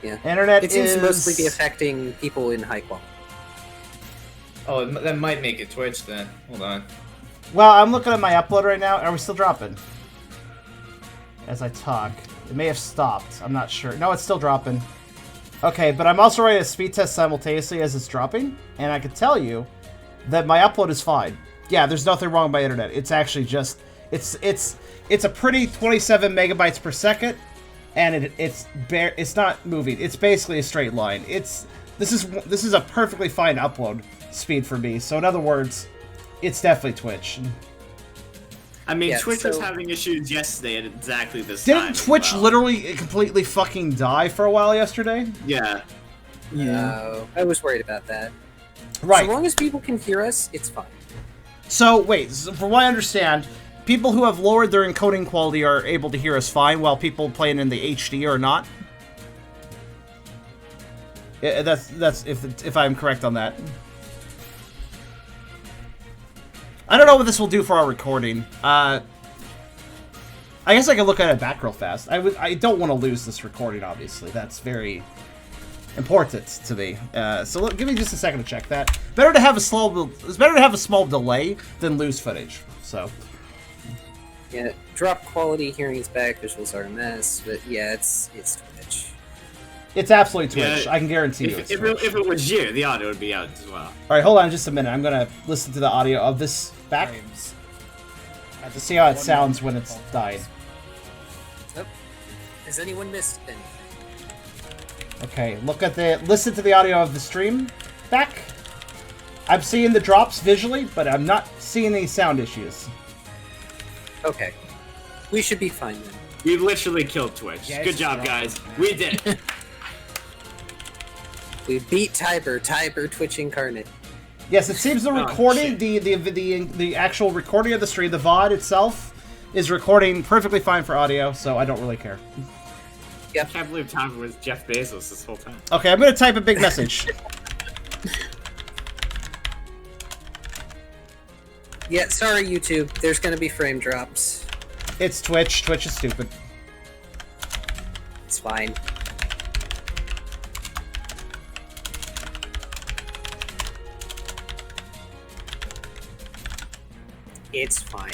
Yeah. Internet It seems is to mostly be affecting people in high quality. Oh, that might make it Twitch then. Hold on. Well, I'm looking at my upload right now. Are we still dropping? As I talk. It may have stopped. I'm not sure. No, it's still dropping. Okay, but I'm also running a speed test simultaneously as it's dropping, and I can tell you that my upload is fine. Yeah, there's nothing wrong with my internet. It's actually just it's a pretty 27 megabytes per second, and it's not moving. It's basically a straight line. This is a perfectly fine upload speed for me. So in other words, it's definitely Twitch. I mean, Yeah, Twitch was so- having issues yesterday at exactly this time. Didn't Twitch as well. literally completely fucking die for a while yesterday? Yeah. I was worried about that. Right. So long as people can hear us, it's fine. So, wait, from what I understand, people who have lowered their encoding quality are able to hear us fine, while people playing in the HD are not. Yeah, that's if I'm correct on that. I don't know what this will do for our recording. I guess I can look at it back real fast. I don't want to lose this recording, obviously. That's very important to me. So give me just a second to check that. It's better to have a small delay than lose footage. So. Yeah, drop quality, hearing is back, visuals are a mess, but yeah, it's Twitch. It's absolutely Twitch. Yeah, I can guarantee you. If it was you, the audio would be out as well. All right, hold on just a minute. I'm gonna listen to the audio of this back. I have to see how it sounds when it's died. Oh. Has anyone missed anything? Okay, listen to the audio of the stream back. I'm seeing the drops visually, but I'm not seeing any sound issues. Okay. We should be fine then. We literally killed Twitch. Yes, Good job, guys. We did it. We beat Tiber Twitch incarnate. Yes, it seems the recording, the actual recording of the stream, the VOD itself, is recording perfectly fine for audio, so I don't really care. I can't believe Tom was Jeff Bezos this whole time. Okay, I'm gonna type a big message. Yeah, sorry YouTube, there's gonna be frame drops. It's Twitch. Twitch is stupid. It's fine. It's fine.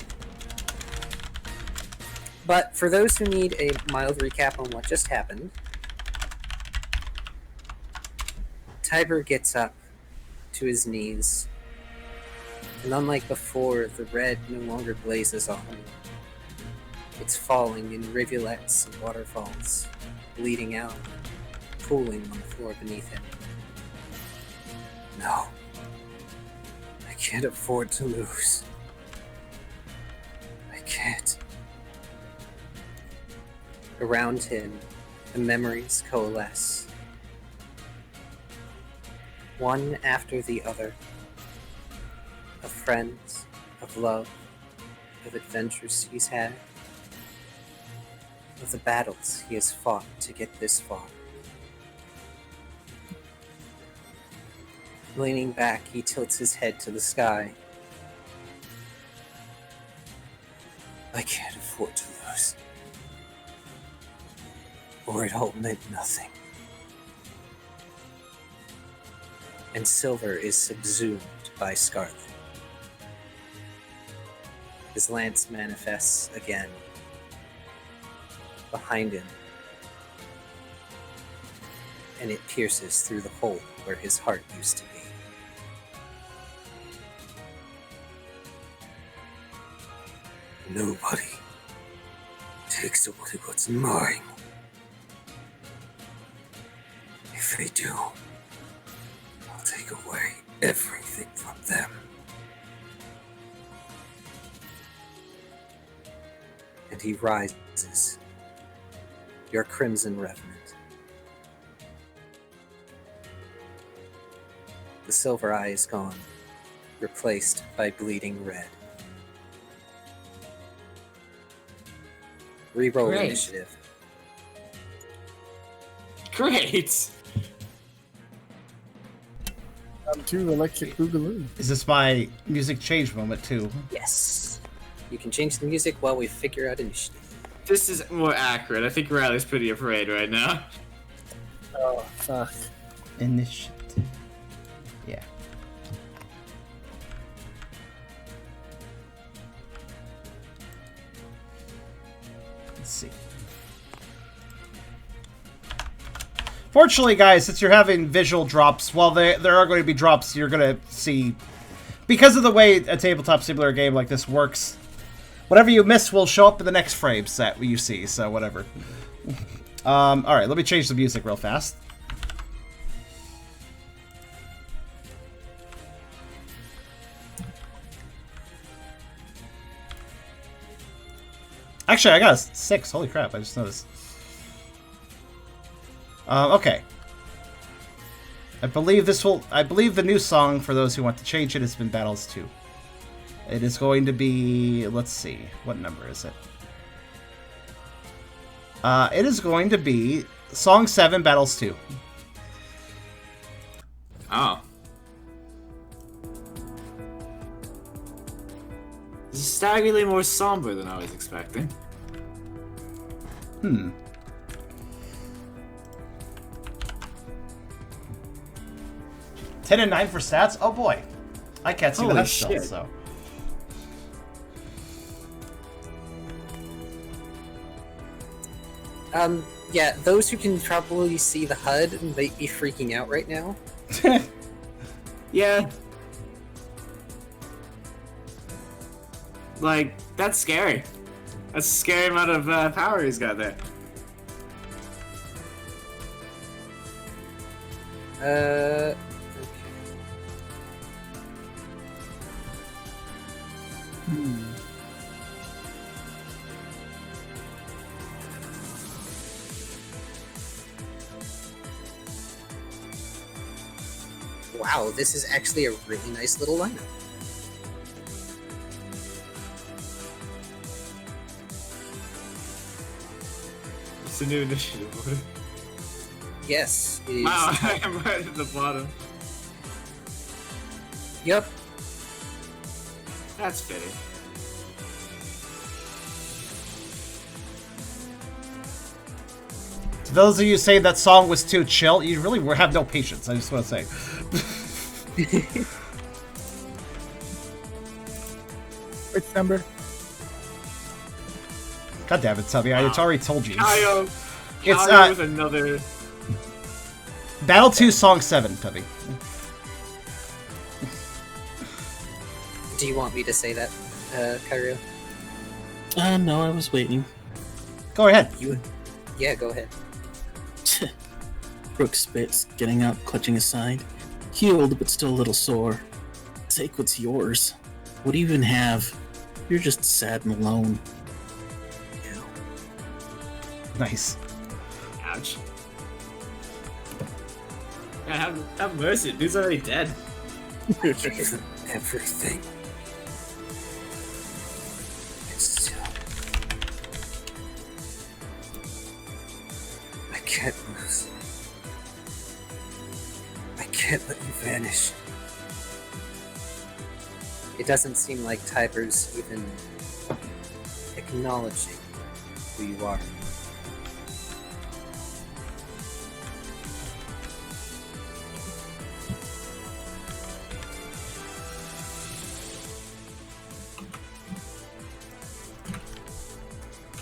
But for those who need a mild recap on what just happened, Tiber gets up to his knees, and unlike before, the red no longer blazes on him. It's falling in rivulets and waterfalls, bleeding out, pooling on the floor beneath him. No. I can't afford to lose. I can't. Around him, the memories coalesce. One after the other. Of friends, of love, of adventures he's had. Of the battles he has fought to get this far. Leaning back, he tilts his head to the sky. I can't afford to lose. Or it all meant nothing. And Silver is subsumed by Scarlet. His lance manifests again. Behind him. And it pierces through the hole where his heart used to be. Nobody takes away what's mine. If they do, I'll take away everything from them. And he rises, your crimson revenant. The silver eye is gone, replaced by bleeding red. Reroll Great. initiative. Great. To Electric Boogaloo. Is this my music change moment too? Yes. You can change the music while we figure out initiative. This is more accurate. I think Riley's pretty afraid right now. Oh, fuck. Initiative. Yeah. Let's see. Fortunately, guys, since you're having visual drops, while there are going to be drops you're going to see, because of the way a tabletop simulator game like this works, whatever you miss will show up in the next frames that you see, so whatever. Alright, let me change the music real fast. Actually, I got a 6. Holy crap, I just noticed. Okay. I believe the new song, for those who want to change it, has been Battles 2. It is going to be, let's see, what number is it? It is going to be Song 7, Battles 2. Oh. This is staggeringly more somber than I was expecting. 10 and 9 for stats? Oh boy. I can't see Holy that still, shit. so. Yeah, those who can probably see the HUD might be freaking out right now. Yeah. Like, that's scary. That's a scary amount of power he's got there. Okay. Wow, this is actually a really nice little lineup. It's a new initiative order. Yes, it is. Wow, I'm right at the bottom. Yep. That's fitting. To those of you saying that song was too chill, you really have no patience, I just want to say. Which number? God damn it, Tubby, I already told you. Kyrio. It's, Kyrio with another. Battle 2, Song 7, Tubby. Do you want me to say that, Kyrio? No, I was waiting. Go ahead. Yeah, go ahead. Brooke spits, getting up, clutching his side. Healed, but still a little sore. Take what's yours. What do you even have? You're just sad and alone. Nice. Ouch. Yeah, have mercy. Dude's already dead. Isn't everything. It's still. I can't lose. I can't let you vanish. It doesn't seem like Tiber's even acknowledging who you are.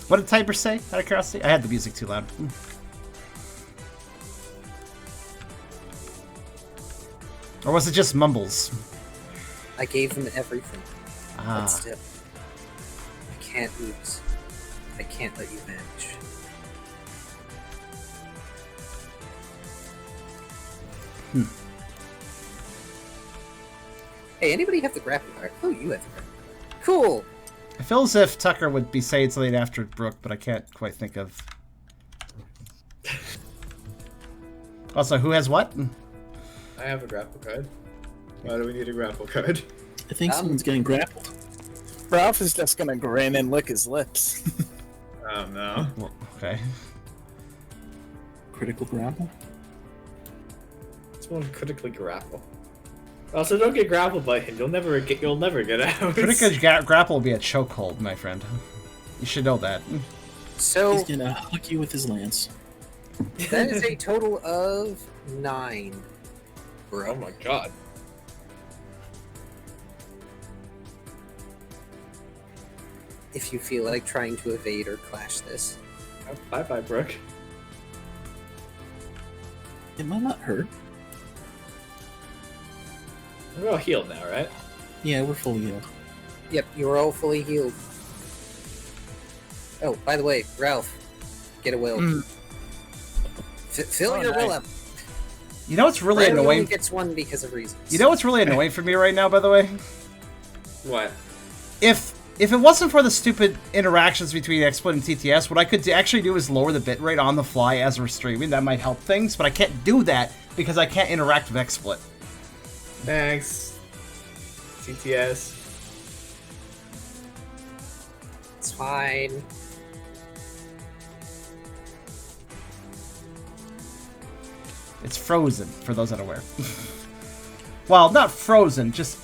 What did Tiber say, out of curiosity? I had the music too loud. Or was it just mumbles? I gave them everything, Ah. but still, I can't lose. I can't let you vanish. Hey, anybody have the grapple card? Oh, you have the grapple card. Cool! It feels as if Tucker would be saying something after Brooke, but I can't quite think of. Also, who has what? I have a grapple card. Why do we need a grapple card? I think someone's getting grappled. Ralph is just gonna grin and lick his lips. Oh no. Well, okay. Critical grapple? Someone critically grapple. Also, don't get grappled by him. You'll never get out. Critical grapple will be a chokehold, my friend. You should know that. So, He's gonna hook you with his lance. that is a total of 9. Oh Bro. my god. If you feel like trying to evade or clash this. Bye bye, Brooke. It might not hurt. We're all healed now, right? Yeah, we're fully healed. Yep, you are all fully healed. Oh, by the way, Ralph, get a will. Fill Oh, your will nice. up. You know what's really Riley only annoying? gets one because of reasons. You know what's really annoying for me right now, by the way? What? If it wasn't for the stupid interactions between XSplit and TTS, what I could actually do is lower the bitrate on the fly as we're streaming. That might help things, but I can't do that because I can't interact with XSplit. Thanks. TTS. fine. It's frozen, for those unaware. Well, not frozen, just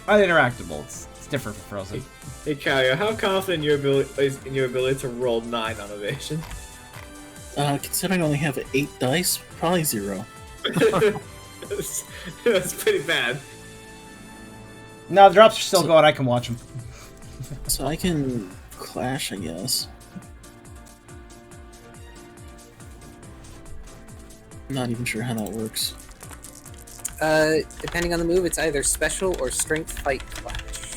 uninteractable. It's different from frozen. Hey, Kyrio, how confident in your ability to roll 9 on evasion? Considering I only have 8 dice, probably 0. That's pretty bad. No, the drops are still going. I can watch them. So I can clash, I guess. I'm not even sure how that works. Depending on the move, it's either special or strength fight clash.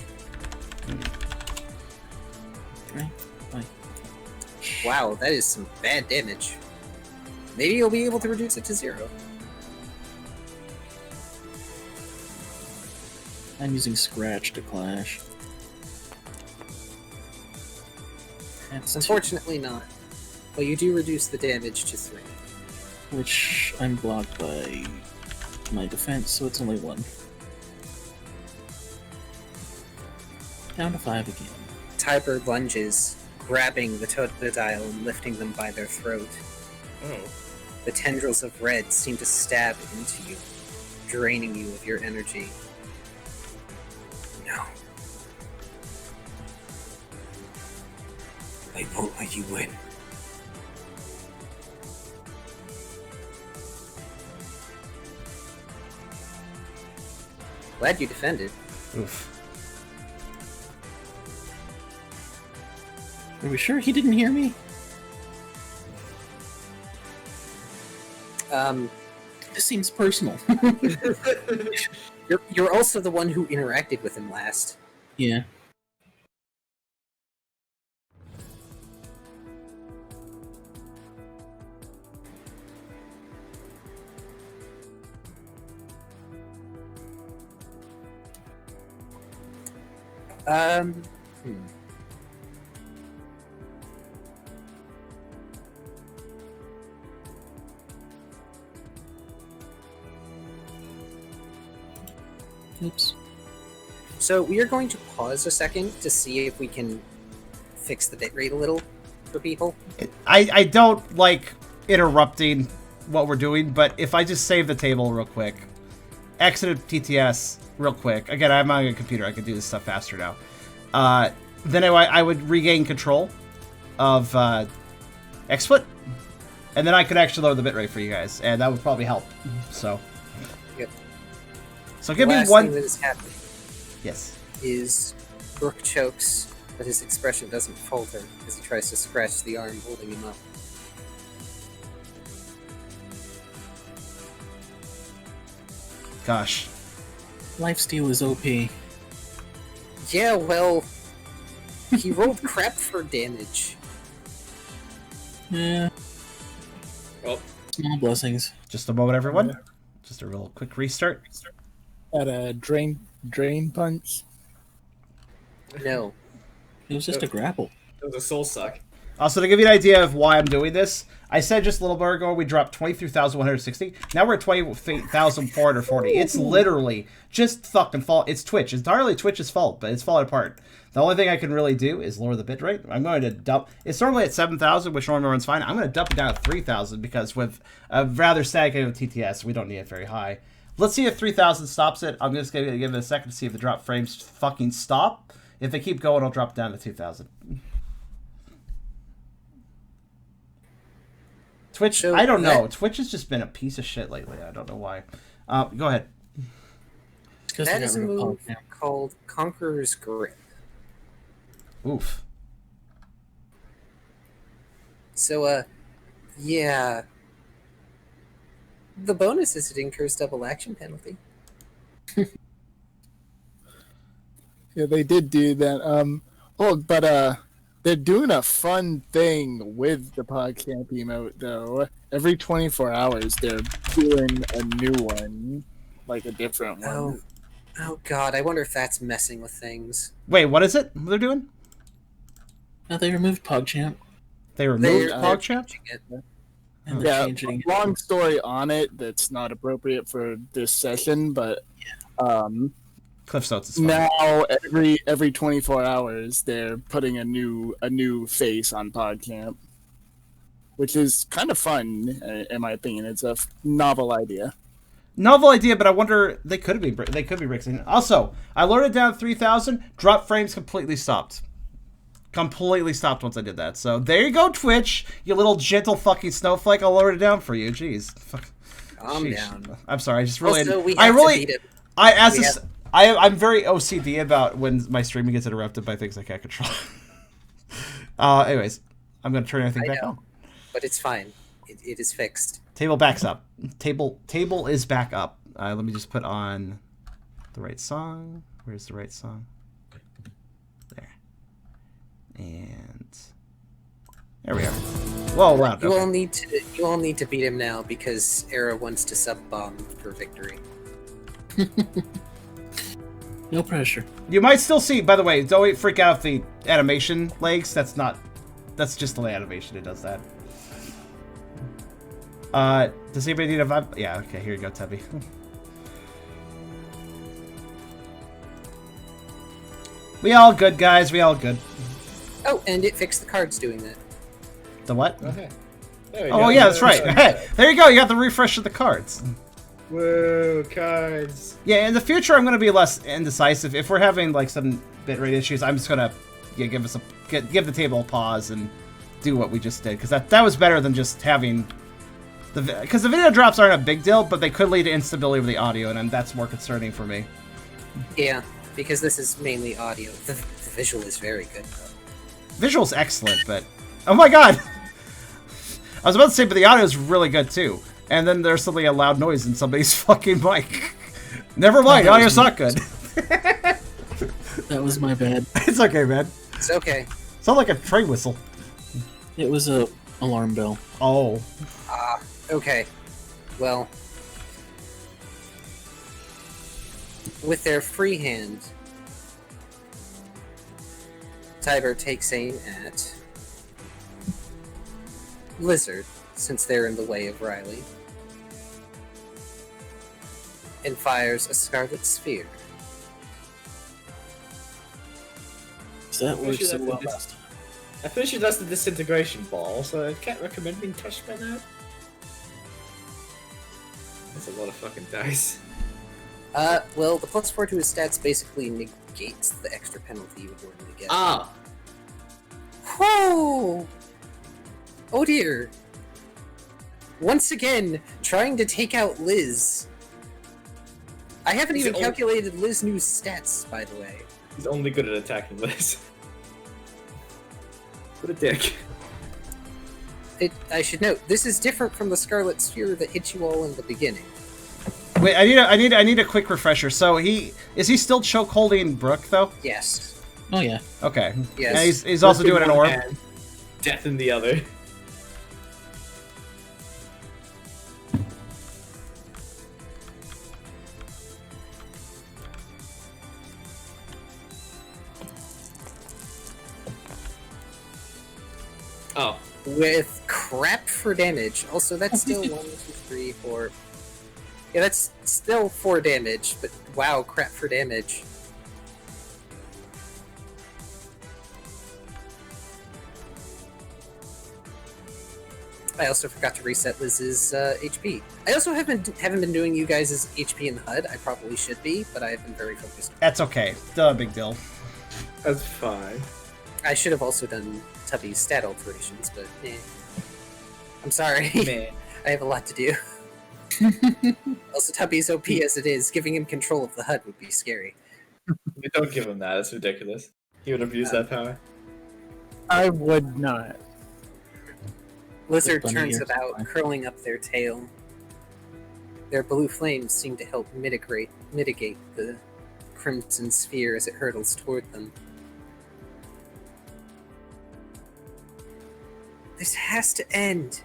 Okay. Bye. Wow, that is some bad damage. Maybe you'll be able to reduce it to 0. I'm using Scratch to clash. That's Unfortunately not. But you do reduce the damage to 3. 2, which I'm blocked by my defense, so it's only 1. Down to 5 again. Tybird lunges, grabbing the totodile and lifting them by their throat. Oh. The tendrils of red seem to stab into you, draining you of your energy. No. I won't let you win. Glad you defended. Oof. Are we sure he didn't hear me? This seems personal. You're also the one who interacted with him last. Yeah. Hmm. Oops. So we are going to pause a second to see if we can fix the bitrate a little for people. I don't like interrupting what we're doing, but if I just save the table real quick, exit TTS real quick. Again, I'm on a computer. I can do this stuff faster now. Then I would regain control of XSplit, and then I could actually lower the bitrate for you guys, and that would probably help. So, Yep. So give the me last one. thing that is happening Yes. is Brooke chokes, but his expression doesn't falter as he tries to scratch the arm holding him up. Gosh. Lifesteal is OP. Yeah, well, he rolled crap for damage. Yeah. Well, Small blessings. Just a moment, everyone. Just a real quick restart. At a drain punch. No. It was just a grapple. it was a soul suck. Also, to give you an idea of why I'm doing this, I said just a little bit ago we dropped 23,160. Now we're at 20,440. It's literally just fucking fault. It's Twitch. It's entirely Twitch's fault, but it's falling apart. The only thing I can really do is lower the bitrate. I'm going to dump. It's normally at 7,000, which normally runs fine. I'm going to dump it down to 3,000 because with a rather static game of TTS, we don't need it very high. Let's see if 3,000 stops it. I'm just going to give it a second to see if the drop frames fucking stop. If they keep going, I'll drop down to 2,000. Twitch, So I don't know. that- Twitch has just been a piece of shit lately. I don't know why. Go ahead. Because That they got is a rid of move Pog. called Conqueror's Grip. Oof. So, yeah. The bonus is it incurs double action penalty. Yeah, they did do that. They're doing a fun thing with the PodCamp emote, though. Every 24 hours, they're doing a new one, like a different one. Oh god, I wonder if that's messing with things. Wait, what is it they're doing? They removed PogChamp. They removed They're PogChamp? changing it. And they're Yeah, changing it. long story on it that's not appropriate for this session, but Cliff Notes is fun. Now every 24 hours they're putting a new face on PodCamp, which is kind of fun in my opinion. It's a novel idea. Novel idea, but I wonder they could be Rixing. Also, I lowered it down to 3,000. Drop frames completely stopped. Completely stopped once I did that. So there you go, Twitch. You little gentle fucking snowflake. I'll lower it down for you. Jeez. Fuck. Calm down. I'm sorry. I just really. Also, we I have really. to beat it. I'm very OCD about when my streaming gets interrupted by things I can't control. Anyways, I'm gonna turn everything back on. But it's fine. It is fixed. Table backs up. Table is back up. Let me just put on the right song. Where's the right song? There. And there we are. Whoa, loud. You Okay. all need to beat him now because Era wants to sub bomb for victory. No pressure. You might still see. By the way, don't freak out if the animation lags. That's just the animation. It does that. Does anybody need a vibe? Yeah. Okay. Here you go, Tubby. We all good, guys. We all good. Oh, and it fixed the cards doing that. The what? Okay. There we Oh, go. yeah, that's right. Hey, there you go. You got the refresh of the cards. Whoa, cards. Yeah, in the future, I'm going to be less indecisive. If we're having like some bitrate issues, I'm just going to give the table a pause and do what we just did, because that was better than just having because the video drops aren't a big deal, but they could lead to instability with the audio, and that's more concerning for me. Yeah, because this is mainly audio. The visual is very good, though. Visual's excellent, but oh my god, I was about to say, but the audio is really good too. And then there's suddenly a loud noise in somebody's fucking mic. Never mind, audio's not good. That was my bad. It's okay, man. It's okay. Sounds like a train whistle. It was a alarm bell. Oh. Okay. Well, with their free hand, Tiber takes aim at Lizard, since they're in the way of Riley, and fires a Scarlet Sphere. That worked Actually, so that's well a last time. I'm pretty sure that's the disintegration ball, so I can't recommend being touched by that. That's a lot of fucking dice. Well, the +4 to his stats basically negates the extra penalty you would normally get. Ah! Whoa! Oh dear! Once again, trying to take out Liz. I haven't Is even it only- calculated Liz New's stats, by the way. He's only good at attacking Liz. What a dick. I should note, this is different from the Scarlet Sphere that hit you all in the beginning. Wait, I need a quick refresher. So is he still choke holding Brooke though? Yes. Oh yeah. Okay. Yes. And he's also doing an one orb. hand, death in the other. Oh. With crap for damage. Also, that's still 1, 2, 3, 4. Yeah, that's still 4 damage, but wow, crap for damage. I also forgot to reset Liz's HP. I also haven't been doing you guys' HP in the HUD. I probably should be, but I have been very focused. That's okay. Still a big deal. That's fine. I should have also done Tubby's stat alterations, but I'm sorry. Man. I have a lot to do. Also, Tubby's OP as it is, giving him control of the HUD would be scary. Don't give him that, that's ridiculous. He would abuse that power. I would not. Lizard Bunny turns ears, about, fine. curling up their tail. Their blue flames seem to help mitigate the crimson sphere as it hurtles toward them. This has to end.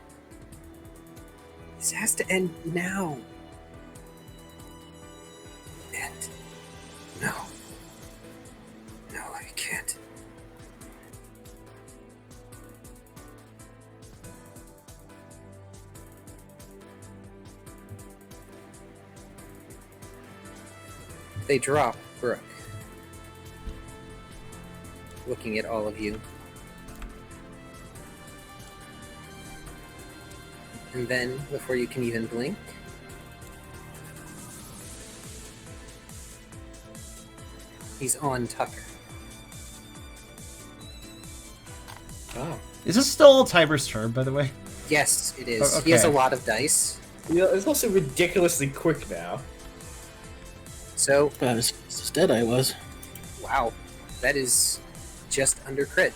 This has to end now. And no. No, I can't. They drop Brooke, looking at all of you. And then, before you can even blink, he's on Tucker. Oh. Is this still Tiber's turn, by the way? Yes, it is. Oh, He has a okay. lot of dice. You know, it's also ridiculously quick now. So, About as dead I was. wow, that is just under crit.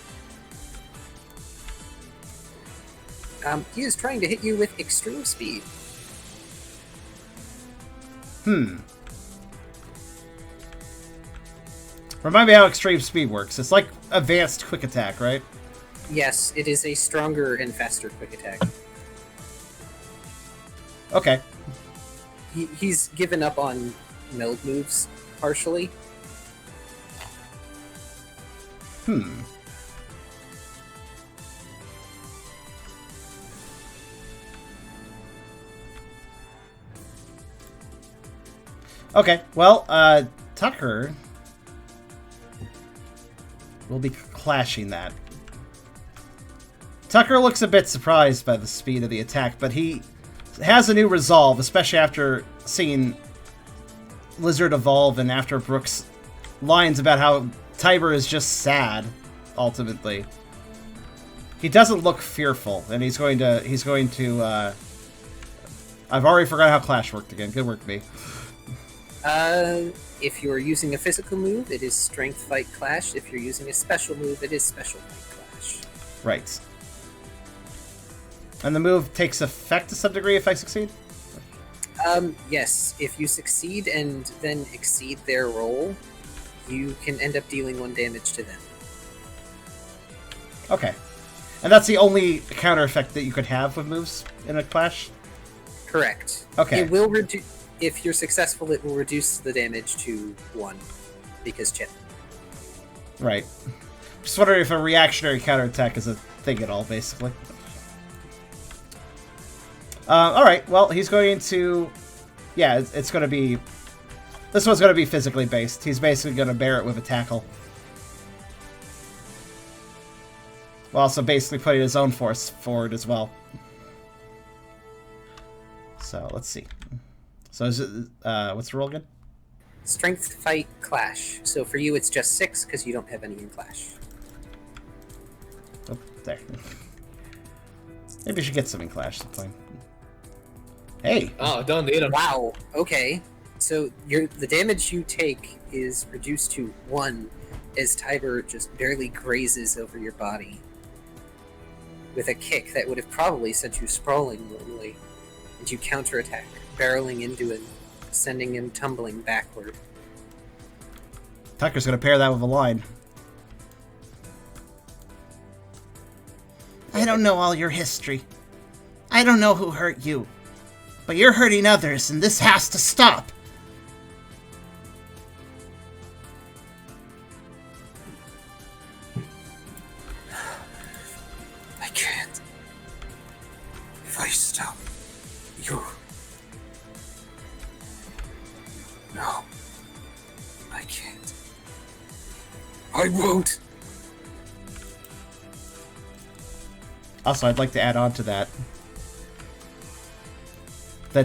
He is trying to hit you with extreme speed. Remind me how extreme speed works. It's like advanced quick attack, right? Yes, it is a stronger and faster quick attack. Okay. He's given up on meld moves partially. Okay, well, Tucker will be clashing that. Tucker looks a bit surprised by the speed of the attack, but he has a new resolve, especially after seeing Lizard evolve and after Brooke's lines about how Tiber is just sad, ultimately. He doesn't look fearful, and he's going to, I've already forgot how Clash worked again. Good work, me. If you're using a physical move, it is Strength Fight Clash. If you're using a special move, it is Special Fight Clash. Right. And the move takes effect to some degree if I succeed? Yes. If you succeed and then exceed their roll, you can end up dealing 1 damage to them. Okay. And that's the only counter effect that you could have with moves in a clash? Correct. Okay. It will reduce. If you're successful, it will reduce the damage to 1 because chip. Right. Just wondering if a reactionary counterattack is a thing at all, basically. Alright, well, he's going to... Yeah, it's going to be... This one's going to be physically based. He's basically going to bear it with a tackle. While also basically putting his own force forward as well. So, let's see. So is it... what's the roll again? Strength Fight Clash. So for you, it's just 6 because you don't have any in Clash. Oh, there. Maybe we should get some in Clash at the point. Hey! Oh, don't need him. Wow. Okay. So the damage you take is reduced to 1 as Tiber just barely grazes over your body with a kick that would have probably sent you sprawling normally, and you counterattack, barreling into him, sending him tumbling backward. Tucker's gonna pair that with a line. I don't know all your history. I don't know who hurt you. But you're hurting others, and this has to stop. I can't. If I stop, you... No. I can't. I won't. Also, I'd like to add on to that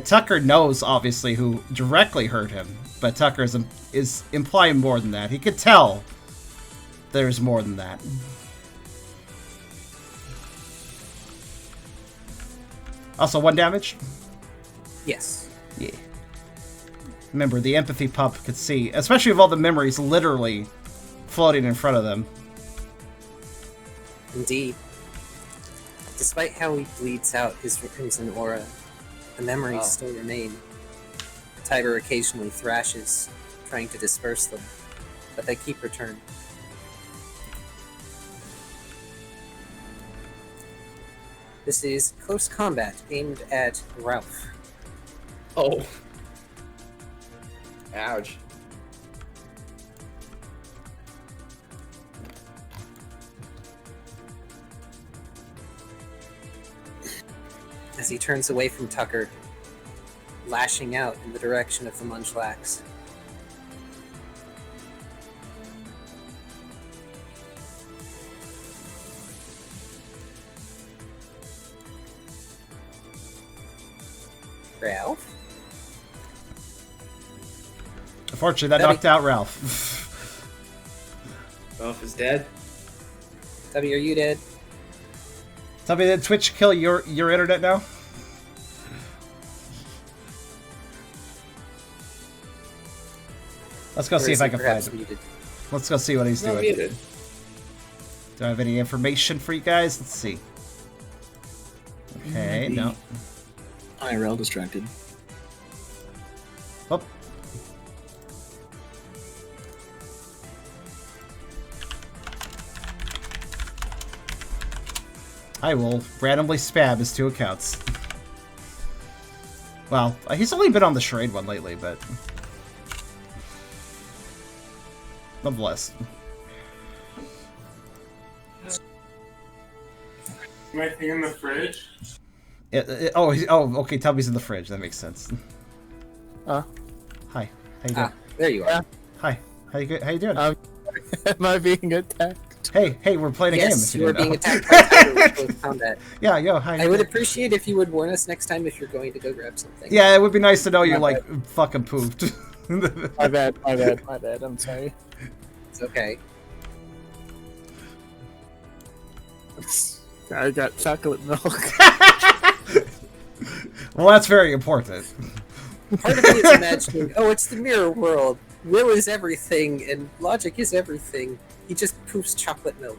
Tucker knows, obviously, who directly hurt him, but Tucker is implying more than that. He could tell there's more than that. Also, 1 damage? Yes. Yeah. Remember, the empathy pump could see, especially with all the memories literally floating in front of them. Indeed. Despite how he bleeds out his crimson aura, the memories still remain. Tiber occasionally thrashes, trying to disperse them, but they keep returning. This is close combat aimed at Ralph. Oh. Ouch. As he turns away from Tucker, lashing out in the direction of the Munchlax. Ralph. Unfortunately, that Tubby. knocked out Ralph. Ralph is dead. Tubby, are you dead? Tell me, did Twitch kill your internet now? Let's go Or see is if I he can perhaps find him. muted? Let's go see what he's No, doing. muted. Do I have any information for you guys? Let's see. Okay, Maybe. no. IRL distracted. Oh. I will randomly spam his 2 accounts. Well, he's only been on the charade one lately, but... nonetheless. Anything in the fridge? Okay, Tubby's in the fridge. That makes sense. Huh? Hi. How you doing? There you are. Hi. How you doing? Am I being attacked? Hey, we're playing a game. Yes, If you are didn't being know. attacked by Tiger with close combat. Yeah, yo, hi. I would appreciate if you would warn us next time if you're going to go grab something. Yeah, it would be nice to know you like fucking pooped. My bad. I'm sorry. It's okay. I got chocolate milk. Well, that's very important. Part of me is imagining, oh, it's the mirror world. Will is everything, and logic is everything. He just poofs chocolate milk.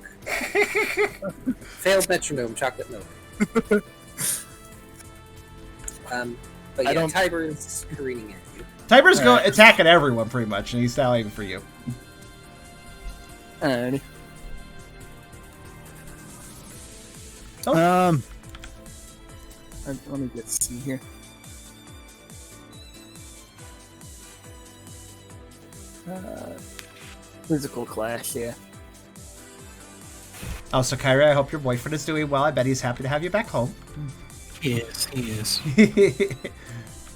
Failed metronome, chocolate milk. But I yeah, don't- Tiber is careening at you. Tiber's Alright. attacking everyone pretty much, and he's now aiming for you. Alrighty. Oh. Let me get see here. Physical clash, yeah. Oh, so Kyrie, I hope your boyfriend is doing well. I bet he's happy to have you back home. Yes, he is.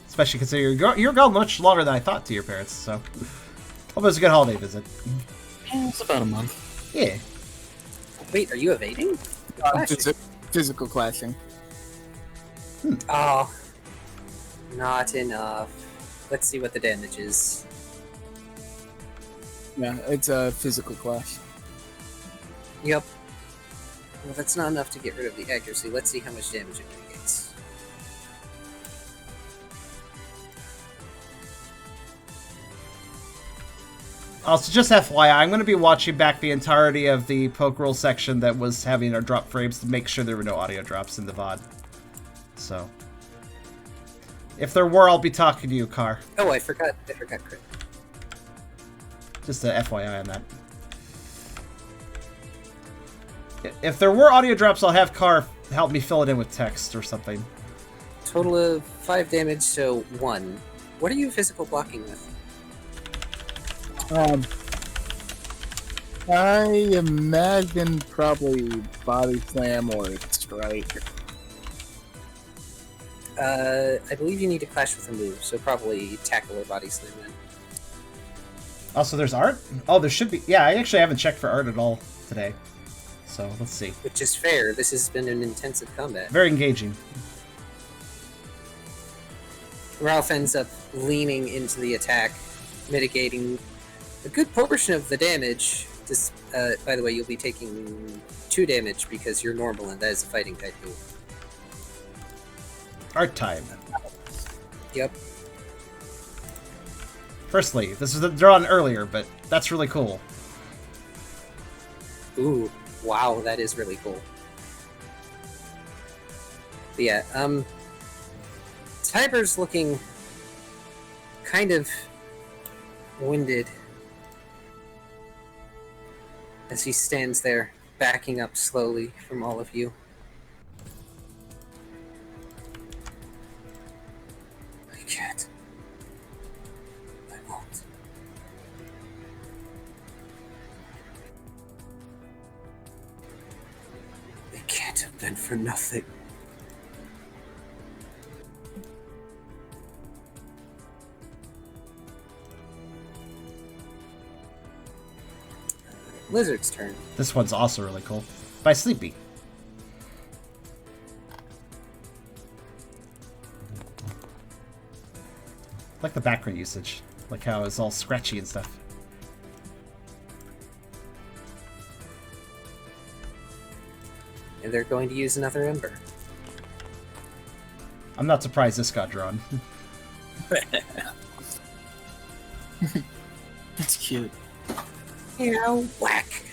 Especially considering you're gone much longer than I thought to your parents, so hope it was a good holiday visit. Yeah, it's about a month. Yeah. Wait, are you evading? Clashing. Physical clashing. Oh, not enough. Let's see what the damage is. Yeah, it's a physical clash. Yep. Well, that's not enough to get rid of the accuracy. Let's see how much damage it mitigates. Also, just FYI, I'm going to be watching back the entirety of the Pokerole section that was having our drop frames to make sure there were no audio drops in the VOD. So, if there were, I'll be talking to you, Car. Oh, I forgot crit. Just a FYI on that. If there were audio drops, I'll have Car help me fill it in with text or something. Total of 5 damage, so 1. What are you physical blocking with? I imagine probably body slam or strike. I believe you need to clash with a move, so probably tackle or body slam then. Also, there's art? Oh, there should be. Yeah, I actually haven't checked for art at all today. So, let's see. Which is fair, this has been an intensive combat. Very engaging. Ralph ends up leaning into the attack, mitigating a good portion of the damage. This, by the way, you'll be taking 2 damage because you're normal and that is a fighting type move. Art time. Yep. Firstly, this was drawn earlier, but that's really cool. Ooh, wow, that is really cool. But yeah, Tiber's looking kind of winded as he stands there, backing up slowly from all of you. I can't. I won't. It can't have been for nothing. Lizard's turn. This one's also really cool. By Sleepy. like the background usage. Like how it's all scratchy and stuff. And they're going to use another ember. I'm not surprised this got drawn. That's cute. Whack!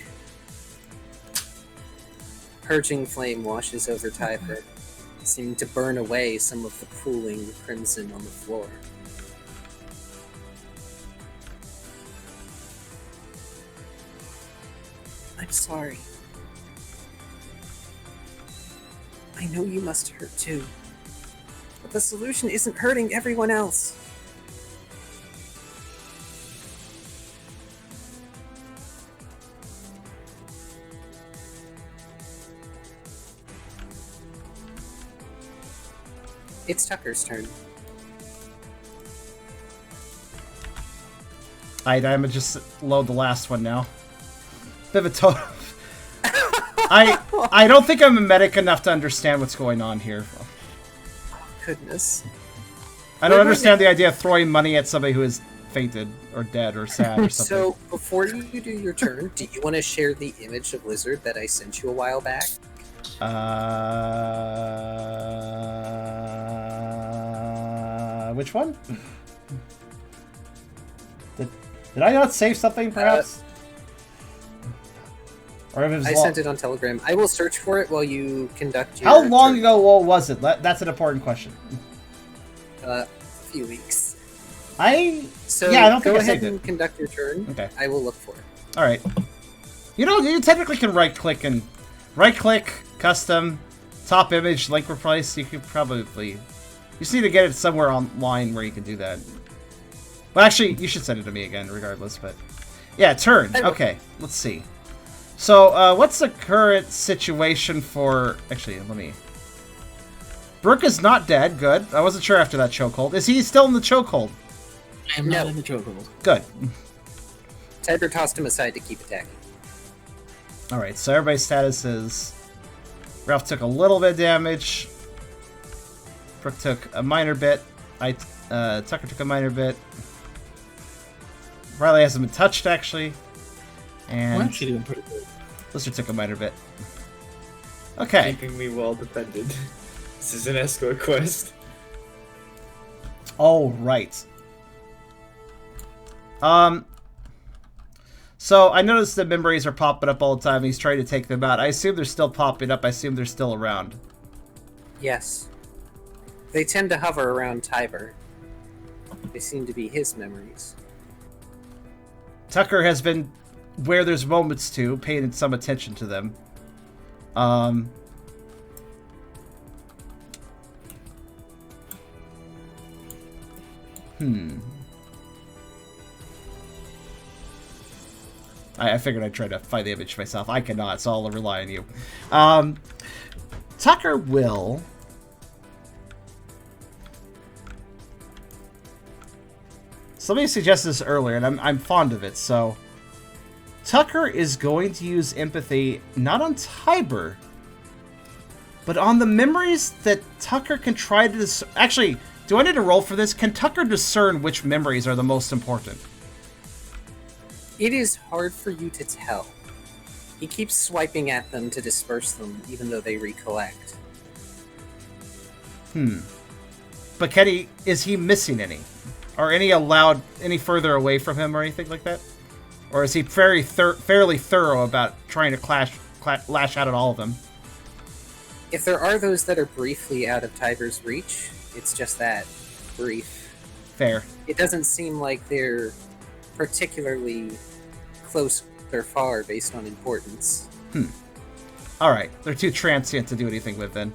Purging flame washes over Typer, seeming to burn away some of the pooling crimson on the floor. I'm sorry. I know you must hurt too. But the solution isn't hurting everyone else. It's Tucker's turn. Alright, I'm gonna just load the last one now. Bit of a total. I don't think I'm a medic enough to understand what's going on here. Goodness. I don't understand the idea of throwing money at somebody who is fainted or dead or sad or something. So, before you do your turn, do you want to share the image of Lizard that I sent you a while back? Which one? Did I not save something, perhaps? Or if it was I sent it on Telegram. I will search for it while you conduct your How long turn. ago was it? That's an important question. A few weeks. So yeah, I don't think go I ahead saved and it. conduct your turn. Okay. I will look for it. Alright. You know, you technically can right-click and... Right-click, custom, top image, link replace. You could probably... You just need to get it somewhere online where you can do that. Well, actually, you should send it to me again, regardless, but... Yeah, turn. Okay, let's see. So, what's the current situation for... Actually, let me... Brooke is not dead. Good. I wasn't sure after that chokehold. Is he still in the chokehold? I am not in the chokehold. Good. Tiber tossed him aside to keep attacking. Alright, so everybody's status is... Ralph took a little bit of damage. Brooke took a minor bit. Tucker took a minor bit. Riley hasn't been touched, actually. And I'm actually doing pretty good. Lizard took a minor bit. Okay. Keeping me well defended. This is an escort quest. Oh, right. So I noticed the memories are popping up all the time. He's trying to take them out. I assume they're still popping up. I assume they're still around. Yes. They tend to hover around Tiber. They seem to be his memories. Tucker has been where there's moments to, paying some attention to them. I figured I'd try to find the image myself. I cannot, so I'll rely on you. Tucker will... Somebody suggested this earlier, and I'm fond of it, so... Tucker is going to use empathy, not on Tiber, but on the memories that Tucker can try to... Actually, do I need to roll for this? Can Tucker discern which memories are the most important? It is hard for you to tell. He keeps swiping at them to disperse them, even though they recollect. But can he... Is he missing any? Are any allowed any further away from him or anything like that? Or is he fairly thorough about trying to lash out at all of them? If there are those that are briefly out of Tiber's reach, it's just that. Brief. Fair. It doesn't seem like they're particularly close or far based on importance. Alright, they're too transient to do anything with then.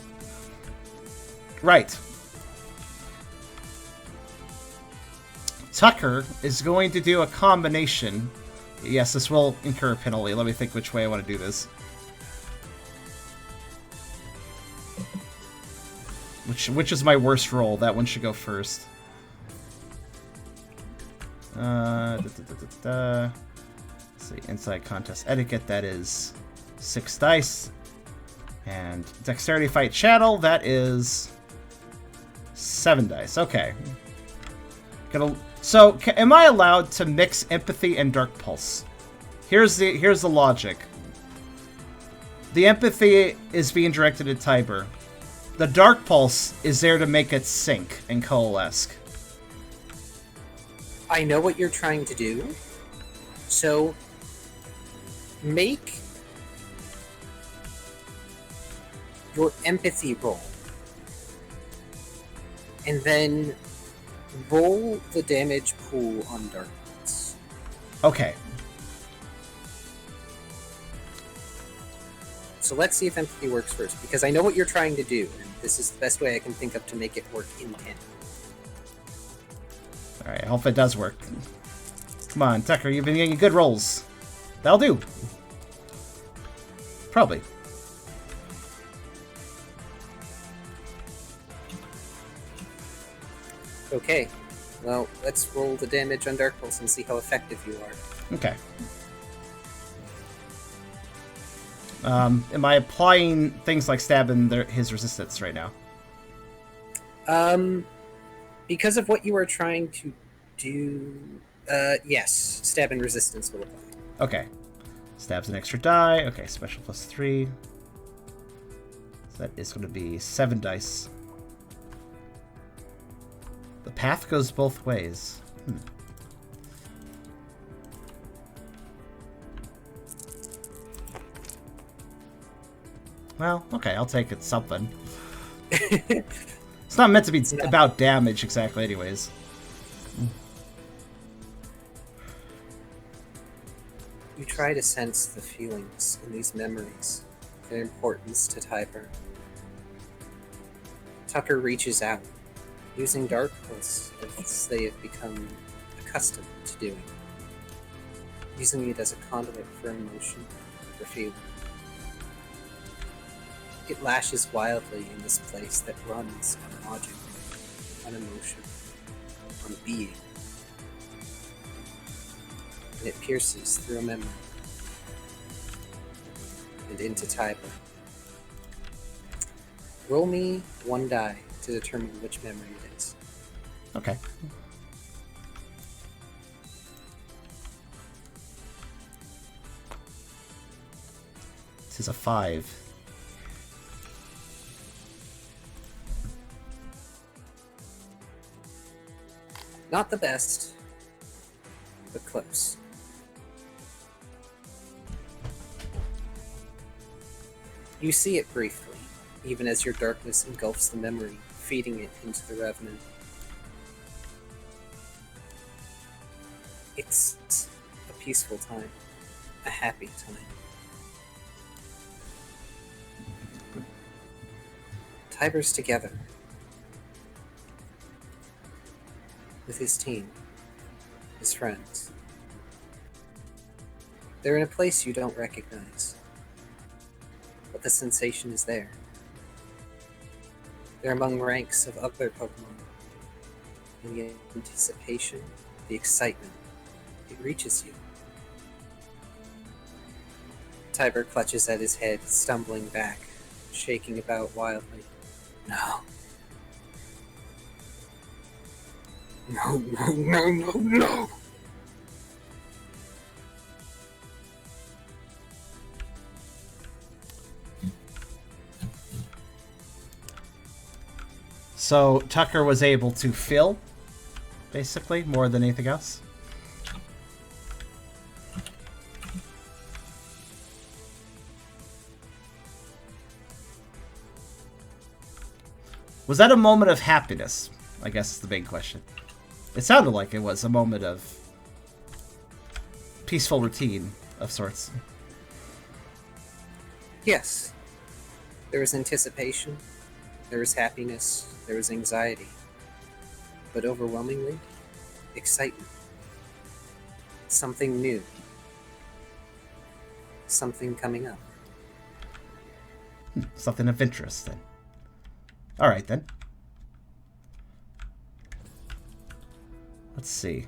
Right. Tucker is going to do a combination. Yes, this will incur a penalty. Let me think which way I want to do this. Which is my worst roll? That one should go first. Let's see, inside contest etiquette, that is 6 dice. And dexterity fight channel, that is 7 dice. Okay. So, am I allowed to mix empathy and dark pulse? Here's the logic. The empathy is being directed at Tiber. The dark pulse is there to make it sync and coalesce. I know what you're trying to do. So, make your empathy roll. And then roll the damage pool on dark pulse. Okay. So let's see if empathy works first, because I know what you're trying to do, and this is the best way I can think of to make it work in tandem. Alright, I hope it does work. Come on, Tucker, you've been getting good rolls. That'll do. Probably. Okay, well, let's roll the damage on Dark Pulse and see how effective you are. Okay. Am I applying things like stabbing his resistance right now? Because of what you are trying to do, yes, stab and resistance will apply. Okay. Stabs an extra die. Okay, special +3. So that is going to be 7 dice. The path goes both ways. Well, okay, I'll take it something. It's not meant to be about damage exactly anyways. You try to sense the feelings in these memories, their importance to Tiber. Tucker reaches out, using Dark Pulse as they have become accustomed to doing, using it as a conduit for emotion, for feeling. It lashes wildly in this place that runs on logic, on emotion, on being. And it pierces through a memory and into Tiber. Roll me 1 die to determine which memory it is. Okay. This is a 5. Not the best, but close. You see it briefly, even as your darkness engulfs the memory, feeding it into the Revenant. It's a peaceful time, a happy time. Tiber's together with his team, his friends. They're in a place you don't recognize, but the sensation is there. They're among ranks of other Pokemon, and the anticipation, the excitement, it reaches you. Tiber clutches at his head, stumbling back, shaking about wildly. No. No, no, no, no, no! So Tucker was able to fill, basically, more than anything else. Was that a moment of happiness? I guess is the big question. It sounded like it was a moment of peaceful routine of sorts. Yes. There was anticipation, there was happiness, there was anxiety, but overwhelmingly, excitement. Something new. Something coming up. Something of interest, then. Alright, then. Let's see.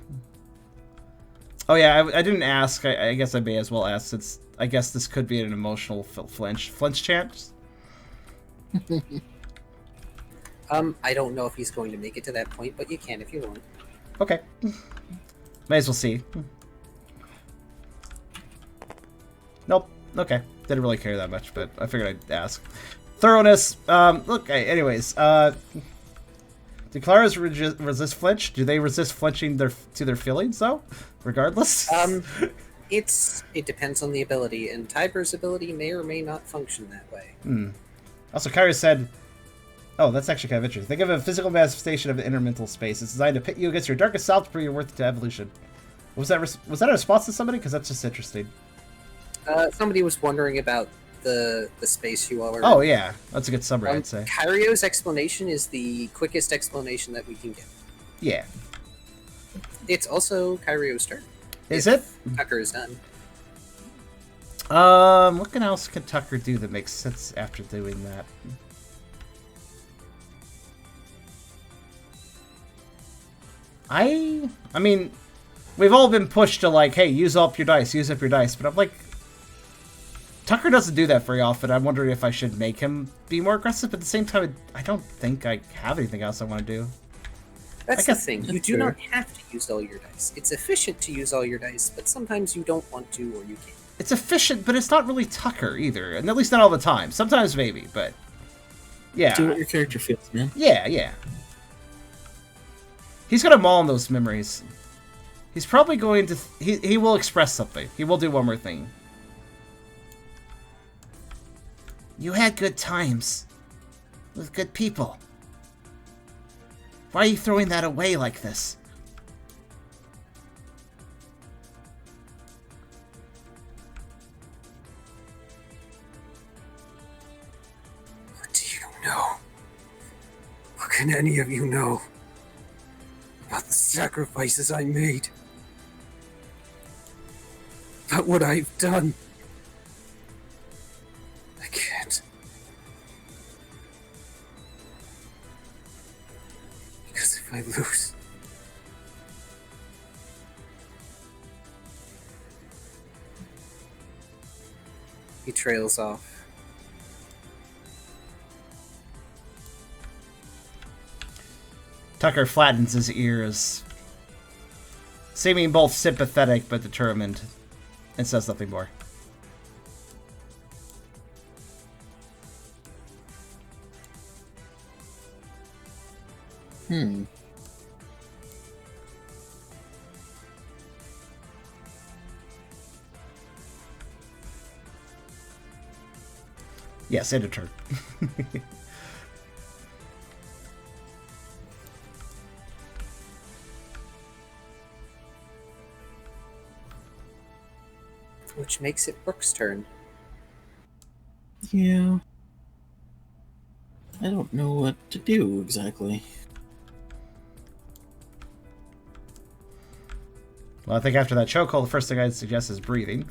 Oh yeah, I didn't ask. I guess I may as well ask, since I guess this could be an emotional flinch chance. I don't know if he's going to make it to that point, but you can if you want. Okay. May as well see. Nope. Okay. Didn't really care that much, but I figured I'd ask. Thoroughness. Look, anyways. Do Claras resist flinch? Do they resist flinching to their feelings, though? Regardless? It depends on the ability, and Tiber's ability may or may not function that way. Also, Kyrio said... Oh, that's actually kind of interesting. Think of a physical manifestation of an inner mental space. It's designed to pit you against your darkest self to bring your worth to evolution. Was that a response to somebody? Because that's just interesting. Somebody was wondering about the space you all are Oh, in. yeah. That's a good summary, I'd say. Kyrio's explanation is the quickest explanation that we can give. Yeah. It's also Kyrio's turn. Is it? Tucker is done. What else can Tucker do that makes sense after doing that? I mean, we've all been pushed to like, hey, use up your dice, but I'm like, Tucker doesn't do that very often. I'm wondering if I should make him be more aggressive, but at the same time, I don't think I have anything else I want to do. That's the thing. You do not have to use all your dice. It's efficient to use all your dice, but sometimes you don't want to or you can't. It's efficient, but it's not really Tucker either, and at least not all the time. Sometimes maybe, but yeah. Do what your character feels, man. Yeah. He's gonna maul on those memories. He's probably going to... He will express something. He will do one more thing. You had good times. With good people. Why are you throwing that away like this? What do you know? What can any of you know about the sacrifices I made? About what I've done? I can't. Because if I lose... He trails off. Tucker flattens his ears, seeming both sympathetic but determined, and says nothing more. Yes, end of turn. Which makes it Brooke's turn. Yeah. I don't know what to do exactly. Well, I think after that chokehold, the first thing I'd suggest is breathing.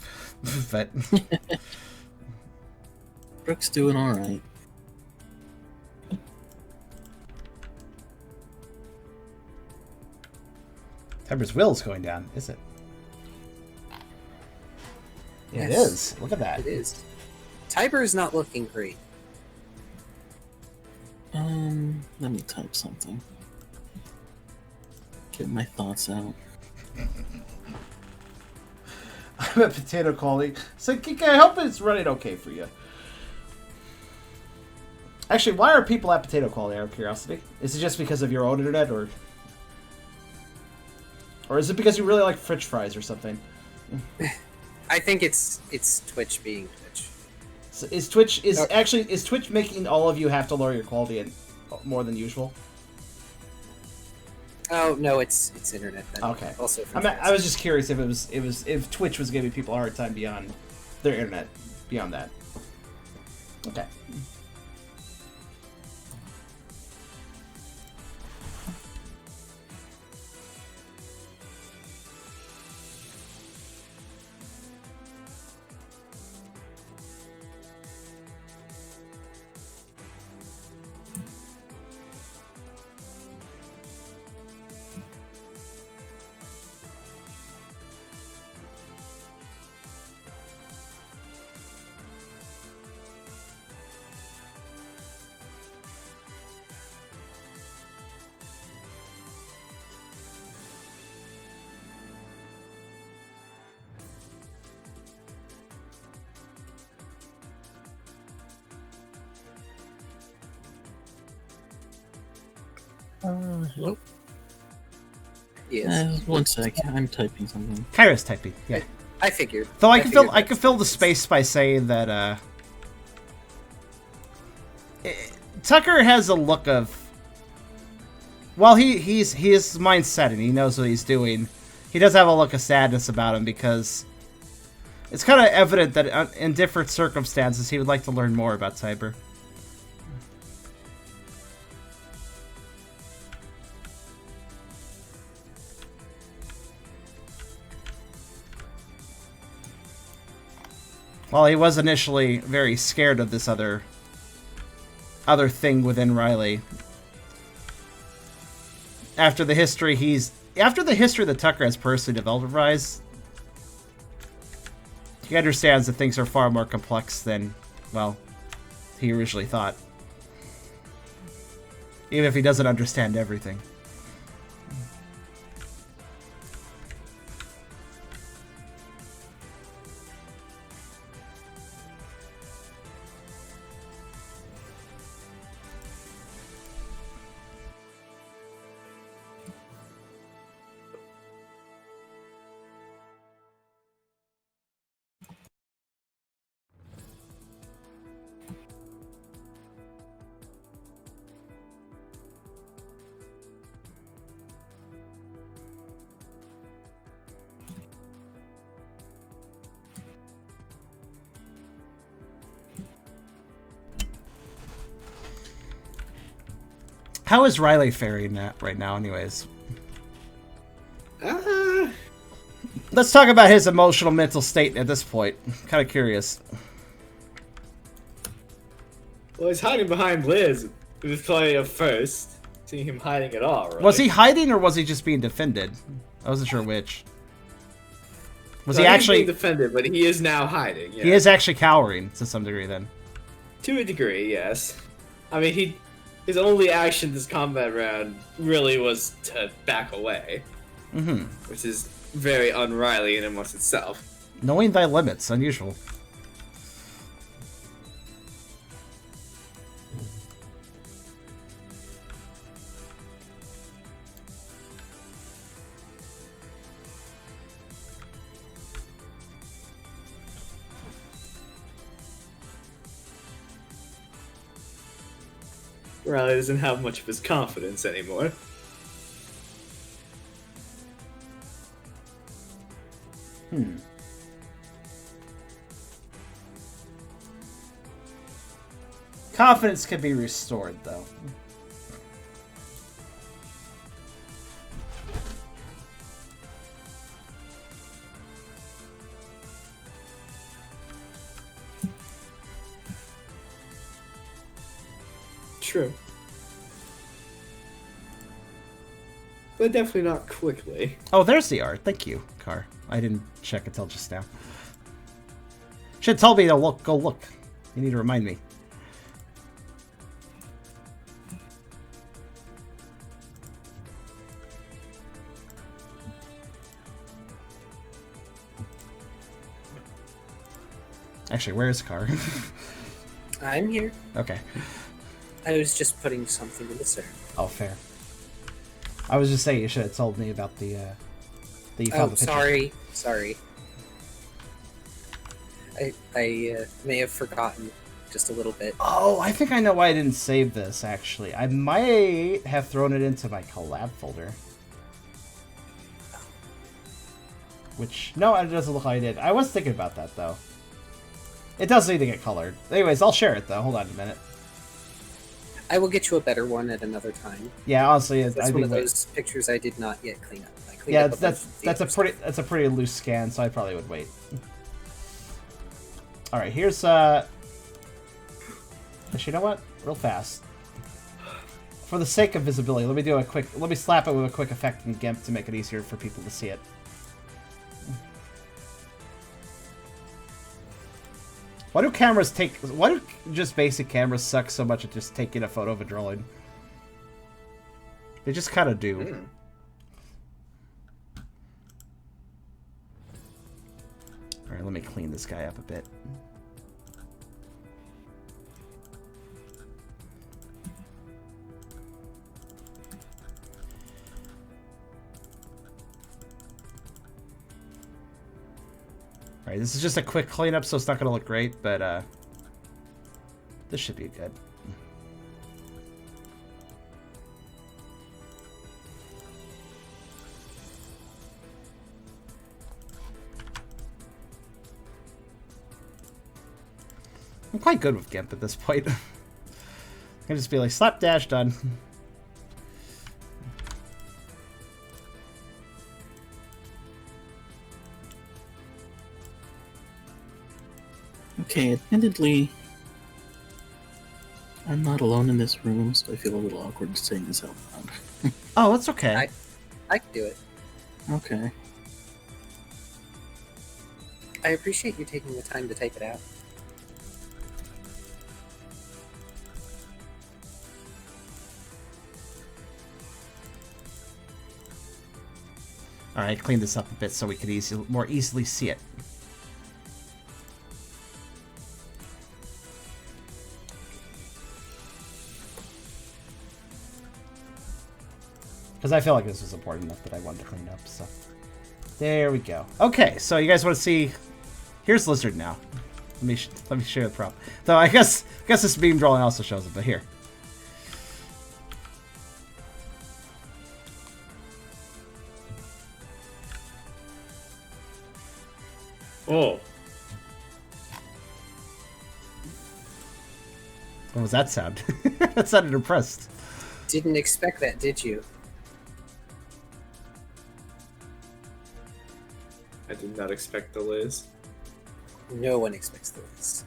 But Brooke's doing alright. Tiber's will's going down, is it? Yes. It is. Look at that. It is. Tiber is not looking great. Let me type something. Get my thoughts out. I'm at Potato Calling. So, Kika, I hope it's running okay for you. Actually, why are people at Potato Calling, out of curiosity? Is it just because of your own internet, or is it because you really like French fries or something? I think it's Twitch being Twitch. So is Twitch making all of you have to lower your quality and more than usual? Oh no, it's internet. Then. Okay. Also, I was just curious if Twitch was giving people a hard time beyond their internet, beyond that. Okay. Hello? Yes. One sec. I'm typing something. Kyro's typing. Yeah. I figured. Though I figured can fill the space by saying that Tucker has a look of. While he is mindset and he knows what he's doing, he does have a look of sadness about him because it's kind of evident that in different circumstances he would like to learn more about Cyber. While he was initially very scared of this other thing within Riley, after the history that Tucker has personally developed with Rise, he understands that things are far more complex than, well, he originally thought. Even if he doesn't understand everything. How is Riley faring that right now, anyways? Let's talk about his emotional mental state at this point. Kind of curious. Well, he's hiding behind Liz. It was probably a first. Seeing him hiding at all, right? Was he hiding or was he just being defended? I wasn't sure which. Was No, he he's actually being defended? But he is now hiding. Yeah. He is actually cowering to some degree then. To a degree, yes. I mean, his only action this combat round really was to back away. Mm-hmm. Which is very un-Riley in and of itself. Knowing thy limits, unusual. Riley doesn't have much of his confidence anymore. Confidence can be restored, though. True. But definitely not quickly. Oh, there's the art. Thank you, Car. I didn't check until just now. Should have told me to look. Go look. You need to remind me. Actually, where is Car? I'm here. Okay. I was just putting something in the server. Oh, fair. I was just saying you should have told me about the that you found the picture. Sorry. I may have forgotten just a little bit. Oh, I think I know why I didn't save this, actually. I might have thrown it into my collab folder. Which, no, it doesn't look like I did. I was thinking about that, though. It does need to get colored. Anyways, I'll share it, though. Hold on a minute. I will get you a better one at another time. Yeah, honestly, That's one of those pictures I did not yet clean up. I cleaned Yeah, up that's a pretty loose scan, so I probably would wait. All right, here's Actually, you know what? Real fast. For the sake of visibility, let me slap it with a quick effect in GIMP to make it easier for people to see it. Why do just basic cameras suck so much at just taking a photo of a drawing? They just kind of do. Alright, let me clean this guy up a bit. Alright, this is just a quick cleanup, so it's not going to look great, but this should be good. I'm quite good with GIMP at this point. I can just be like, slapdash, done. Okay, admittedly, I'm not alone in this room, so I feel a little awkward saying this out loud. Oh, that's okay. I can do it. Okay. I appreciate you taking the time to type it out. Alright, clean this up a bit so we could more easily see it. Because I feel like this was important enough that I wanted to clean up, so... There we go. Okay, so you guys want to see... Here's Lizard now. Let me show you the prop. Though I guess this beam drawing also shows it, but here. Oh. What was that sound? That sounded impressed. Didn't expect that, did you? I did not expect the Liz. No one expects this.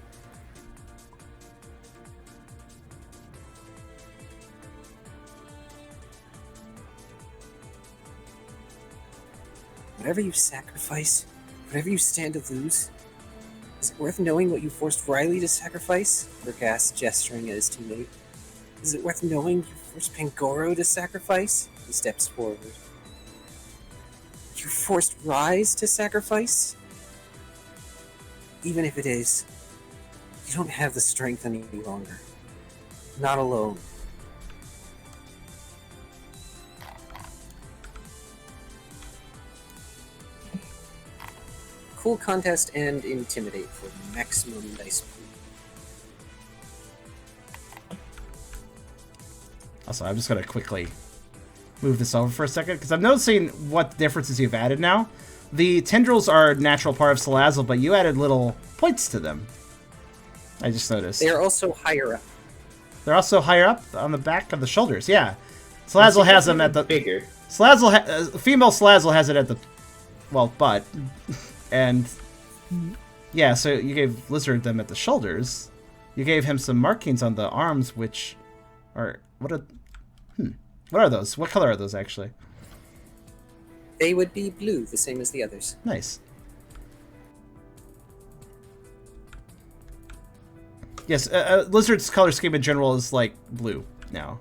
Whatever you sacrifice, whatever you stand to lose, is it worth knowing what you forced Riley to sacrifice? Brooke asked, gesturing at his teammate. Is it worth knowing you forced Pangoro to sacrifice? He steps forward. You forced Rise to sacrifice? Even if it is, you don't have the strength any longer. Not alone. Cool contest and intimidate for maximum dice pool. Also, I'm just going to quickly move this over for a second, because I'm noticing what differences you've added now. The tendrils are a natural part of SolusOwl, but you added little points to them. I just noticed. They're also higher up. They're also higher up on the back of the shoulders, yeah. SolusOwl has them at the... Bigger. Female SolusOwl has it at the... Well, butt. And... Yeah, so you gave Lizard them at the shoulders. You gave him some markings on the arms, which are... What are those? What color are those, actually? They would be blue, the same as the others. Nice. Yes, Lizard's color scheme in general is like blue now.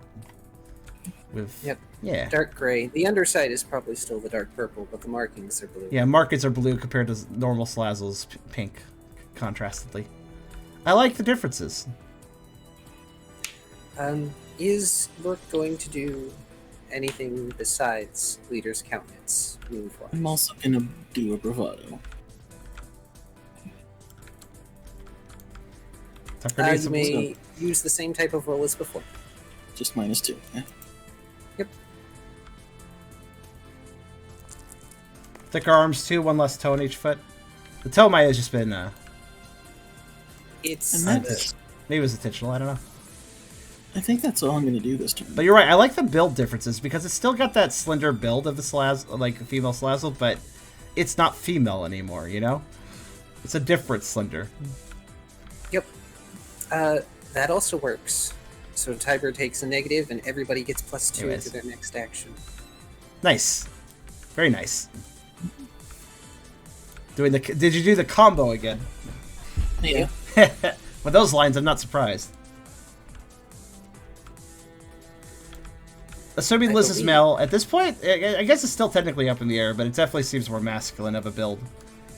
With Yep. Yeah. Dark gray. The underside is probably still the dark purple, but the markings are blue. Yeah, markings are blue compared to normal SolusOwl's pink, contrastedly. I like the differences. Is Brooke going to do anything besides Leader's Countenance move-wise? I'm also gonna do a bravado. Tucker needs You some- may use the same type of roll as before. Just -2. Yeah. Thicker arms too, one less toe on each foot. The toe might have just been, It's And that's, maybe it was intentional, I don't know. I think that's all I'm gonna do this turn. But you're right, I like the build differences because it's still got that slender build of the like female SolusOwl, but it's not female anymore, you know? It's a different slender. Yep. That also works. So Tiber takes a negative, and everybody gets +2 Anyways. to their next action. Nice. Very nice. Did you do the combo again? Yeah. With those lines, I'm not surprised. Assuming I Liz is believe- male, at this point, I guess it's still technically up in the air, but it definitely seems more masculine of a build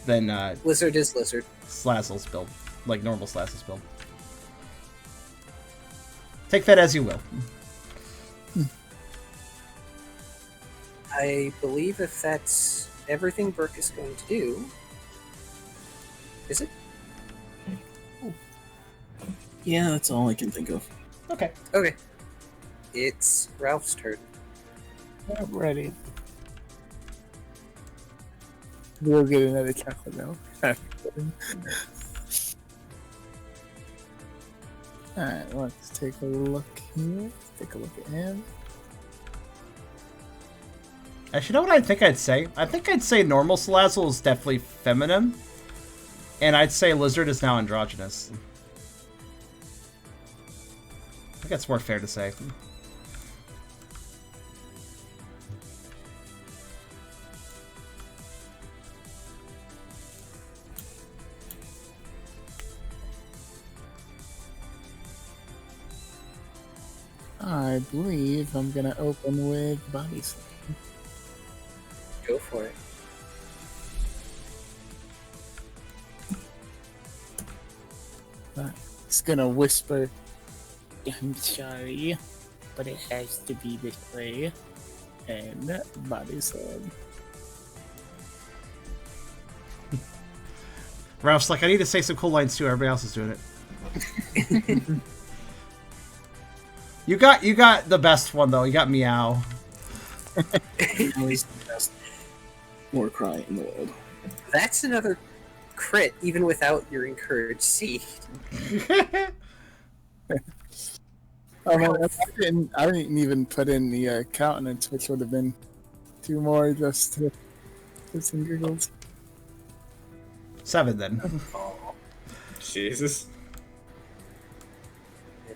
than Lizard is lizard. SolusOwl's build, like normal SolusOwl's build. Take that as you will. I believe if that's everything Brooke is going to do, Is it? Yeah, that's all I can think of. Okay. Okay. It's Ralph's turn. I'm ready. We'll get another chocolate now. Alright, let's take a look here. Take a look at him. Actually, you know what I think I'd say? I think I'd say normal SolusOwl is definitely feminine. And I'd say Lizard is now androgynous. I think that's more fair to say. I believe I'm gonna open with Body Slam. Go for it. It's gonna whisper, I'm sorry, but it has to be this way. And Body Slam. Ralph's like, I need to say some cool lines too. Everybody else is doing it. You got the best one though. You got meow. Always the best war cry in the world. That's another crit, even without your encouraged seed. Oh man, I didn't even put in the countenance, which would have been 2 more just to some giggles. 7 then. Jesus.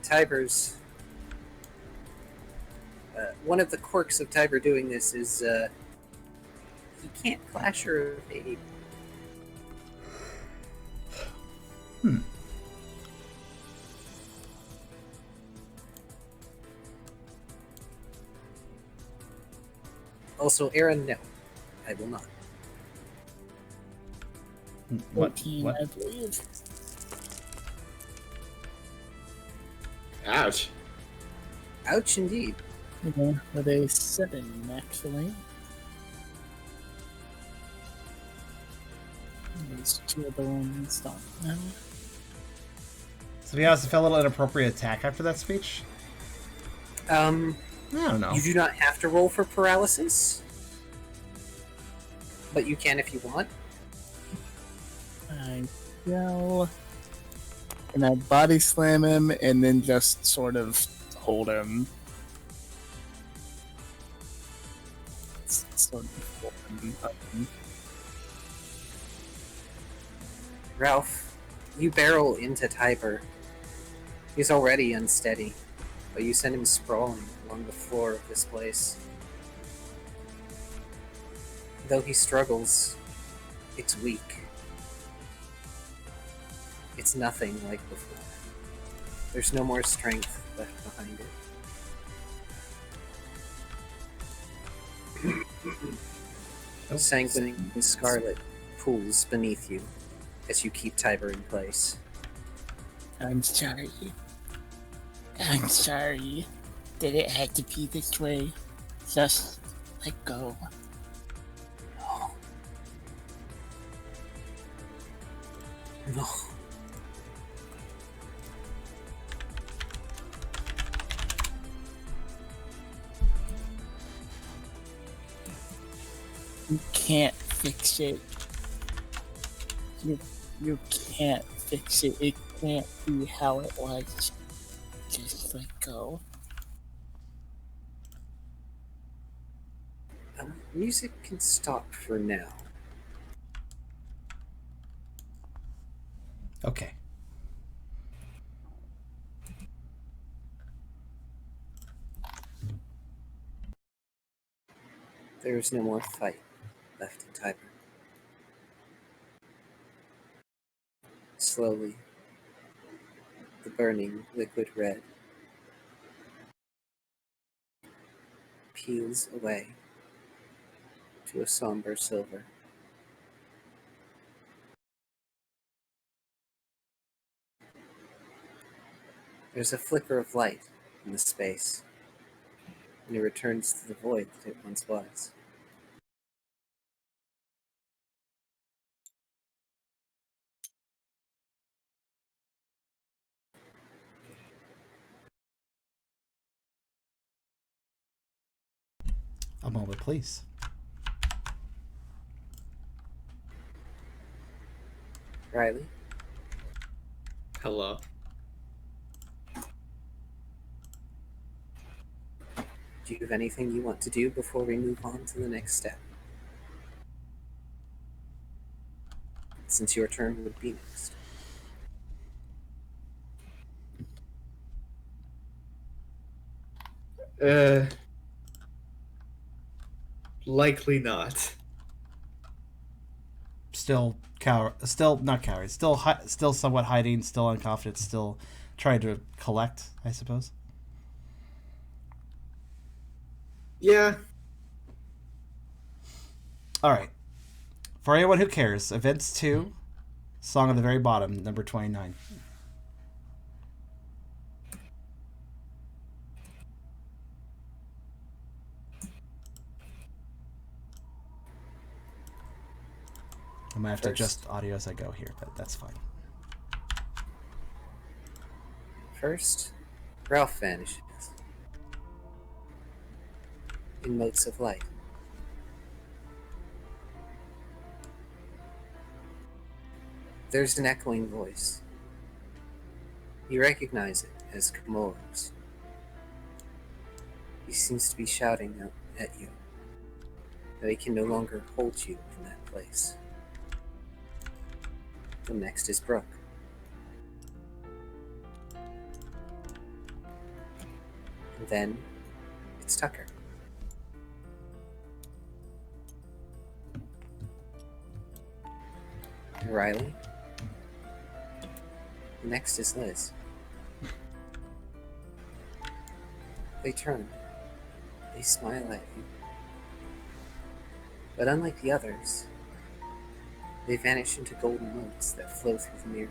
Tiber's. One of the quirks of Tiber doing this is he can't flash or evade. Also, Aaron, no, I will not. What? 14, What? I believe. Ouch. Ouch, indeed. Okay, with a 7, actually. These 2 of the ones don't know. So be honest, I felt a little inappropriate attack after that speech. I don't know. You do not have to roll for paralysis, but you can if you want. I go. And I body slam him and then just sort of hold him. Sort of hold him up. Ralph, you barrel into Tiber. He's already unsteady, but you send him sprawling along the floor of this place. Though he struggles, it's weak. It's nothing like before. There's no more strength left behind it. Sanguine and scarlet pools beneath you as you keep Tiber in place. I'm sorry. I'm sorry that it had to be this way. Just let go. No. No. You can't fix it. You can't fix it. It can't be how it was. Just let go. Music can stop for now. Okay. There is no more fight left in Tiber. Slowly, the burning liquid red peels away to a somber silver. There's a flicker of light in the space, and it returns to the void that it once was. A moment, please. Riley, Hello. do you have anything you want to do before we move on to the next step? Since your turn would be next. Likely not. Still not coward. Still somewhat hiding. Still unconfident. Still trying to collect, I suppose. Yeah. All right. For anyone who cares, Events 2, song at the very bottom, number 29. I might have to adjust audio as I go here, but that's fine. First, Ralph vanishes in motes of light. There's an echoing voice. You recognize it as Kamor's. He seems to be shouting out at you that he can no longer hold you in that place. The next is Brooke. And then it's Tucker. And Riley. Next is Liz. They turn. They smile at you. But unlike the others, they vanish into golden motes that flow through the mirror,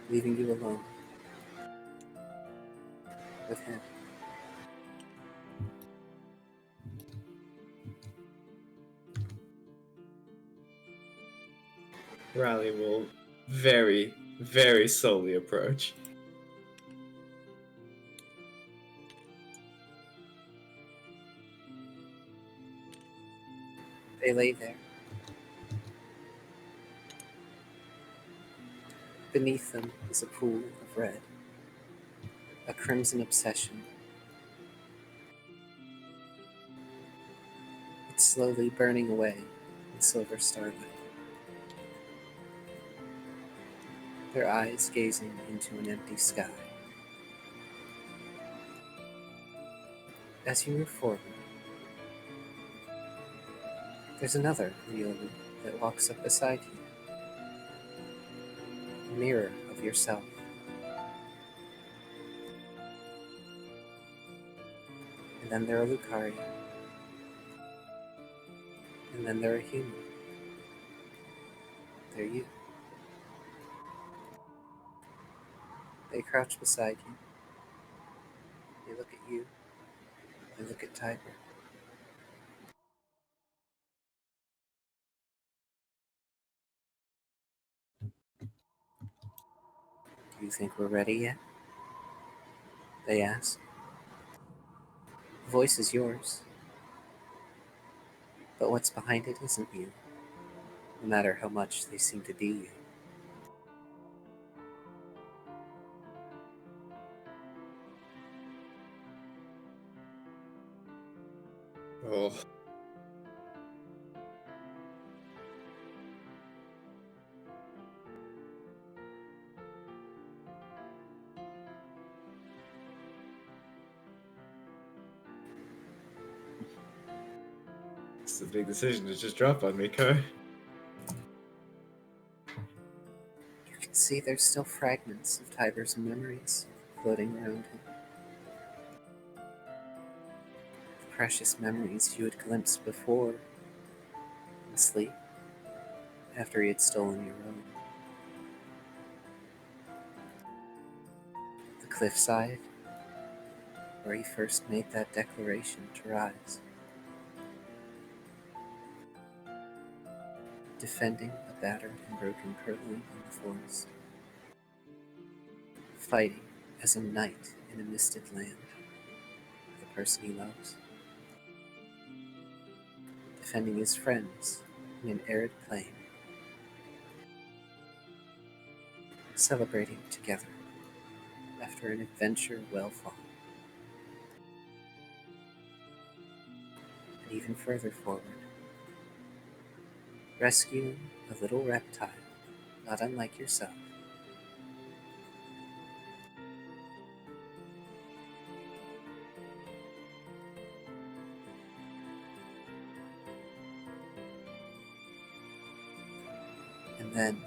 leaving you alone with him. Riley will very, very slowly approach. They lay there. Beneath them is a pool of red, a crimson obsession. It's slowly burning away in silver starlight. Their eyes gazing into an empty sky. As you move forward, there's another Ryobu that walks up beside you. A mirror of yourself. And then there are Lucaria. And then there are human. They're you. They crouch beside you. They look at you. They look at Tiger. Do you think we're ready yet? They ask. The voice is yours. But what's behind it isn't you, no matter how much they seem to be you. Oh. It's a big decision to just drop on me, Kai. You can see there's still fragments of Tiger's memories floating around him. The precious memories you had glimpsed before in sleep, after he had stolen your own. The cliffside, where he first made that declaration to rise. Defending a battered and broken purloin in the forest. Fighting as a knight in a misted land, the person he loves, defending his friends in an arid plain, celebrating together after an adventure well fought. And even further forward, rescuing a little reptile not unlike yourself. And then,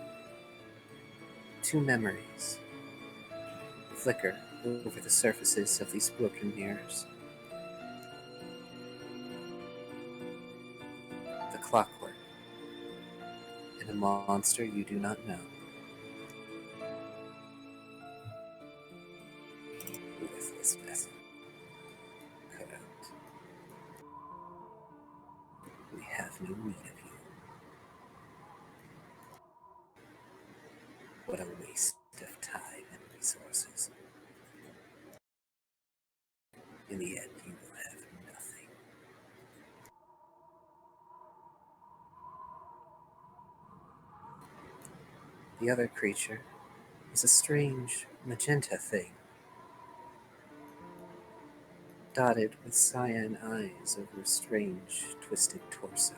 two memories flicker over the surfaces of these broken mirrors. The clockwork, and a monster you do not know. Worthless vessel. Cut out. We have no need of you. What a waste of time and resources. In the end, you will have nothing. The other creature is a strange magenta thing, dotted with cyan eyes over a strange, twisted torso.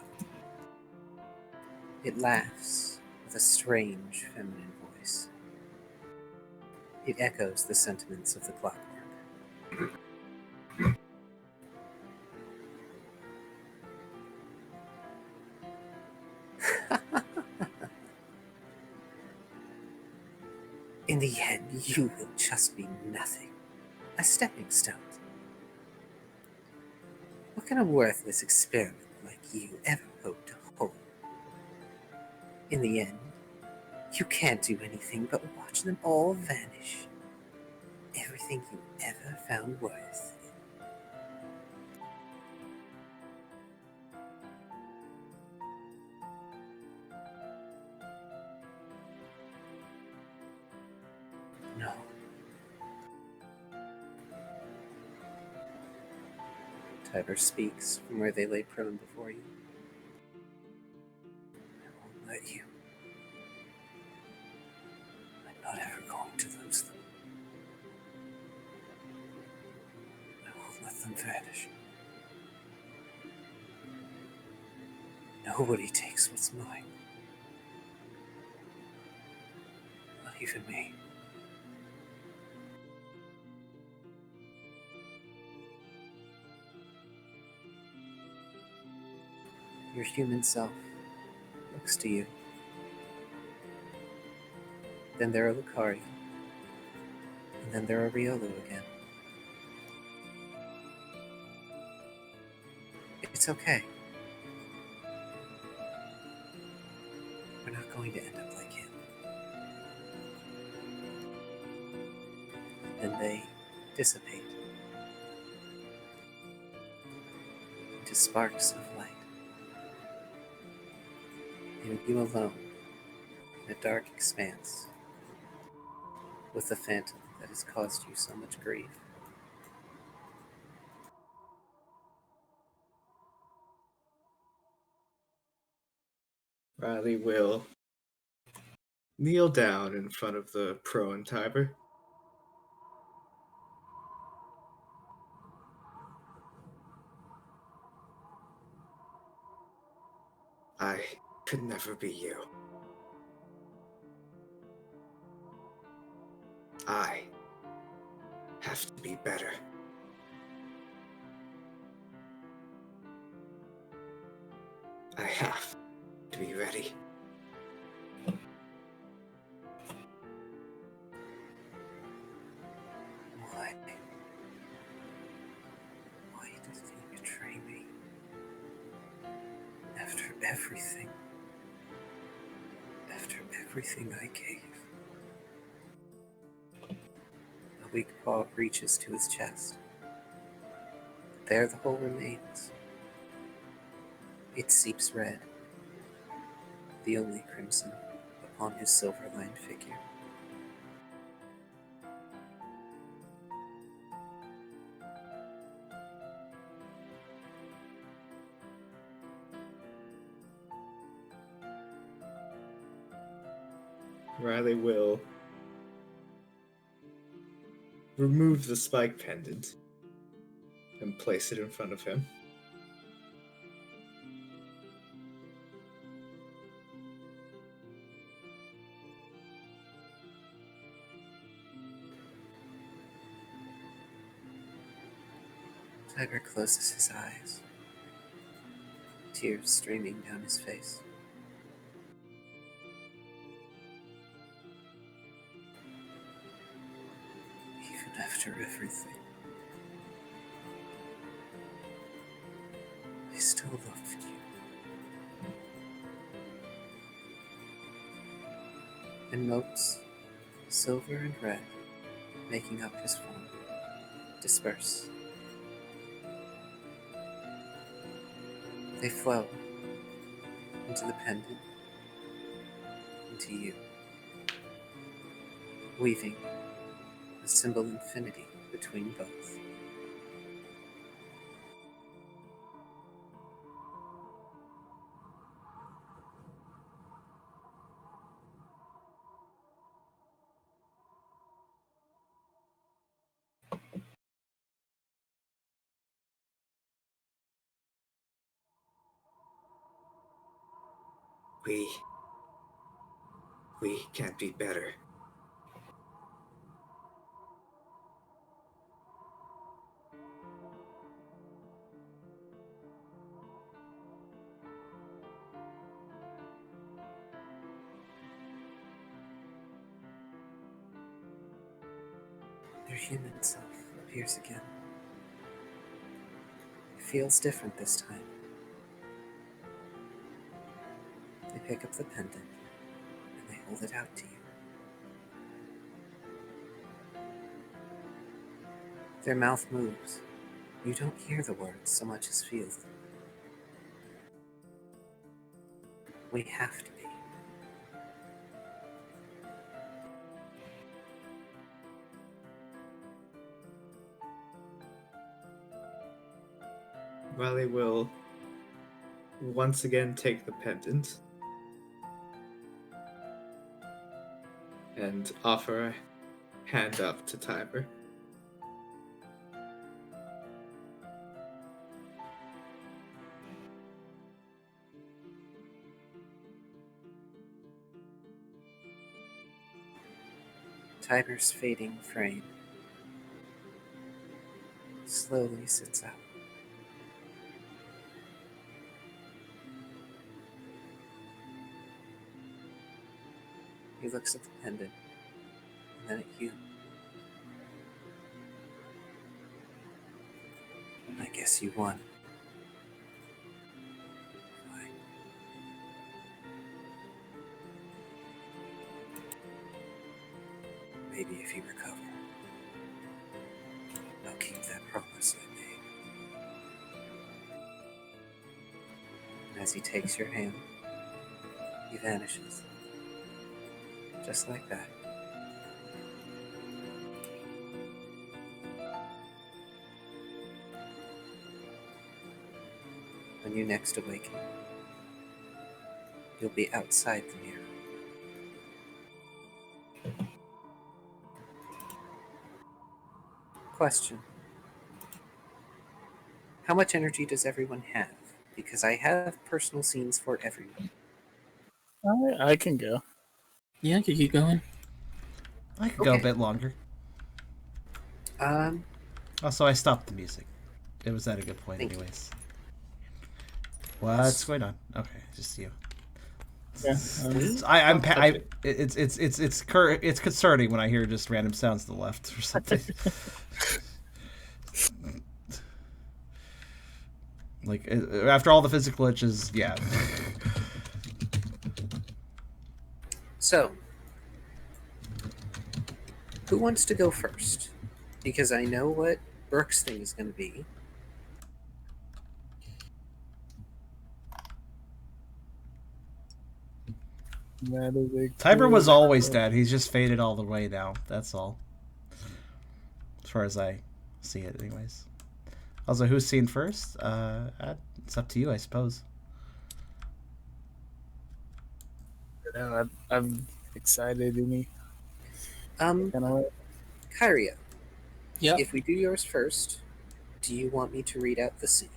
It laughs with a strange, feminine voice. It echoes the sentiments of the clockwork. In the end, you will just be nothing. A stepping stone. What can a worthless experiment like you ever hope to hold? In the end, you can't do anything but watch them all vanish. Everything you ever found worth. No. Tiber speaks from where they lay prone before you. I won't let you. I'm not ever going to lose them. I won't let them vanish. Nobody takes what's mine. Not even me. Your human self looks to you. Then there are Lucario. And then there are Riolu again. It's okay. We're not going to end up like him. Then they dissipate into sparks of light. Leaving you alone in a dark expanse with the phantom that has caused you so much grief. Riley will kneel down in front of the prone Tiber. I could never be you. I have to be better. I have to be ready. Why? Why did you betray me? After everything. After everything I gave. A weak paw reaches to his chest. There the hole remains. It seeps red. The only crimson upon his silver-lined figure. Riley will remove the spike pendant and place it in front of him. Tiber closes his eyes, tears streaming down his face. Even after everything, I still loved you. And motes, silver and red, making up his form, disperse. They flow into the pendant, into you, weaving a symbol infinity between both. We can't be better. Their human self appears again. It feels different this time. They pick up the pendant and they hold it out to you. Their mouth moves. You don't hear the words so much as feel them. We have to be. Riley will once again take the pendant and offer a hand up to Tiber. Tiber's fading frame slowly sits out. He looks at the pendant, and then at you. I guess you won. Fine. Maybe if you recover, I'll keep that promise I made. And as he takes your hand, he vanishes. Just like that. When you next awaken, you'll be outside the mirror. Question. How much energy does everyone have? Because I have personal scenes for everyone. I can go. Yeah, I could keep going. I could go a Okay. bit longer. Also, I stopped the music. It was at a good point, Thank you. anyways. What's going on? Okay, just you. Yeah, It's concerning when I hear just random sounds to the left or something. Like after all the physical itches, yeah. So, who wants to go first? Because I know what Brooke's thing is going to be. Tiber was always dead. He's just faded all the way now. That's all. As far as I see it, anyways. Also, who's seen first? It's up to you, I suppose. I've excited in me. Um, Kind of. Kyrio, Yep. if we do yours first, do you want me to read out the scene?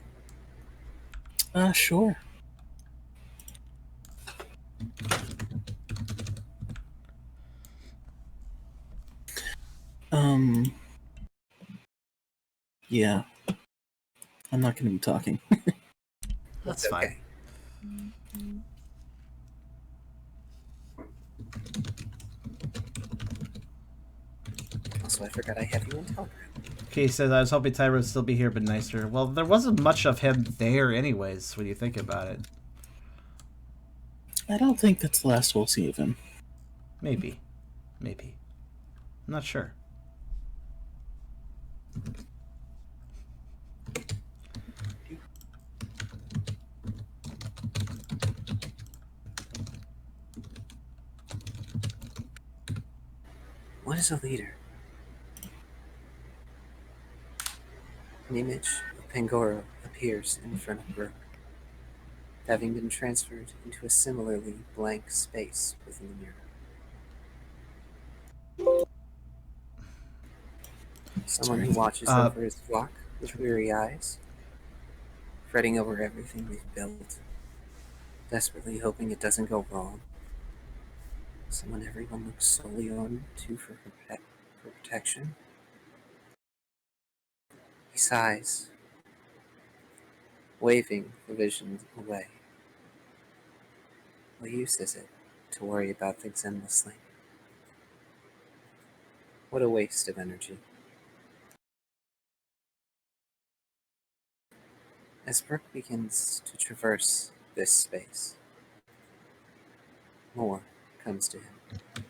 Sure. Yeah. I'm not going to be talking. That's fine. Also, I forgot I have you on Telegram. Okay, he says, I was hoping Tyro would still be here, but nicer. Well, there wasn't much of him there anyways, when you think about it. I don't think that's the last we'll see of him. Maybe. Maybe. I'm not sure. What is a leader? An image of Pangoro appears in front of Brooke, having been transferred into a similarly blank space within the mirror. Someone who watches over his flock with weary eyes, fretting over everything they've built, desperately hoping it doesn't go wrong. Someone everyone looks solely on to for protection. He sighs, waving the vision away. What use is it to worry about things endlessly? What a waste of energy. As Brooke begins to traverse this space, more comes to him.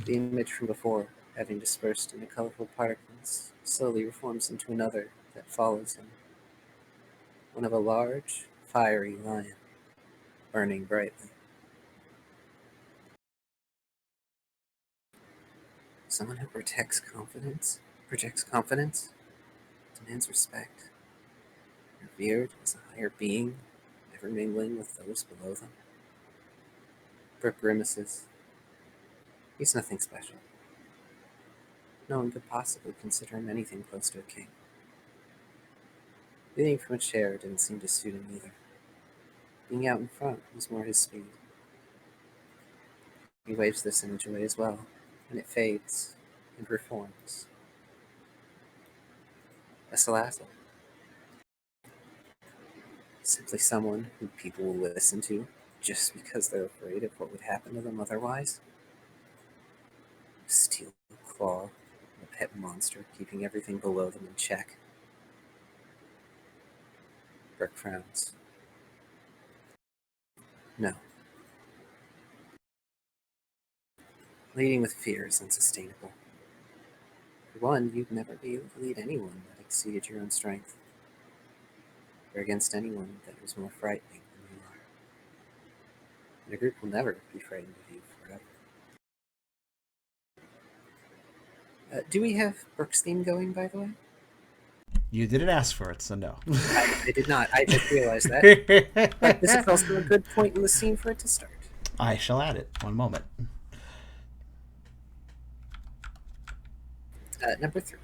The image from before, having dispersed into colorful particles, slowly reforms into another that follows him. One of a large, fiery lion, burning brightly. Someone who projects confidence, demands respect, revered as a higher being, never mingling with those below them. Brooke grimaces. He's nothing special. No one could possibly consider him anything close to a king. Leaning from a chair didn't seem to suit him either. Being out in front was more his speed. He waves this image away as well, and it fades and reforms. A SolusOwl. Simply someone who people will listen to just because they're afraid of what would happen to them otherwise. A steel claw, a pet monster keeping everything below them in check. Brooke frowns. No. Leading with fear is unsustainable. For one, you'd never be able to lead anyone that exceeded your own strength, or against anyone that was more frightening than you are. And a group will never be frightened of you forever. Do we have Brooke's theme going, by the way? You didn't ask for it, so no. I did not. I just realized that. But this is also a good point in the scene for it to start. I shall add it. One moment. Number 3.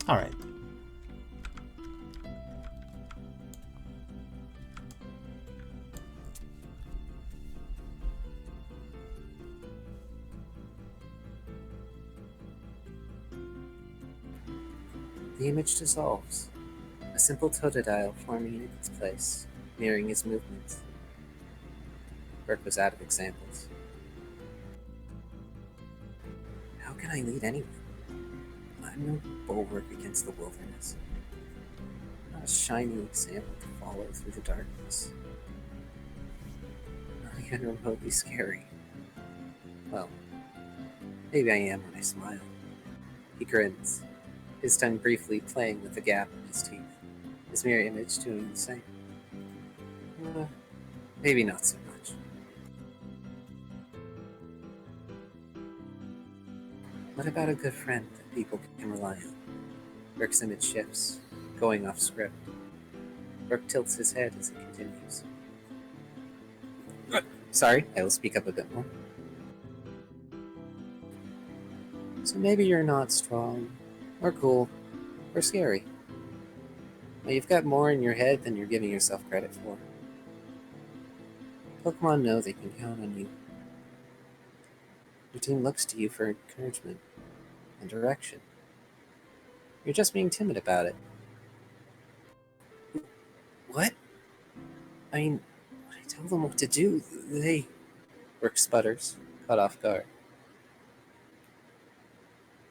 All right. The image dissolves, a simple totodile forming in its place, mirroring his movements. Brooke was out of examples. How can I lead anyone? I'm no bulwark against the wilderness. I'm not a shining example to follow through the darkness. Not even remotely scary. Well, maybe I am when I smile. He grins, his tongue briefly playing with the gap in his teeth, his mirror image doing the same. Maybe not so much. What about a good friend that people can rely on? Brooke's image shifts, going off script. Brooke tilts his head as it continues. Sorry, I will speak up a bit more. So maybe you're not strong, or cool, or scary. But you've got more in your head than you're giving yourself credit for. Pokemon know they can count on you. Your team looks to you for encouragement and direction. You're just being timid about it. What? I mean, when I tell them what to do, they... Brooke sputters, caught off guard.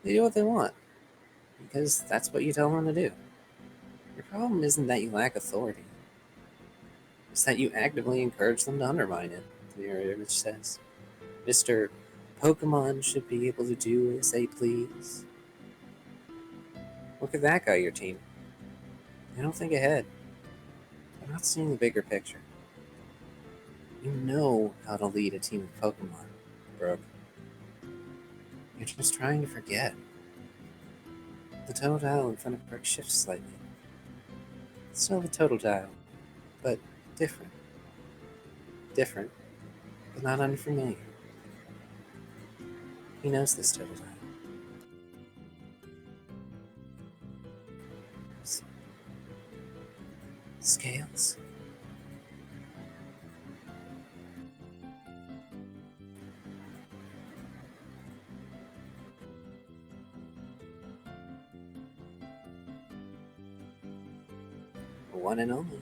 They do what they want, because that's what you tell them to do. Your problem isn't that you lack authority. It's that you actively encourage them to undermine it, the mirror image says. Mr. Pokemon should be able to do as they please. Look at that guy, your team. They don't think ahead. They're not seeing the bigger picture. You know how to lead a team of Pokemon, Brooke. You're just trying to forget. The total dial in front of Brooke shifts slightly. It's still the total dial, but different. Different, but not unfamiliar. He knows this total dial. Scales. One and only.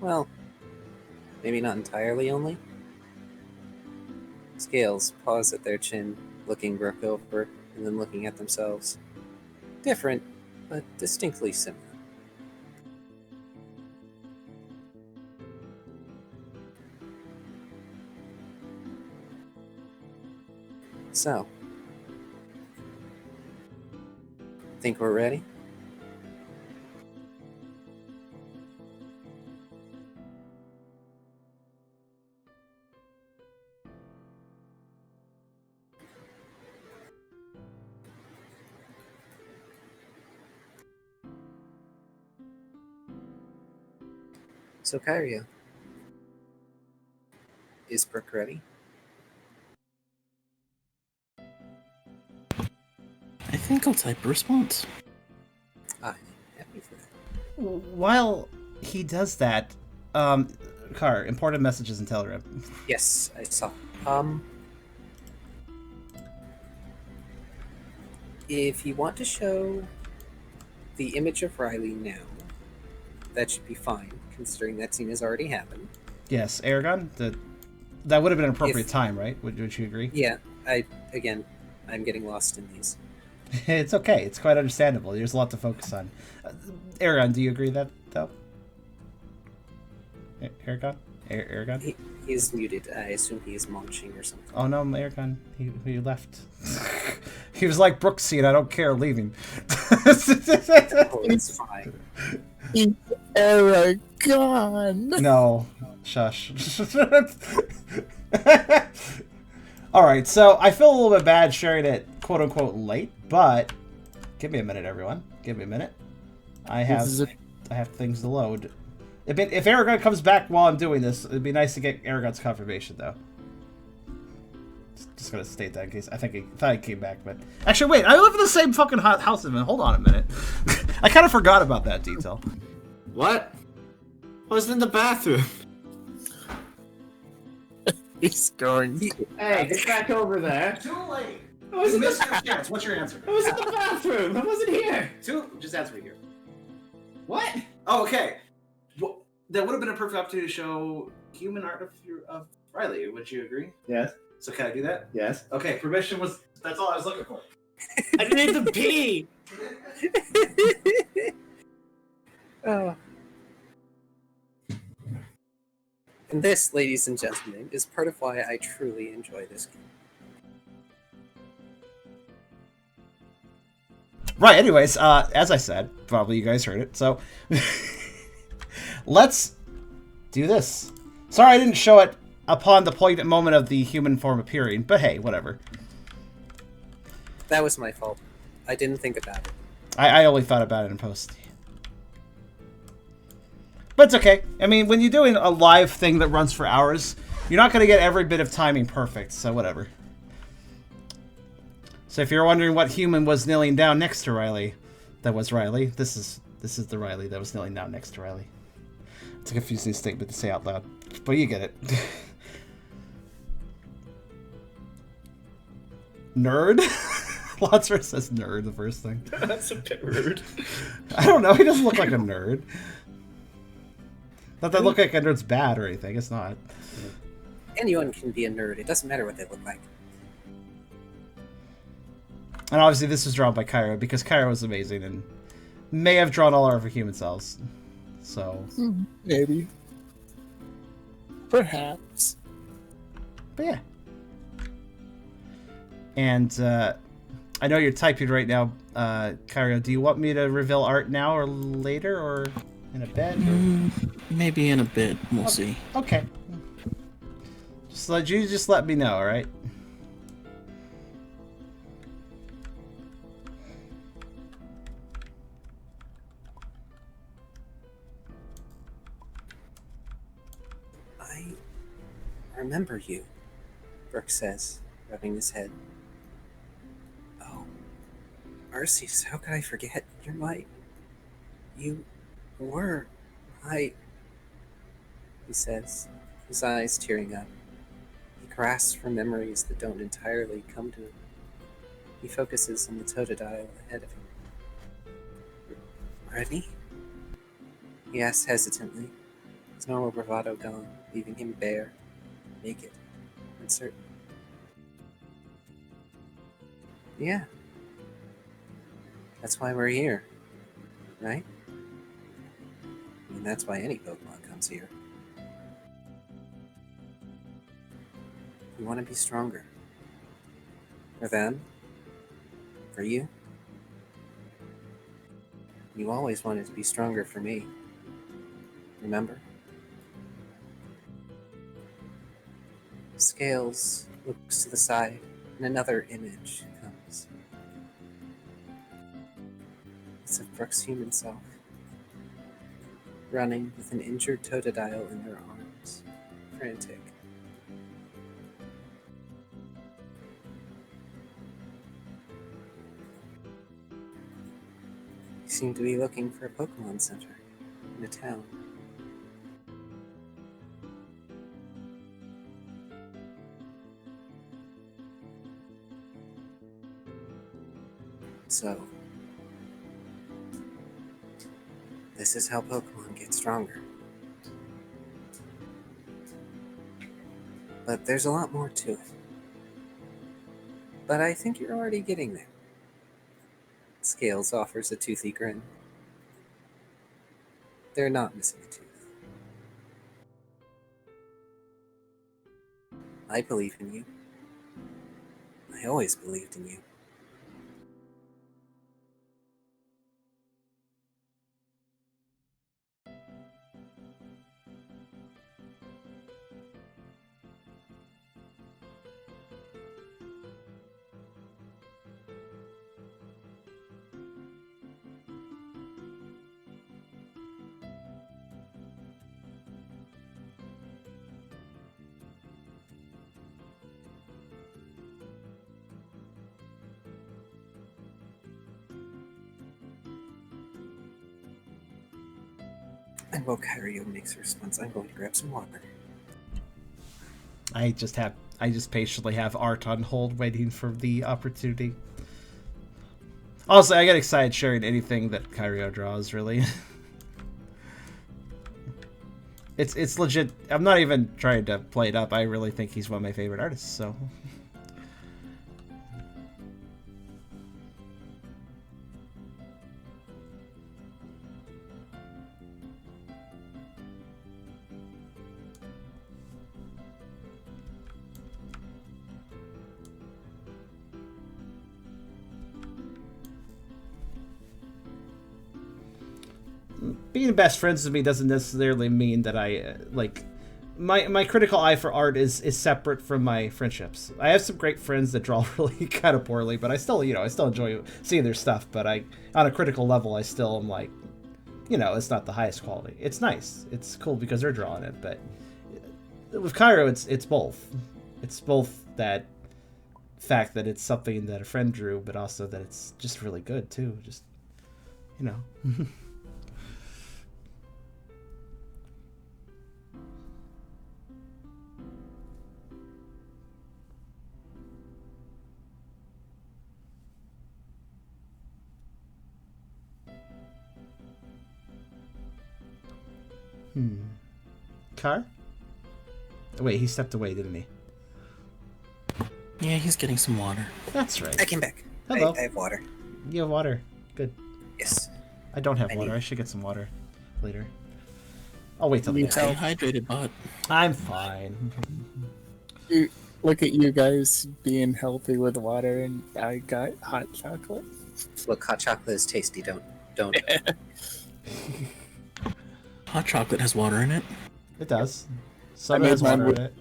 Well, maybe not entirely only. Scales pause at their chin, looking Brooke over and then looking at themselves. Different, but distinctly similar. So, think we're ready? So, Kyrio, is Brooke ready? I think I'll type a response. I'm happy for that. While he does that, Car, important messages in Telegram. Yes, I saw. If you want to show the image of Riley now, that should be fine, considering that scene has already happened. Yes, Eragon, that would have been an appropriate If- time, right? Would you agree? Yeah, I'm getting lost in these. It's okay. It's quite understandable. There's a lot to focus on. Eragon, do you agree that, though? Eragon? Eragon? He's muted. I assume he is munching or something. Oh no, Eragon. He left. He was like Brooke's scene, I don't care, leaving. Oh, it's fine. Eragon. No. Shush. Alright, so I feel a little bit bad sharing it quote unquote late, but give me a minute, everyone. Give me a minute. I have things to load. If Eragon comes back while I'm doing this, it'd be nice to get Eragon's confirmation, though. Just gonna state that in case I thought he came back, but actually, wait, I live in the same fucking house as him. Hold on a minute. I kind of forgot about that detail. What? I was in the bathroom. He's going. Hey, get back over there. Too late. I was in the chance. What's your answer? I was in the bathroom. I wasn't here. Just answer me here. What? Oh, okay. Well, that would have been a perfect opportunity to show human art of Riley. Would you agree? Yes. So can I do that? Yes. Okay, permission was. That's all I was looking for. I need to pee. Oh. And this, ladies and gentlemen, is part of why I truly enjoy this game. Right, anyways, as I said, probably you guys heard it, so let's do this. Sorry I didn't show it upon the poignant moment of the human form appearing, but hey, whatever. That was my fault. I didn't think about it. I only thought about it in post. But it's okay. I mean, when you're doing a live thing that runs for hours, you're not going to get every bit of timing perfect, so whatever. So if you're wondering what human was kneeling down next to Riley, that was Riley. This is the Riley that was kneeling down next to Riley. It's a confusing statement to say out loud, but you get it. Nerd? Lazarus says nerd the first thing. That's a bit rude. I don't know, he doesn't look like a nerd. Not that look like a nerd's bad or anything, it's not. Anyone can be a nerd. It doesn't matter what they look like. And obviously this was drawn by Kyrio, because Kyrio was amazing and may have drawn all our human cells. So... Maybe. Perhaps. But yeah. And I know you're typing right now, Kyrio. Do you want me to reveal art now or later or in a bit? Maybe in a bit. We'll see. Okay. Just let me know, all right? I remember you, Brooke says, rubbing his head. Oh, Arceus, how could I forget? You were my... He says, his eyes tearing up. He grasps for memories that don't entirely come to him. He focuses on the Totodile ahead of him. Ready? He asks hesitantly, his normal bravado gone, leaving him bare, naked, uncertain. Yeah. That's why we're here, right? I mean, that's why any Pokemon comes here. You want to be stronger. For them. For you. You always wanted to be stronger for me. Remember? Scales looks to the side, and another image comes. It's of Brooke's human self, running with an injured Totodile in their arms, frantic. You seem to be looking for a Pokemon Center in a town. So, this is how Pokemon get stronger. But there's a lot more to it. But I think you're already getting there. Scales offers a toothy grin. They're not missing a tooth. I believe in you. I always believed in you. And while Kyrio makes a response, I'm going to grab some water. I just patiently have art on hold waiting for the opportunity. Also, I get excited sharing anything that Kyrio draws, really. It's legit. I'm not even trying to play it up. I really think he's one of my favorite artists, so... Being best friends with me doesn't necessarily mean that I, like, my critical eye for art is separate from my friendships. I have some great friends that draw really kind of poorly, but I still enjoy seeing their stuff. But on a critical level, I still am like, it's not the highest quality. It's nice. It's cool because they're drawing it. But with Kyrio, it's both. It's both that fact that it's something that a friend drew, but also that it's just really good too. Just, Car? Wait, he stepped away, didn't he? Yeah, he's getting some water. That's right. I came back. Hello. I have water. You have water. Good. Yes. I don't have water. need- I should get some water later. I'll wait till the You end. stay hydrated, bud. I'm fine. Look at you guys being healthy with water, and I got hot chocolate. Look, hot chocolate is tasty. Don't. Hot chocolate has water in it. It does. Soda made has mine water with- in it.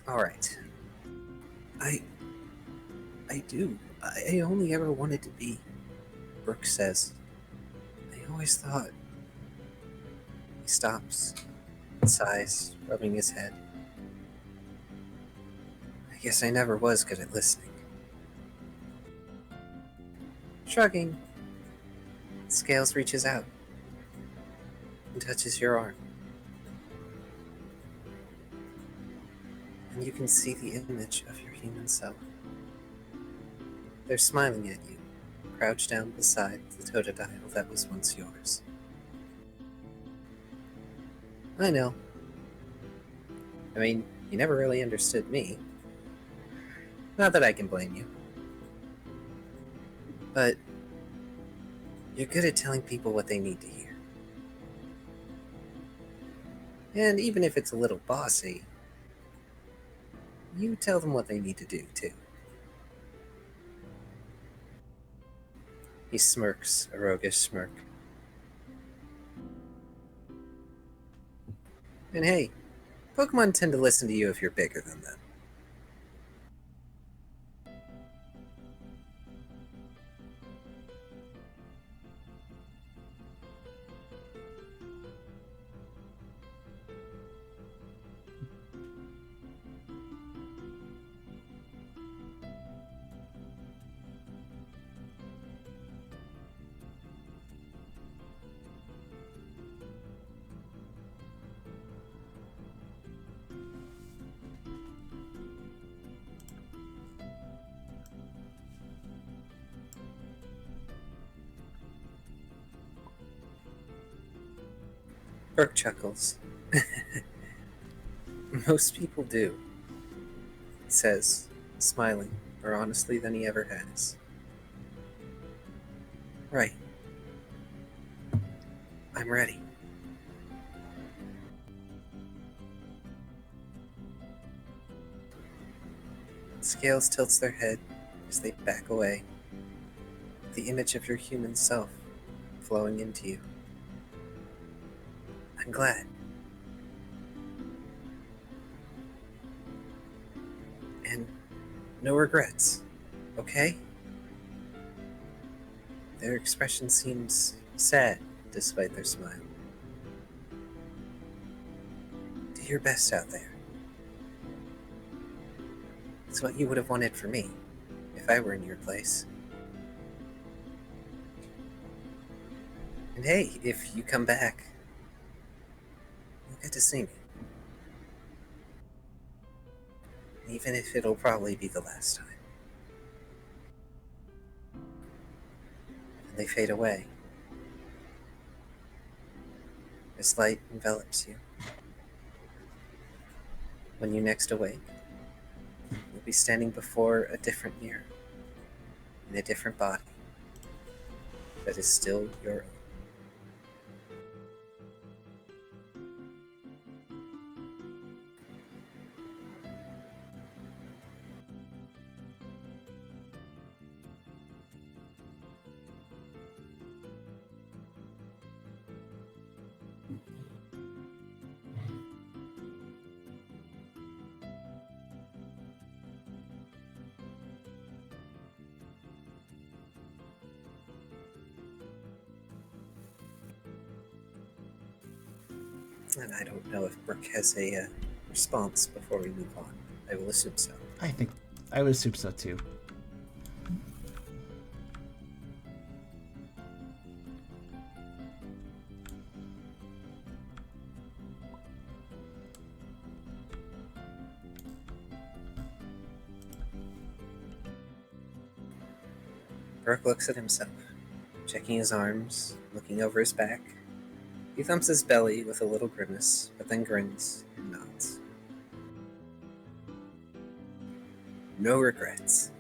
All right. I do. I only ever wanted to be. Brooke says. I always thought. He stops, sighs, rubbing his head. I guess I never was good at listening. Shrugging, Scales reaches out and touches your arm. And you can see the image of your human self. They're smiling at you, crouched down beside the totodile that was once yours. I know. I mean, you never really understood me. Not that I can blame you. But you're good at telling people what they need to hear. And even if it's a little bossy, you tell them what they need to do, too. He smirks a roguish smirk. And hey, Pokemon tend to listen to you if you're bigger than them. Brooke chuckles. Most people do, he says, smiling more honestly than he ever has. Right. I'm ready. Scales tilts their head as they back away, the image of your human self flowing into you. I'm glad. And no regrets, okay? Their expression seems sad despite their smile. Do your best out there. It's what you would have wanted for me, if I were in your place. And hey, if you come back, you'll get to see me. Even if it'll probably be the last time. And they fade away. This light envelops you. When you next awake, you'll be standing before a different mirror, in a different body, that is still your own. And I don't know if Brooke has a response before we move on. I will assume so. I would assume so too. Brooke looks at himself, checking his arms, looking over his back. He thumps his belly with a little grimace, but then grins and nods. No regrets.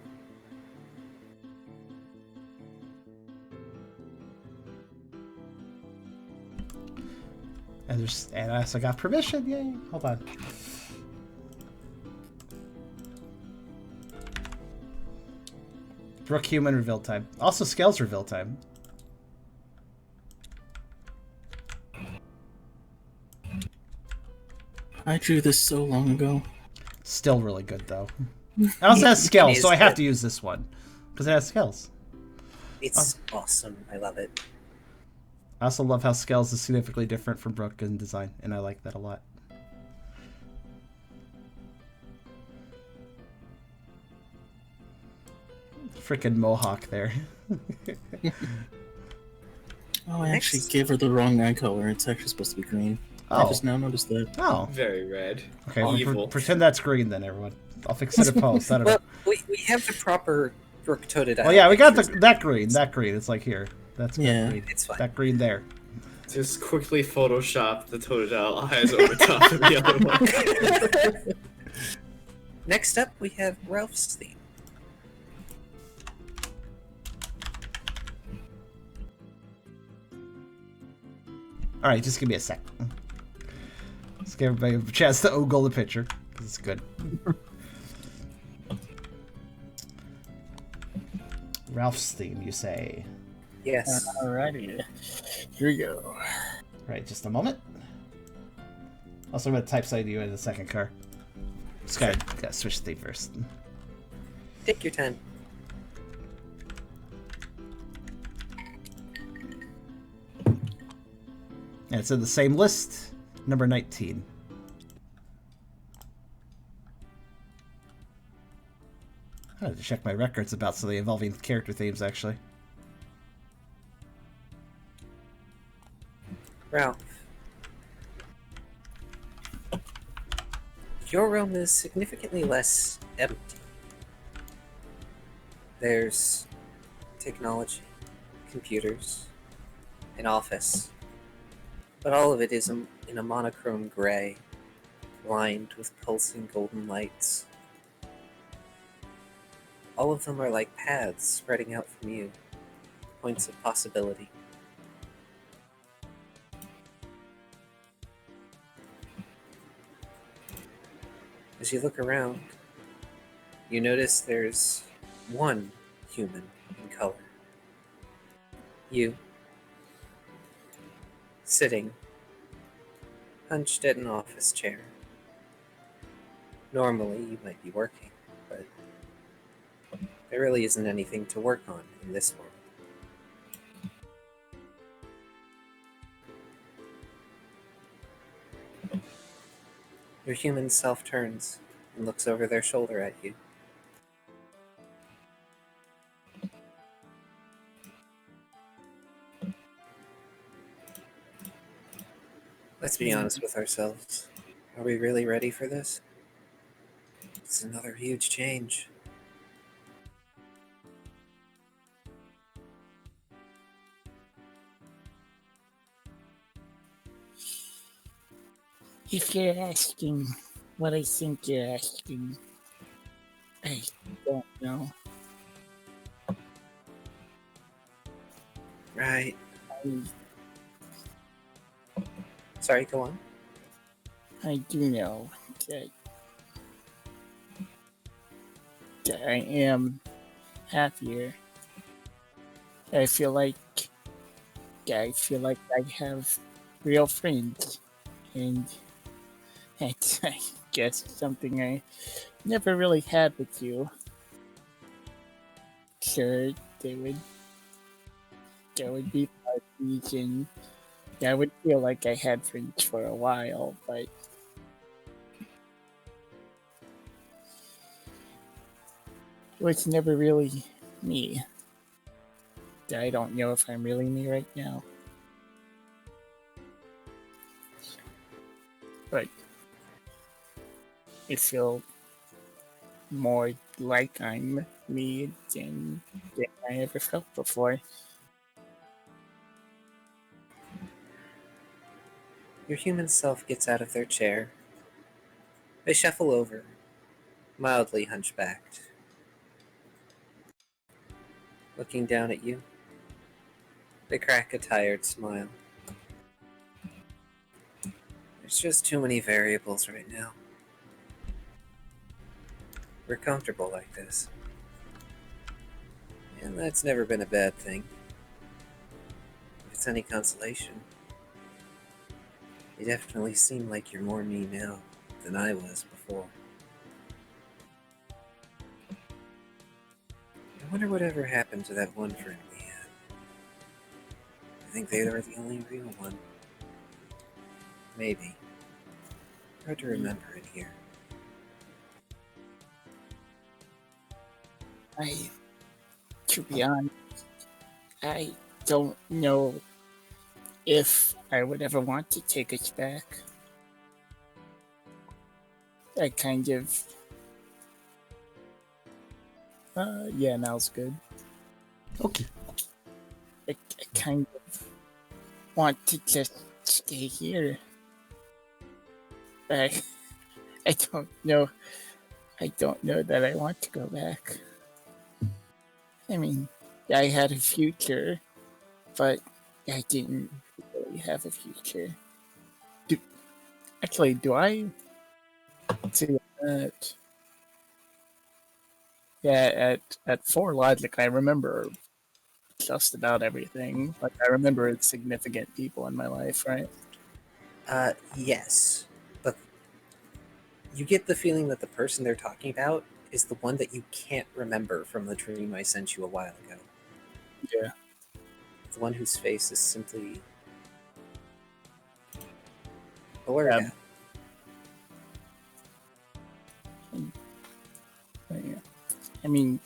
And I also got permission. Yay! Hold on. Brooke human reveal time. Also Scales reveal time. I drew this so long ago. Still really good though. It also has Scales, It so is I have good. to use this one because it has Scales. It's awesome. I love it. I also love how Scales is significantly different from Brooke in design, and I like that a lot. Frickin' mohawk there. Oh, I actually gave her the wrong eye color. It's actually supposed to be green. I Oh. just now noticed that. Oh. Very red. Okay, well, Evil. pretend that's green then, everyone. I'll fix it in post. I don't know. Well, we have the proper Brooke-toted eye. Well, yeah, we got pictures. that green. That green. It's like here. That's Yeah. green. It's fine. That green there. Just quickly Photoshop the Totodile eyes over top of the other one. Next up, we have Ralph's theme. All right, just give me a sec. Let's give everybody a chance to ogle the picture, because it's good. Ralph's theme, you say? Yes. Alrighty. Here we go. Right, just a moment. Also, I'm going to type something to you in the second car. Just gotta switch the theme first. Take your time. And it's in the same list, number 19. I had to check my records about some of the evolving character themes, actually. Ralph. Your room is significantly less empty. There's technology, computers, an office, but all of it is in a monochrome gray, lined with pulsing golden lights. All of them are like paths spreading out from you, points of possibility. As you look around, you notice there's one human in color. You, sitting, hunched at an office chair. Normally, you might be working, but there really isn't anything to work on in this world. Your human self turns and looks over their shoulder at you. Let's be honest with ourselves. Are we really ready for this? It's another huge change. If you're asking what I think you're asking, I don't know. Right. Sorry, go on. I do know that I am happier. I feel like I have real friends, and that's, I guess, something I never really had with you. Sure, there would be parties and Yeah, I would feel like I had friends for a while, but it was never really me. I don't know if I'm really me right now. But I feel more like I'm me than I ever felt before. Your human self gets out of their chair. They shuffle over, mildly hunchbacked. Looking down at you, they crack a tired smile. There's just too many variables right now. We're comfortable like this. And that's never been a bad thing. If it's any consolation, you definitely seem like you're more me now than I was before. I wonder whatever happened to that one friend we had. I think they were the only real one. Maybe. Hard to remember in here. To be honest, I don't know if I would ever want to take us back. I kind of... yeah, now's good. Okay. I kind of want to just stay here. I don't know. I don't know that I want to go back. I mean, I had a future, but I didn't really have a future. Do I? See that? Yeah, at 4 Logic, I remember just about everything. Like, I remember significant people in my life, right? Yes. But you get the feeling that the person they're talking about is the one that you can't remember from the dream I sent you a while ago. Yeah. The one whose face is simply blurred out. Yeah. I mean,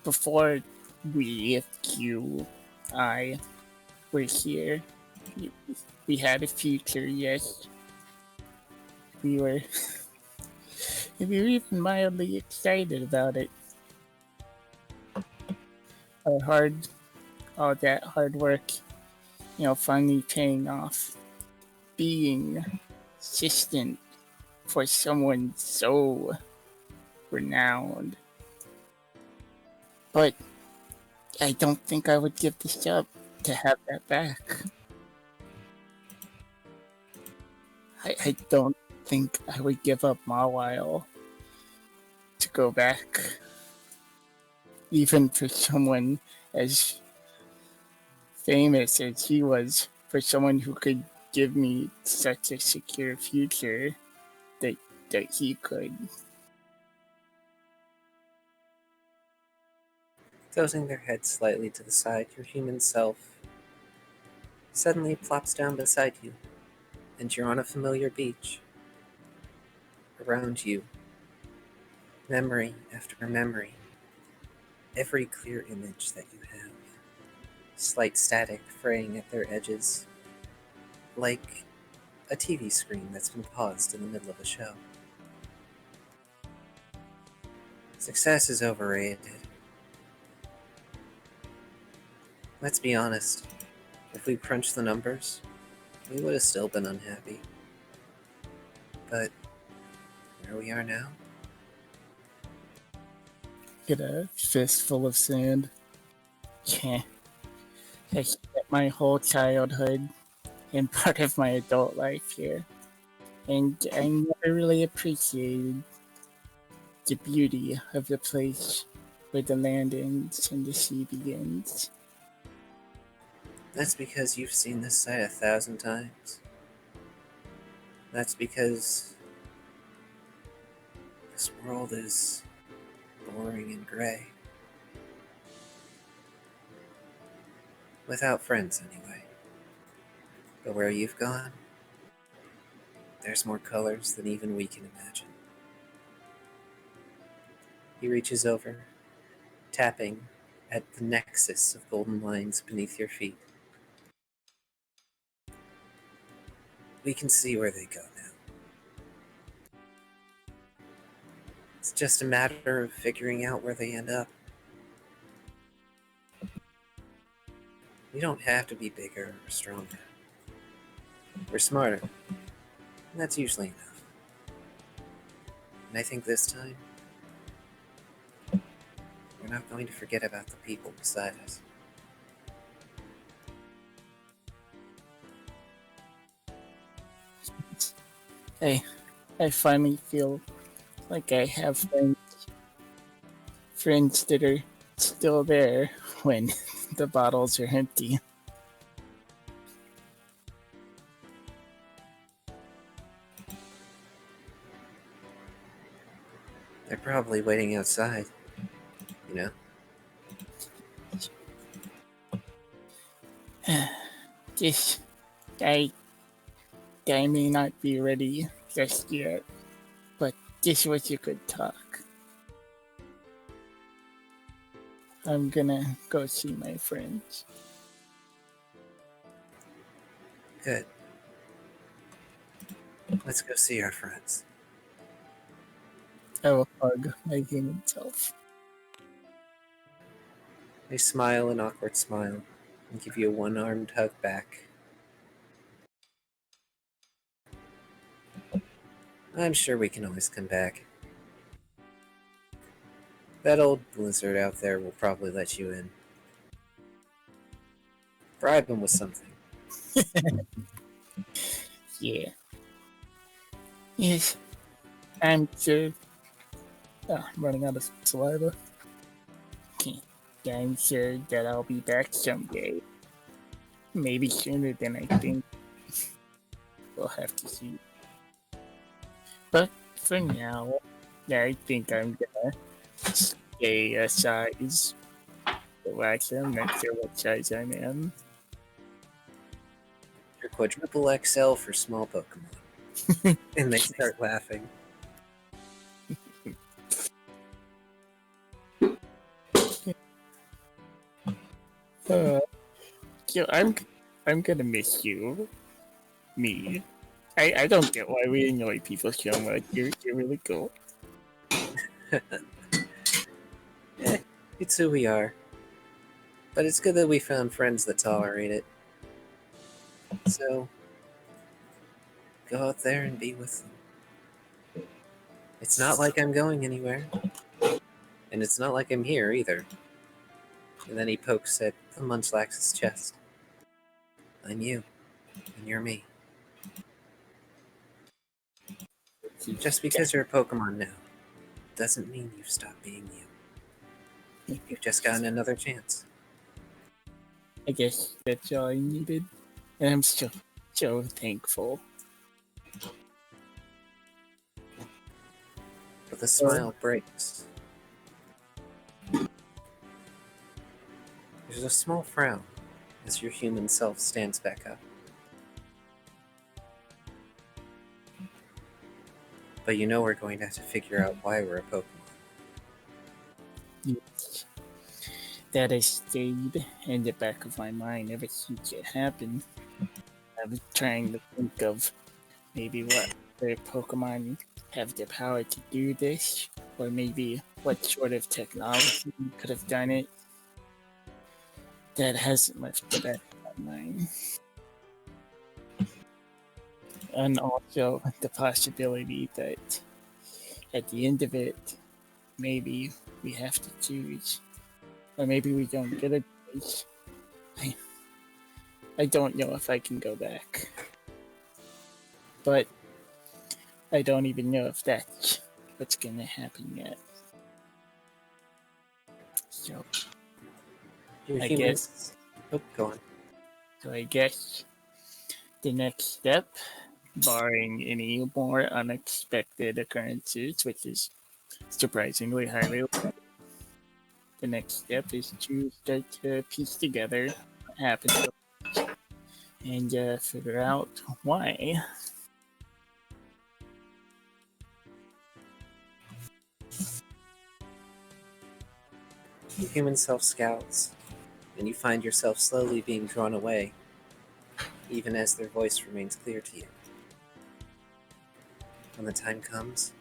before I were here, we had a future, yes. We were even mildly excited about it. All that hard work, finally paying off. Being assistant for someone so renowned. But I don't think I would give this up to have that back. I don't think I would give up Mawile to go back. Even for someone as famous as he was, for someone who could give me such a secure future that he could. Tossing their head slightly to the side, your human self suddenly plops down beside you, and you're on a familiar beach. Around you, memory after memory, every clear image that you have, slight static fraying at their edges, like a TV screen that's been paused in the middle of a show. Success is overrated. Let's be honest, if we crunched the numbers, we would have still been unhappy. But where we are now? Get a fistful of sand. Yeah. I spent my whole childhood and part of my adult life here. And I never really appreciated the beauty of the place where the land ends and the sea begins. That's because you've seen this sight 1,000 times. That's because this world is boring and gray. Without friends, anyway. But where you've gone, there's more colors than even we can imagine. He reaches over, tapping at the nexus of golden lines beneath your feet. We can see where they go now. It's just a matter of figuring out where they end up. We don't have to be bigger or stronger. We're smarter, and that's usually enough. And I think this time, we're not going to forget about the people beside us. I finally feel like I have friends that are still there when the bottles are empty. They're probably waiting outside, you know? Just, I may not be ready just yet, but this was a good talk. I'm gonna go see my friends. Good. Let's go see our friends. I will hug my human self. They smile an awkward smile and give you a one-armed hug back. I'm sure we can always come back. That old blizzard out there will probably let you in. Bribe him with something. Yeah. Yes. I'm sure. Oh, I'm running out of saliva. Okay. I'm sure that I'll be back someday. Maybe sooner than I think. We'll have to see. But for now, I think I'm gonna stay a size. So actually, I'm not sure what size I'm in. You're quadruple XL for small Pokemon. And they start laughing. So I'm gonna miss you. Me. I don't get why we annoy people so much. You're really cool. It's who we are. But it's good that we found friends that tolerate it. So, go out there and be with them. It's not like I'm going anywhere. And it's not like I'm here either. And then he pokes at the Munchlax's chest. I'm you. And you're me. Just because you're a Pokemon now doesn't mean you've stopped being you. You've just gotten another chance. I guess that's all I needed. And I'm so thankful. But the smile breaks. There's a small frown as your human self stands back up. But you know we're going to have to figure out why we're a Pokemon. Yes. That has stayed in the back of my mind ever since it happened. I was trying to think of maybe what other Pokemon have the power to do this, or maybe what sort of technology could have done it. That hasn't left the back of my mind. And also the possibility that at the end of it, maybe we have to choose. Or maybe we don't get a choice. I don't know if I can go back. But I don't even know if that's what's gonna happen yet. So Your I humans- guess Oh, go on. So I guess the next step, barring any more unexpected occurrences, which is surprisingly highly likely, the next step is to start to piece together what happened and figure out why. The human self scowls, and you find yourself slowly being drawn away, even as their voice remains clear to you. When the time comes,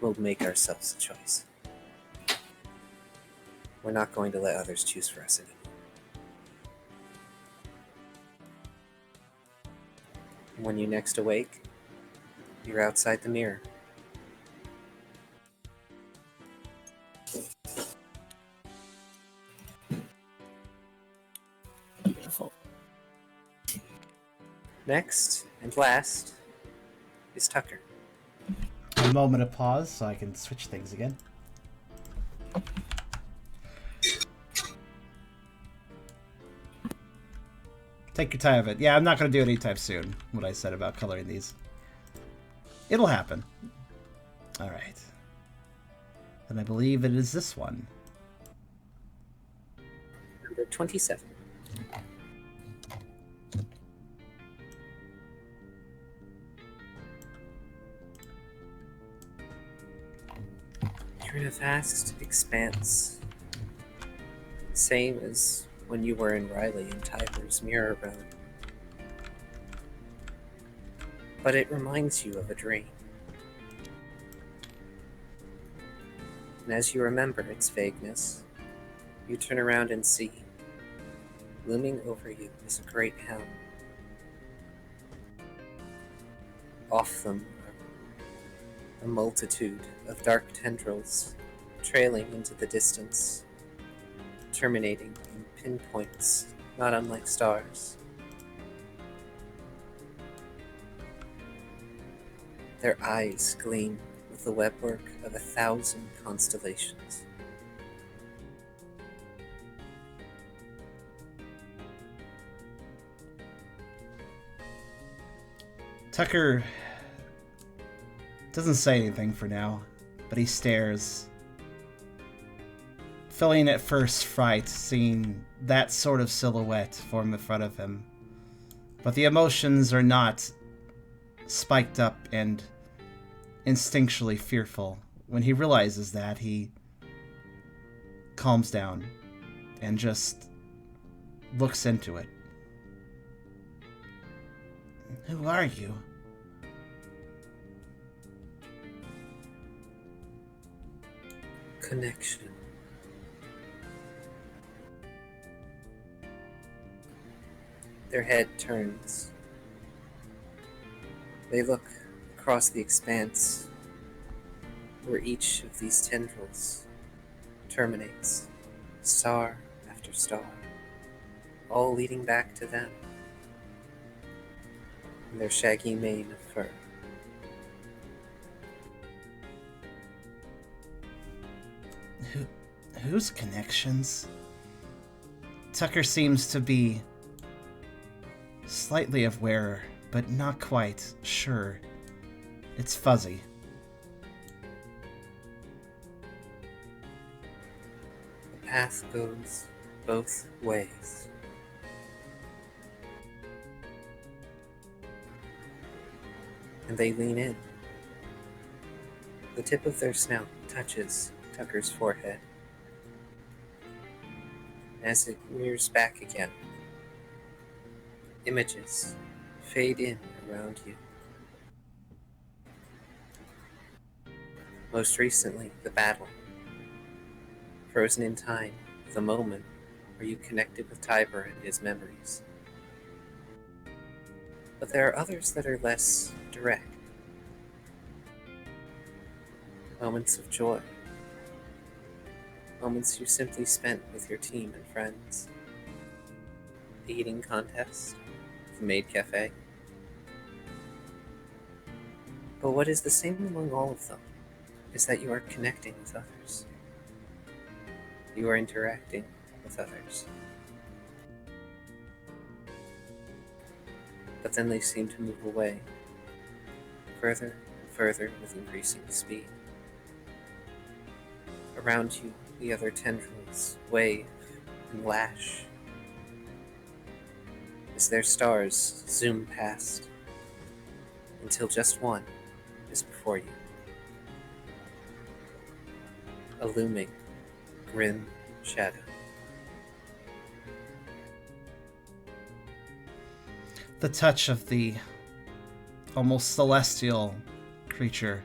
we'll make ourselves a choice. We're not going to let others choose for us anymore. When you next awake, you're outside the mirror. Beautiful. Next and last is Tucker. A moment of pause so I can switch things again. Take your time of it. Yeah, I'm not going to do it anytime soon, what I said about coloring these. It'll happen. Alright. And I believe it is this one. Number 27. You're in a vast expanse. Same as when you were in Riley and Tyler's mirror realm. But it reminds you of a dream. And as you remember its vagueness, you turn around and see, looming over you is a great helm. Off them are a multitude of dark tendrils trailing into the distance, terminating in pinpoints not unlike stars. Their eyes gleam with the webwork of 1,000 constellations. Tucker doesn't say anything for now, but he stares, feeling at first fright seeing that sort of silhouette form in front of him. But the emotions are not spiked up and instinctually fearful. When he realizes that, he calms down and just looks into it. Who are you? Connection. Their head turns. They look across the expanse where each of these tendrils terminates, star after star, all leading back to them and their shaggy mane of fur. Whose connections? Tucker seems to be slightly aware, but not quite sure. It's fuzzy. The path goes both ways. And they lean in. The tip of their snout touches Tucker's forehead. As it rears back again, images fade in around you. Most recently, the battle. Frozen in time, the moment where you connected with Tiber and his memories. But there are others that are less direct. Moments of joy. Moments you simply spent with your team and friends. The eating contest, the maid cafe. But what is the same among all of them is that you are connecting with others. You are interacting with others. But then they seem to move away, further and further with increasing speed. Around you, the other tendrils wave and lash. as their stars zoom past, until just one is before you. A looming, grim shadow. The touch of the almost celestial creature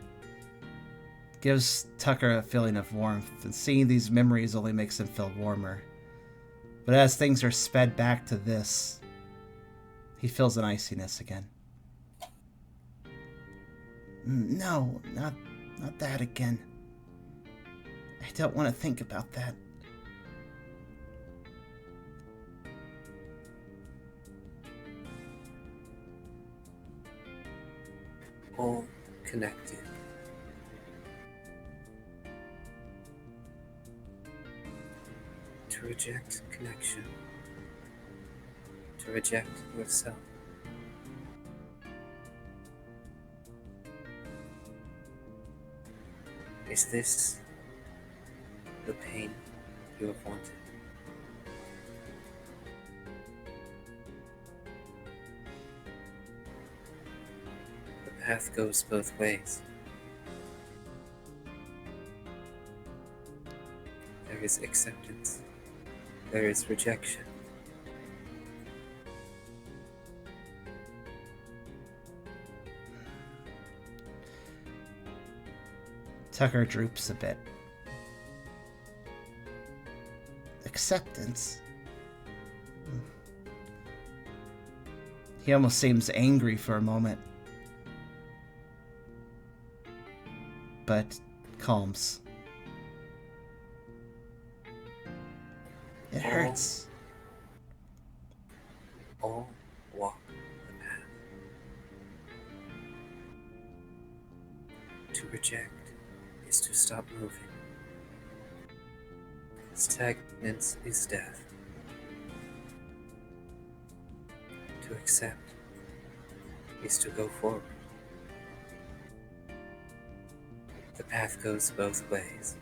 gives Tucker a feeling of warmth, and seeing these memories only makes him feel warmer. But as things are sped back to this, he feels an iciness again. No, not that again. I don't want to think about that. All connected. To reject connection. To reject yourself. Is this the pain you have wanted? The path goes both ways. There is acceptance. There is rejection. Tucker droops a bit. Acceptance? He almost seems angry for a moment, but calms. It hurts. All walk the path. To reject is to stop moving. Stagnance is death. To accept is to go forward. The path goes both ways.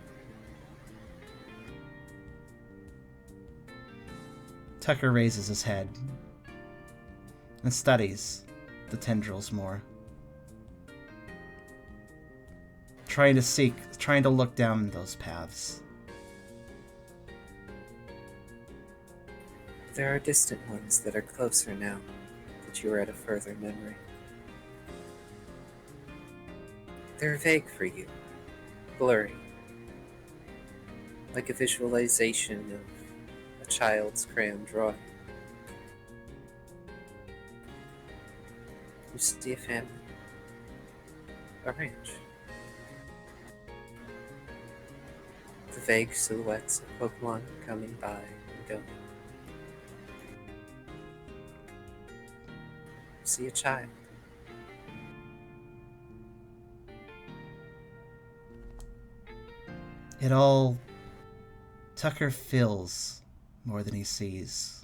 Tucker raises his head and studies the tendrils more. Trying to look down those paths. There are distant ones that are closer now that you are at a further memory. They're vague for you, blurry, like a visualization of a child's crayon drawing. You see a family, a ranch. The vague silhouettes of Pokemon coming by and going. You see a child. It all... Tucker feels more than he sees.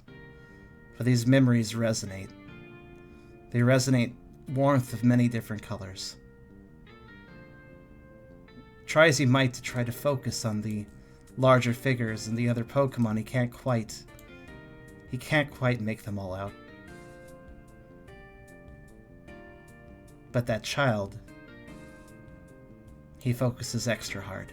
For these memories resonate. They resonate warmth of many different colors. Try as he might to try to focus on the larger figures and the other Pokemon, he can't quite make them all out. But that child, he focuses extra hard.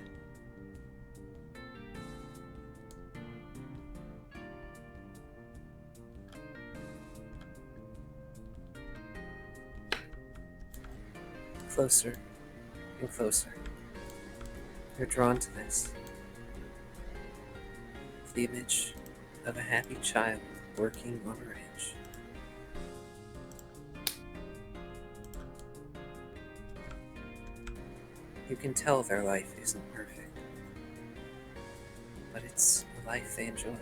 Closer and closer. You're drawn to this. The image of a happy child working on a ranch. You can tell their life isn't perfect, but it's a life they enjoyed.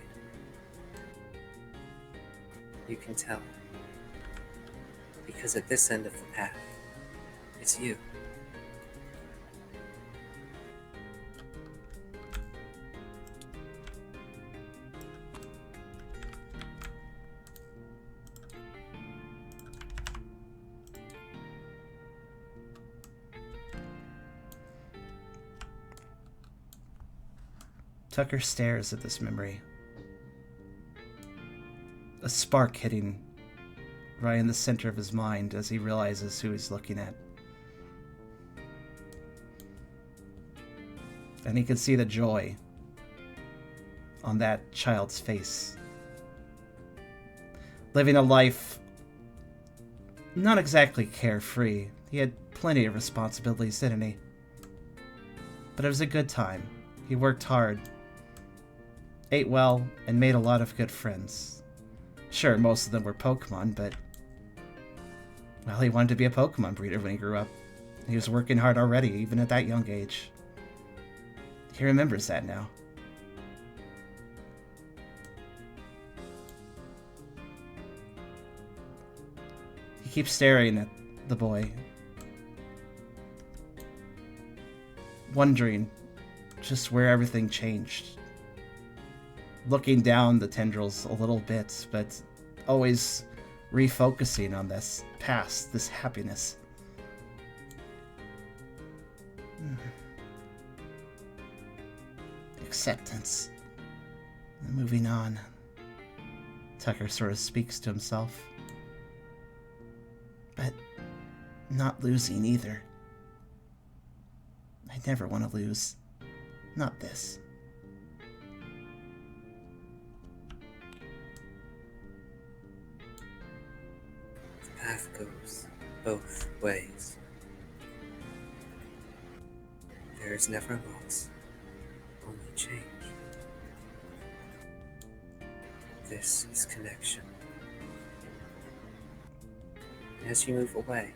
You can tell, because at this end of the path, it's you. Tucker stares at this memory. A spark hitting right in the center of his mind as he realizes who he's looking at. And he can see the joy on that child's face. Living a life not exactly carefree. He had plenty of responsibilities, didn't he? But it was a good time. He worked hard, ate well, and made a lot of good friends. Sure, most of them were Pokemon, but... well, he wanted to be a Pokemon breeder when he grew up. He was working hard already, even at that young age. He remembers that now. He keeps staring at the boy, wondering just where everything changed. Looking down the tendrils a little bit, but always refocusing on this past, this happiness. Acceptance. And moving on. Tucker sort of speaks to himself. But not losing either. I never want to lose. Not this. The path goes both ways. There is never loss, only change. This is connection. And as you move away,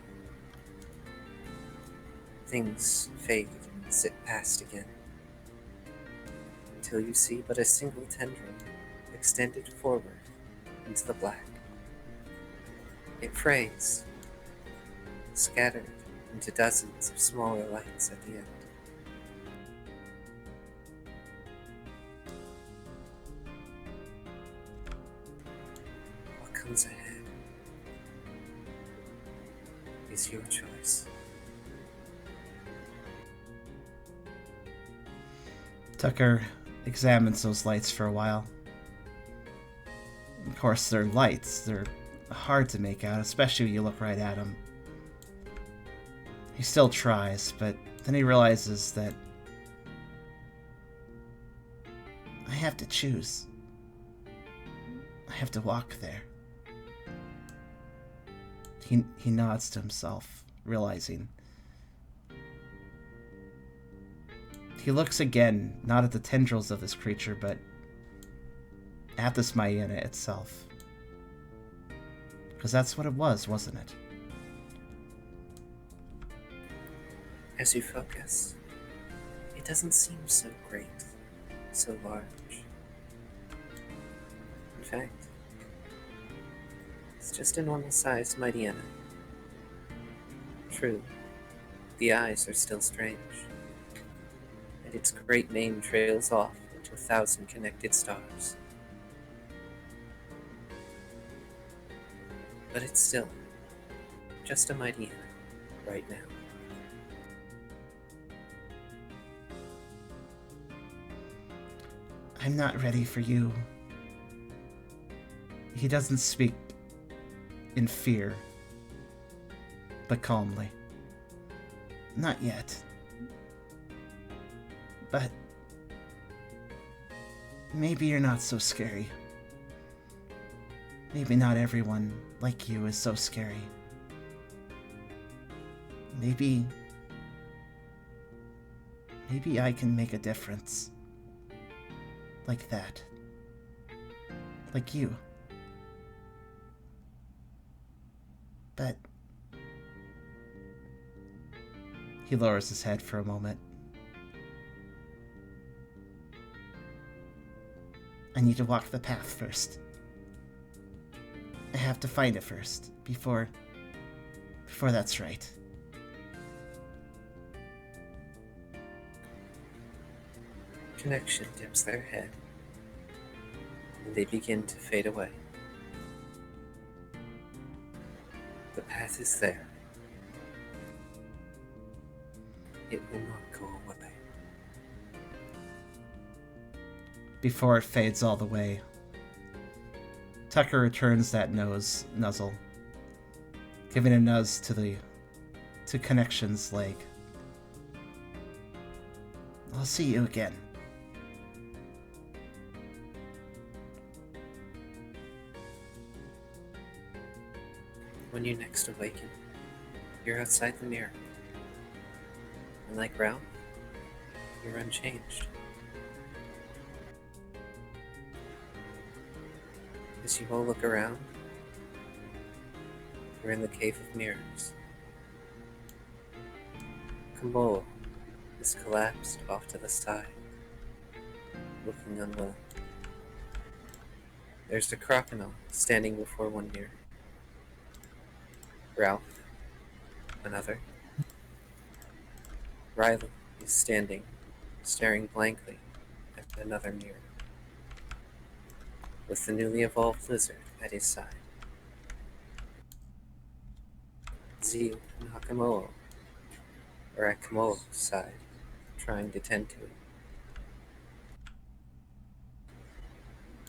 things fade and sit past again, until you see but a single tendril extended forward into the black. It frays, scattered into dozens of smaller lights at the end. What comes ahead is your choice. Tucker examines those lights for a while. Of course, they're lights. They're hard to make out, especially when you look right at them. He still tries, but then he realizes that I have to choose. I have to walk there. He nods to himself, realizing. He looks again, not at the tendrils of this creature, but at this Maena itself. Because that's what it was, wasn't it? As you focus, it doesn't seem so great, so large. In fact, it's just a normal-sized Mightyena. True, the eyes are still strange, and its great mane trails off into 1,000 connected stars. But it's still just a Mightyena right now. I'm not ready for you. He doesn't speak in fear, but calmly. Not yet. But maybe you're not so scary. Maybe not everyone like you is so scary. Maybe I can make a difference. Like that. Like you. But he lowers his head for a moment. I need to walk the path first. I have to find it first, before that's right. Connection dips their head, and they begin to fade away. The path is there. It will not go away. Before it fades all the way, Tucker returns that nose nuzzle giving a nudge to Connections leg. I'll see you again. When you next awaken, you're outside the mirror. And like Ralph, you're unchanged. As you all look around, you're in the Cave of Mirrors. Kamolo is collapsed off to the side, looking unwell. There's the crocodile standing before one mirror. Ralph, another. Riley is standing, staring blankly at another mirror, with the newly evolved lizard at his side. Zeal and Hakamoa are at Kamolo's side, trying to tend to it.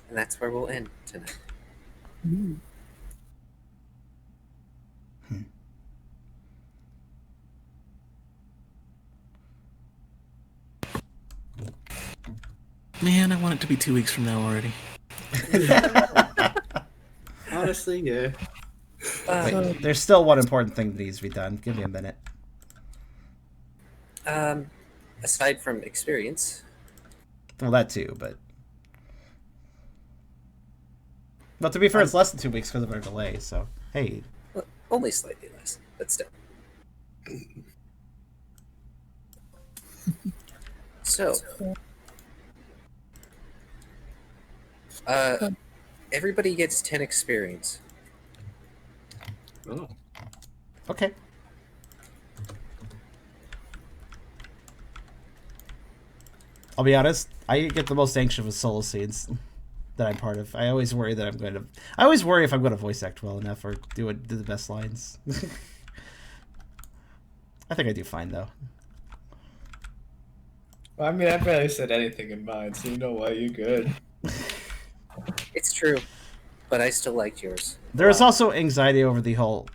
And that's where we'll end tonight. Man, I want it to be 2 weeks from now already. Honestly, yeah. Wait, there's still one important thing that needs to be done. Give me a minute. Aside from experience, Well, that too, but to be fair, it's less than 2 weeks because of our delay. So hey, well, only slightly less, but still. So, everybody gets 10 experience. Oh. okay. I'll be honest. I get the most anxious with solo scenes that I'm part of. I always worry that I'm going to. I always worry if I'm going to voice act well enough or do the best lines. I think I do fine though. Well, I mean, I barely said anything in mine, so you know what? You're good. It's true, but I still liked yours. There was also anxiety over the whole,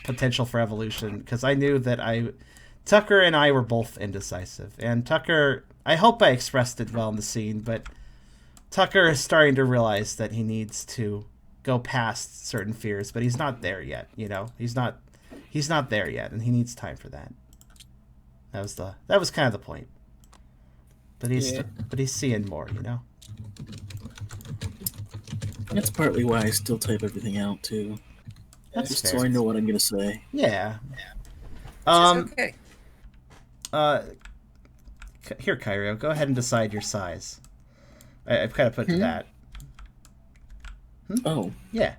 potential for evolution, because I knew that Tucker and I were both indecisive. And Tucker, I hope I expressed it well in the scene, but Tucker is starting to realize that he needs to go past certain fears, but he's not there yet, you know? He's not there yet, and he needs time for that. That was kind of the point. But he's seeing more, you know? That's partly why I still type everything out too. That's Just fair. so I know what I'm gonna say. Yeah. Okay. Here, Kyrio, go ahead and decide your size. I've kind of put to that. Oh, Yeah.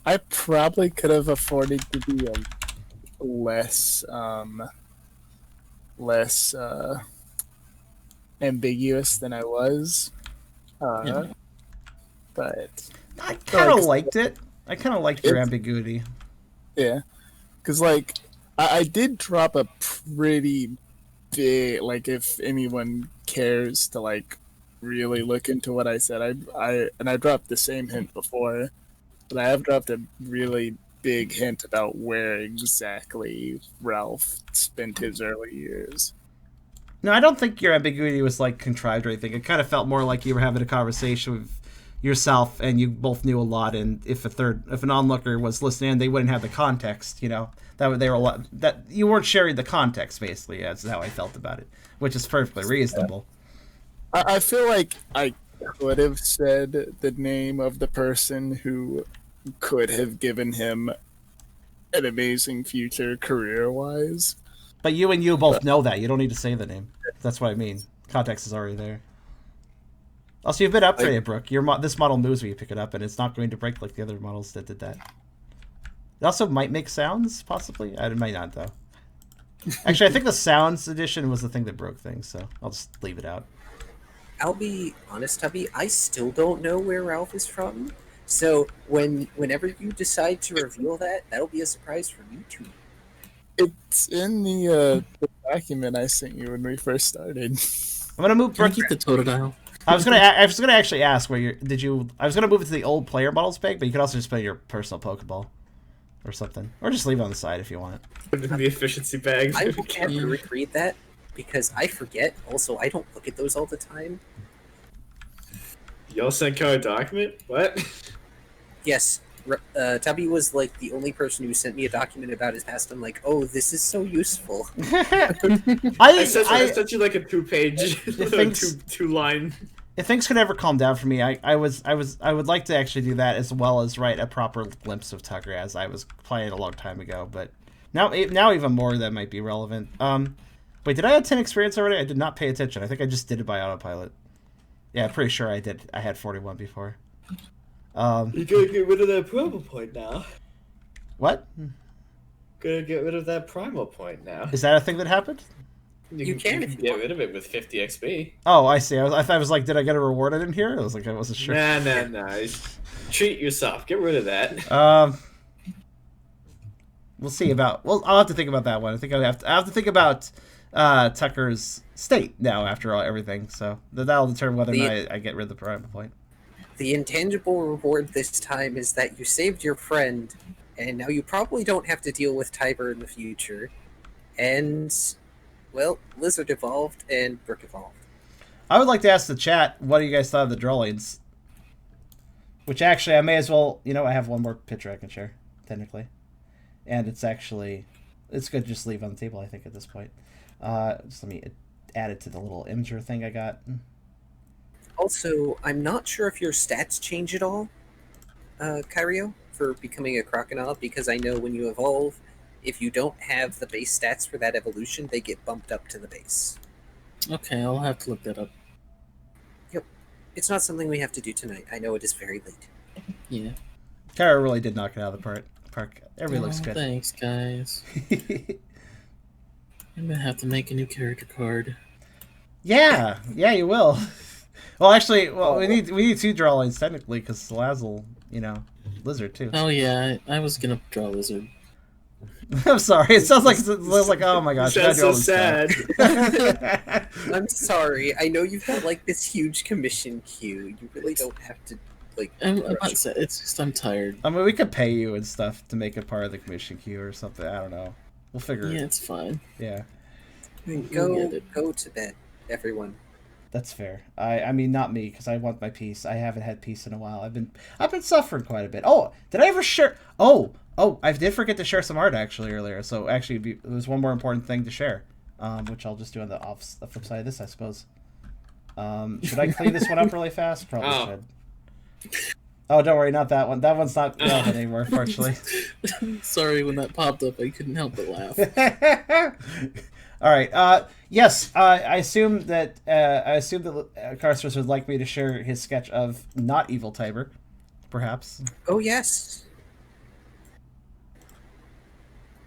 I probably could have afforded to be less ambiguous than I was. Yeah. But I kind of liked it. I kind of liked your ambiguity. yeah, because like I did drop a pretty big, like, if anyone cares to like really look into what I said, I dropped the same hint before, but I have dropped a really big hint about where exactly Ralph spent his early years. No, I don't think your ambiguity was like contrived or anything. It kind of felt more like you were having a conversation with yourself, and you both knew a lot. And if an onlooker was listening, they wouldn't have the context. You know, that you weren't sharing the context. Basically, that's how I felt about it, which is perfectly reasonable. I feel like I could have said the name of the person who could have given him an amazing future career-wise. But you and you both know that. You don't need to say the name. That's what I mean. Context is already there. Also, you've been upgraded, Brooke. This model moves when you pick it up, and it's not going to break like the other models that did that. It also might make sounds, possibly. It might not, though. Actually, I think the sounds edition was the thing that broke things, so I'll just leave it out. I'll be honest, Tubby, I still don't know where Ralph is from. So whenever you decide to reveal that, that'll be a surprise for me too. It's in the document I sent you when we first started. I'm gonna move. can I Brooke, keep the totodile? I was gonna actually ask where I was gonna move it to the old player models peg, but you could also just put your personal Pokeball. or something, or just leave it on the side if you want. Put it in the efficiency bag. I will have to reread that because I forget. Also, I don't look at those all the time. Y'all sent Kyrio a document? What? Yes, Tubby was like the only person who sent me a document about his past. I'm like, oh, this is so useful. I sent you like a 2-page, two-line. If things could ever calm down for me, I would like to actually do that as well as write a proper glimpse of Tucker as I was playing a long time ago. But now even more that might be relevant. Wait, did I have 10 experience already? I did not pay attention. I think I just did it by autopilot. Yeah, I'm pretty sure I did. I had 41 before. You gotta get rid of that primal point now. What? Gotta get rid of that primal point now. Is that a thing that happened? You can if you get want. rid of it with 50 XP. Oh, I see. I thought I was like, did I get a reward I didn't hear? I was like, I wasn't sure. Nah. Treat yourself. Get rid of that. We'll see about. Well, I'll have to think about that one. I think I have to think about Tucker's state now after everything. So that'll determine whether or not I get rid of the primal point. The intangible reward this time is that you saved your friend, and now you probably don't have to deal with Tiber in the future. And, well, Lizard evolved and Brooke evolved. I would like to ask the chat, what do you guys thought of the drawings? Which actually, I may as well, I have one more picture I can share, technically. And it's good to just leave on the table, I think, at this point. Just let me add it to the little imager thing I got. Also, I'm not sure if your stats change at all, Kyrio, for becoming a crocodile, because I know when you evolve, if you don't have the base stats for that evolution, they get bumped up to the base. Okay, I'll have to look that up. Yep. It's not something we have to do tonight. I know it is very late. Yeah. Kara really did knock it out of the park. Everybody looks good. Thanks, guys. I'm gonna have to make a new character card. Yeah, you will. Well, actually, we need 2 drawings technically because SolusOwl, Lizard too. Oh yeah, I was gonna draw Lizard. I'm sorry. It sounds like oh my gosh, That's so sad. I'm sorry. I know you've got like this huge commission queue. You really don't have to I'm not sad. It's just I'm tired. I mean, we could pay you and stuff to make it part of the commission queue or something. I don't know. We'll figure it. Yeah, it's fine. Yeah. Go to bed, everyone. That's fair. I mean, not me, because I want my peace. I haven't had peace in a while. I've been suffering quite a bit. Oh, did I ever share? Oh, I did forget to share some art actually earlier. So actually, there's one more important thing to share, which I'll just do on the flip side of this, I suppose. Should I clean this one up really fast? Probably should. Oh, don't worry, not that one. That one's not relevant anymore, unfortunately. Sorry, when that popped up, I couldn't help but laugh. All right. Yes, I assume that Karserus would like me to share his sketch of not evil Tiber, perhaps. Oh yes.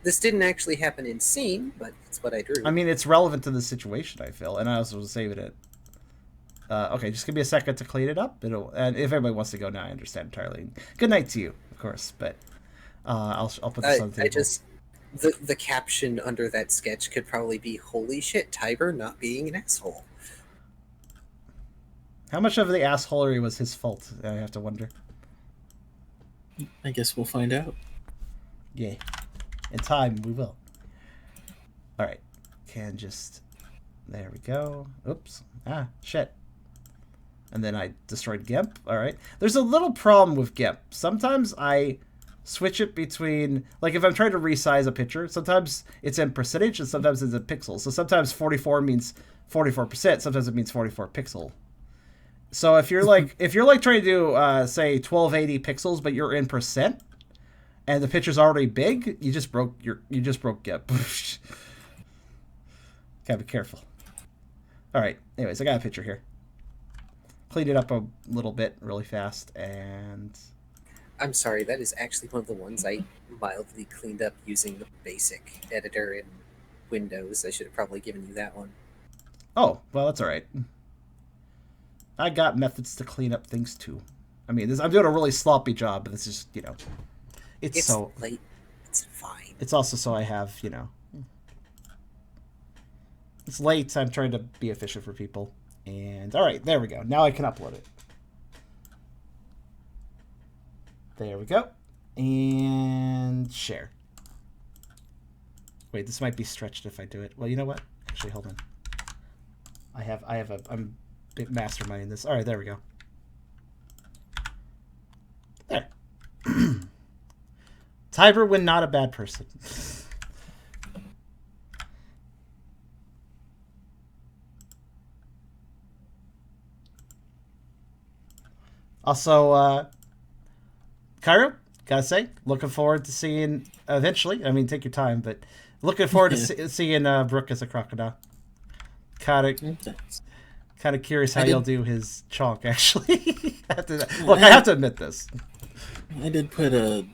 This didn't actually happen in scene, but it's what I drew. I mean, it's relevant to the situation, I feel, and I also was saving it. Okay, just give me a second to clean it up. And if everybody wants to go now, I understand entirely. Good night to you, of course, but I'll put this on the table. The caption under that sketch could probably be "Holy shit, Tiber not being an asshole." How much of the assholery was his fault? I have to wonder. I guess we'll find out. Yeah, in time we will. All right, there we go. Oops. Shit. And then I destroyed GIMP. All right. There's a little problem with GIMP. Sometimes I switch it between, like if I'm trying to resize a picture, sometimes it's in percentage and sometimes it's in pixels. So sometimes 44 means 44%. Sometimes it means 44 pixel. So if you're like trying to do say 1280 pixels, but you're in percent, and the picture's already big, you just broke GIMP. Gotta be careful. All right. Anyways, I got a picture here. Cleaned it up a little bit really fast, and I'm sorry, that is actually one of the ones I mildly cleaned up using the basic editor in Windows. I should have probably given you that one. Oh, well, that's all right. I got methods to clean up things too. I mean, I'm doing a really sloppy job, but this is, it's so late. It's fine. It's also so I have, it's late. I'm trying to be efficient for people. And all right, there we go. Now I can upload it. There we go. And share. Wait, this might be stretched if I do it. Well, you know what? Actually, hold on. I'm big masterminding this. All right, there we go. There. Tiber when not a bad person. Also, Kyrio, gotta say, looking forward to seeing eventually. I mean, take your time, but looking forward to seeing Brooke as a crocodile. Kind of curious how you'll do his chonk. Actually, look, I have to admit this. I did put a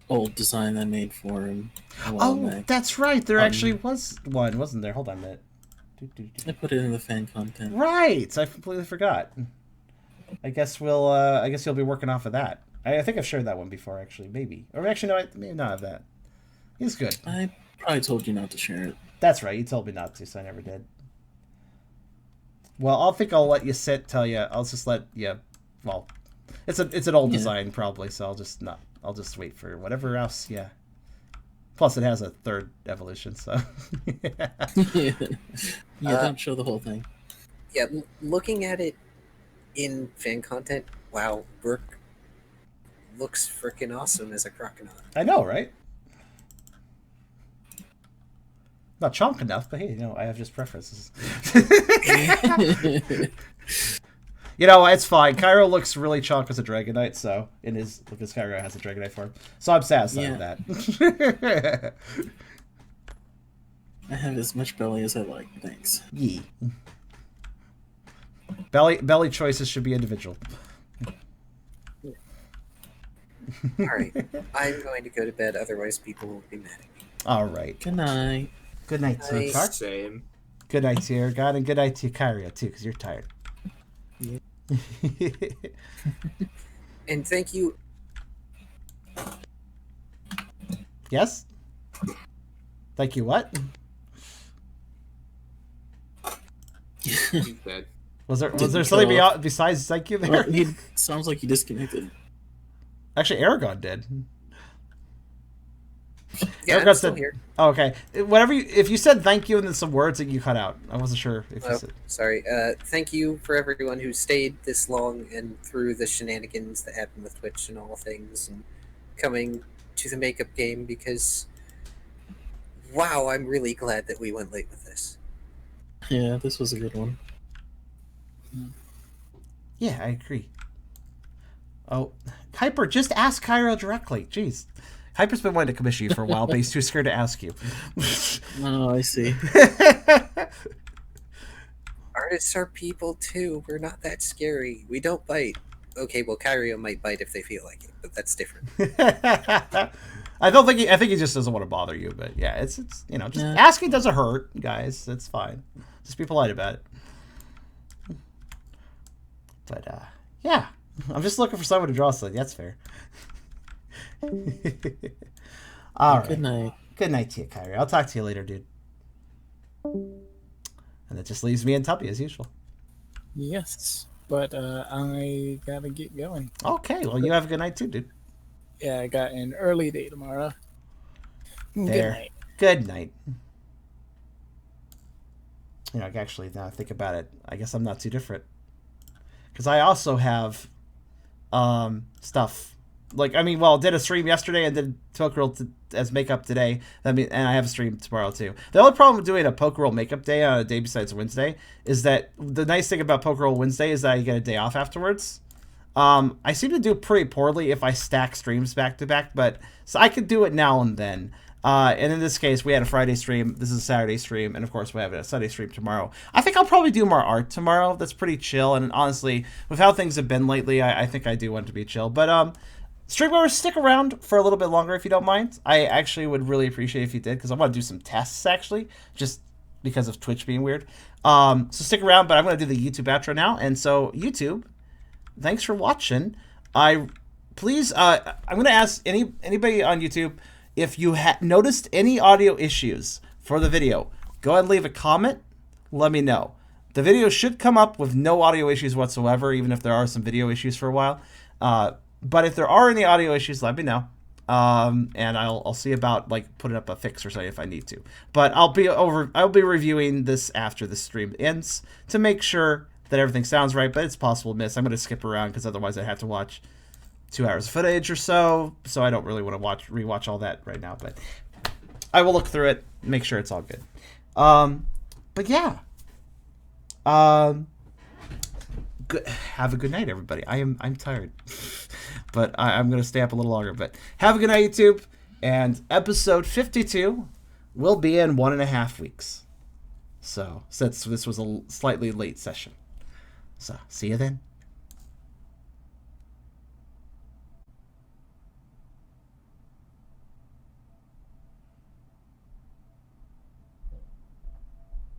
old design I made for him. Oh, that's right. There actually was one, wasn't there? Hold on a minute. I put it in the fan content. Right. I completely forgot. I guess we'll. I guess you'll be working off of that. I think I've shared that one before, actually. Maybe. Or actually, no. I may not have that. He's good. I probably told you not to share it. That's right. You told me not to, so I never did. Well, I'll let you sit. Tell you. I'll just let you. Well, it's an old design probably, so I'll just wait for whatever else. Yeah. Plus, it has a third evolution, so. Yeah, don't show the whole thing. Yeah, looking at it in fan content, wow, Brooke looks freaking awesome as a crocodile. I know, right? Not chonk enough, but hey, I have just preferences. It's fine. Kyrio looks really chonk as a Dragonite, so because Kyrio has a Dragonite form, so I'm satisfied with that. I have as much belly as I like. Thanks. Yee. Belly choices should be individual. All right, I'm going to go to bed. Otherwise, people will be mad at me. All right. Good night. Good night to you, Crawk. Same. Good night to you, Eragon, and good night to you, Kyrio, too, because you're tired. Yeah. And thank you. Yes? Thank you, what? He's dead. Was there Didn't something show up. besides thank you there? Well, he sounds like he disconnected. Actually, Eragon did. Yeah, Eragon I'm still said, here. Oh, okay. If you said thank you and then some words that you cut out, I wasn't sure if you said. Sorry. Thank you for everyone who stayed this long and through the shenanigans that happened with Twitch and all things, and coming to the makeup game because, wow, I'm really glad that we went late with this. Yeah, this was a good one. Yeah, I agree. Oh, Hyper, just ask Kyrio directly. Jeez. Hyper's been wanting to commission you for a while, but he's too scared to ask you. Oh, I see. Artists are people too. We're not that scary. We don't bite. Okay, well, Kyrio might bite if they feel like it, but that's different. I think he just doesn't want to bother you, but yeah, it's just asking doesn't hurt, guys. It's fine. Just be polite about it. But yeah, I'm just looking for someone to draw something. That's fair. All right. Good night. Good night to you, Kyrie. I'll talk to you later, dude. And that just leaves me and Tubby as usual. Yes, but I gotta get going. Okay, well, you have a good night too, dude. Yeah, I got an early day tomorrow. There. Good night. Good night. Actually, now I think about it, I guess I'm not too different. Because I also have stuff. Did a stream yesterday and did Pokerole as makeup today. And I have a stream tomorrow too. The only problem with doing a Pokerole makeup day on a day besides Wednesday is that the nice thing about Pokerole Wednesday is that I get a day off afterwards. I seem to do pretty poorly if I stack streams back to back, so I could do it now and then. And in this case, we had a Friday stream. This is a Saturday stream, and of course, we have a Sunday stream tomorrow. I think I'll probably do more art tomorrow. That's pretty chill, and honestly, with how things have been lately, I think I do want it to be chill. But streamers, stick around for a little bit longer if you don't mind. I actually would really appreciate if you did, because I want to do some tests actually, just because of Twitch being weird. So stick around, but I'm going to do the YouTube outro now. And so YouTube, thanks for watching. I'm going to ask anybody on YouTube, if you noticed any audio issues for the video, go ahead and leave a comment. Let me know. The video should come up with no audio issues whatsoever, even if there are some video issues for a while. But if there are any audio issues, let me know. And I'll see about like putting up a fix or something if I need to. But I'll be reviewing this after the stream ends to make sure that everything sounds right. But it's possible to miss. I'm going to skip around because otherwise I'd have to watch 2 hours of footage or so. So I don't really want to rewatch all that right now. But I will look through it, make sure it's all good. But yeah. Good. Have a good night, everybody. I'm tired. But I'm going to stay up a little longer. But have a good night, YouTube. And episode 52 will be in 1.5 weeks. So, since this was a slightly late session. So, see you then.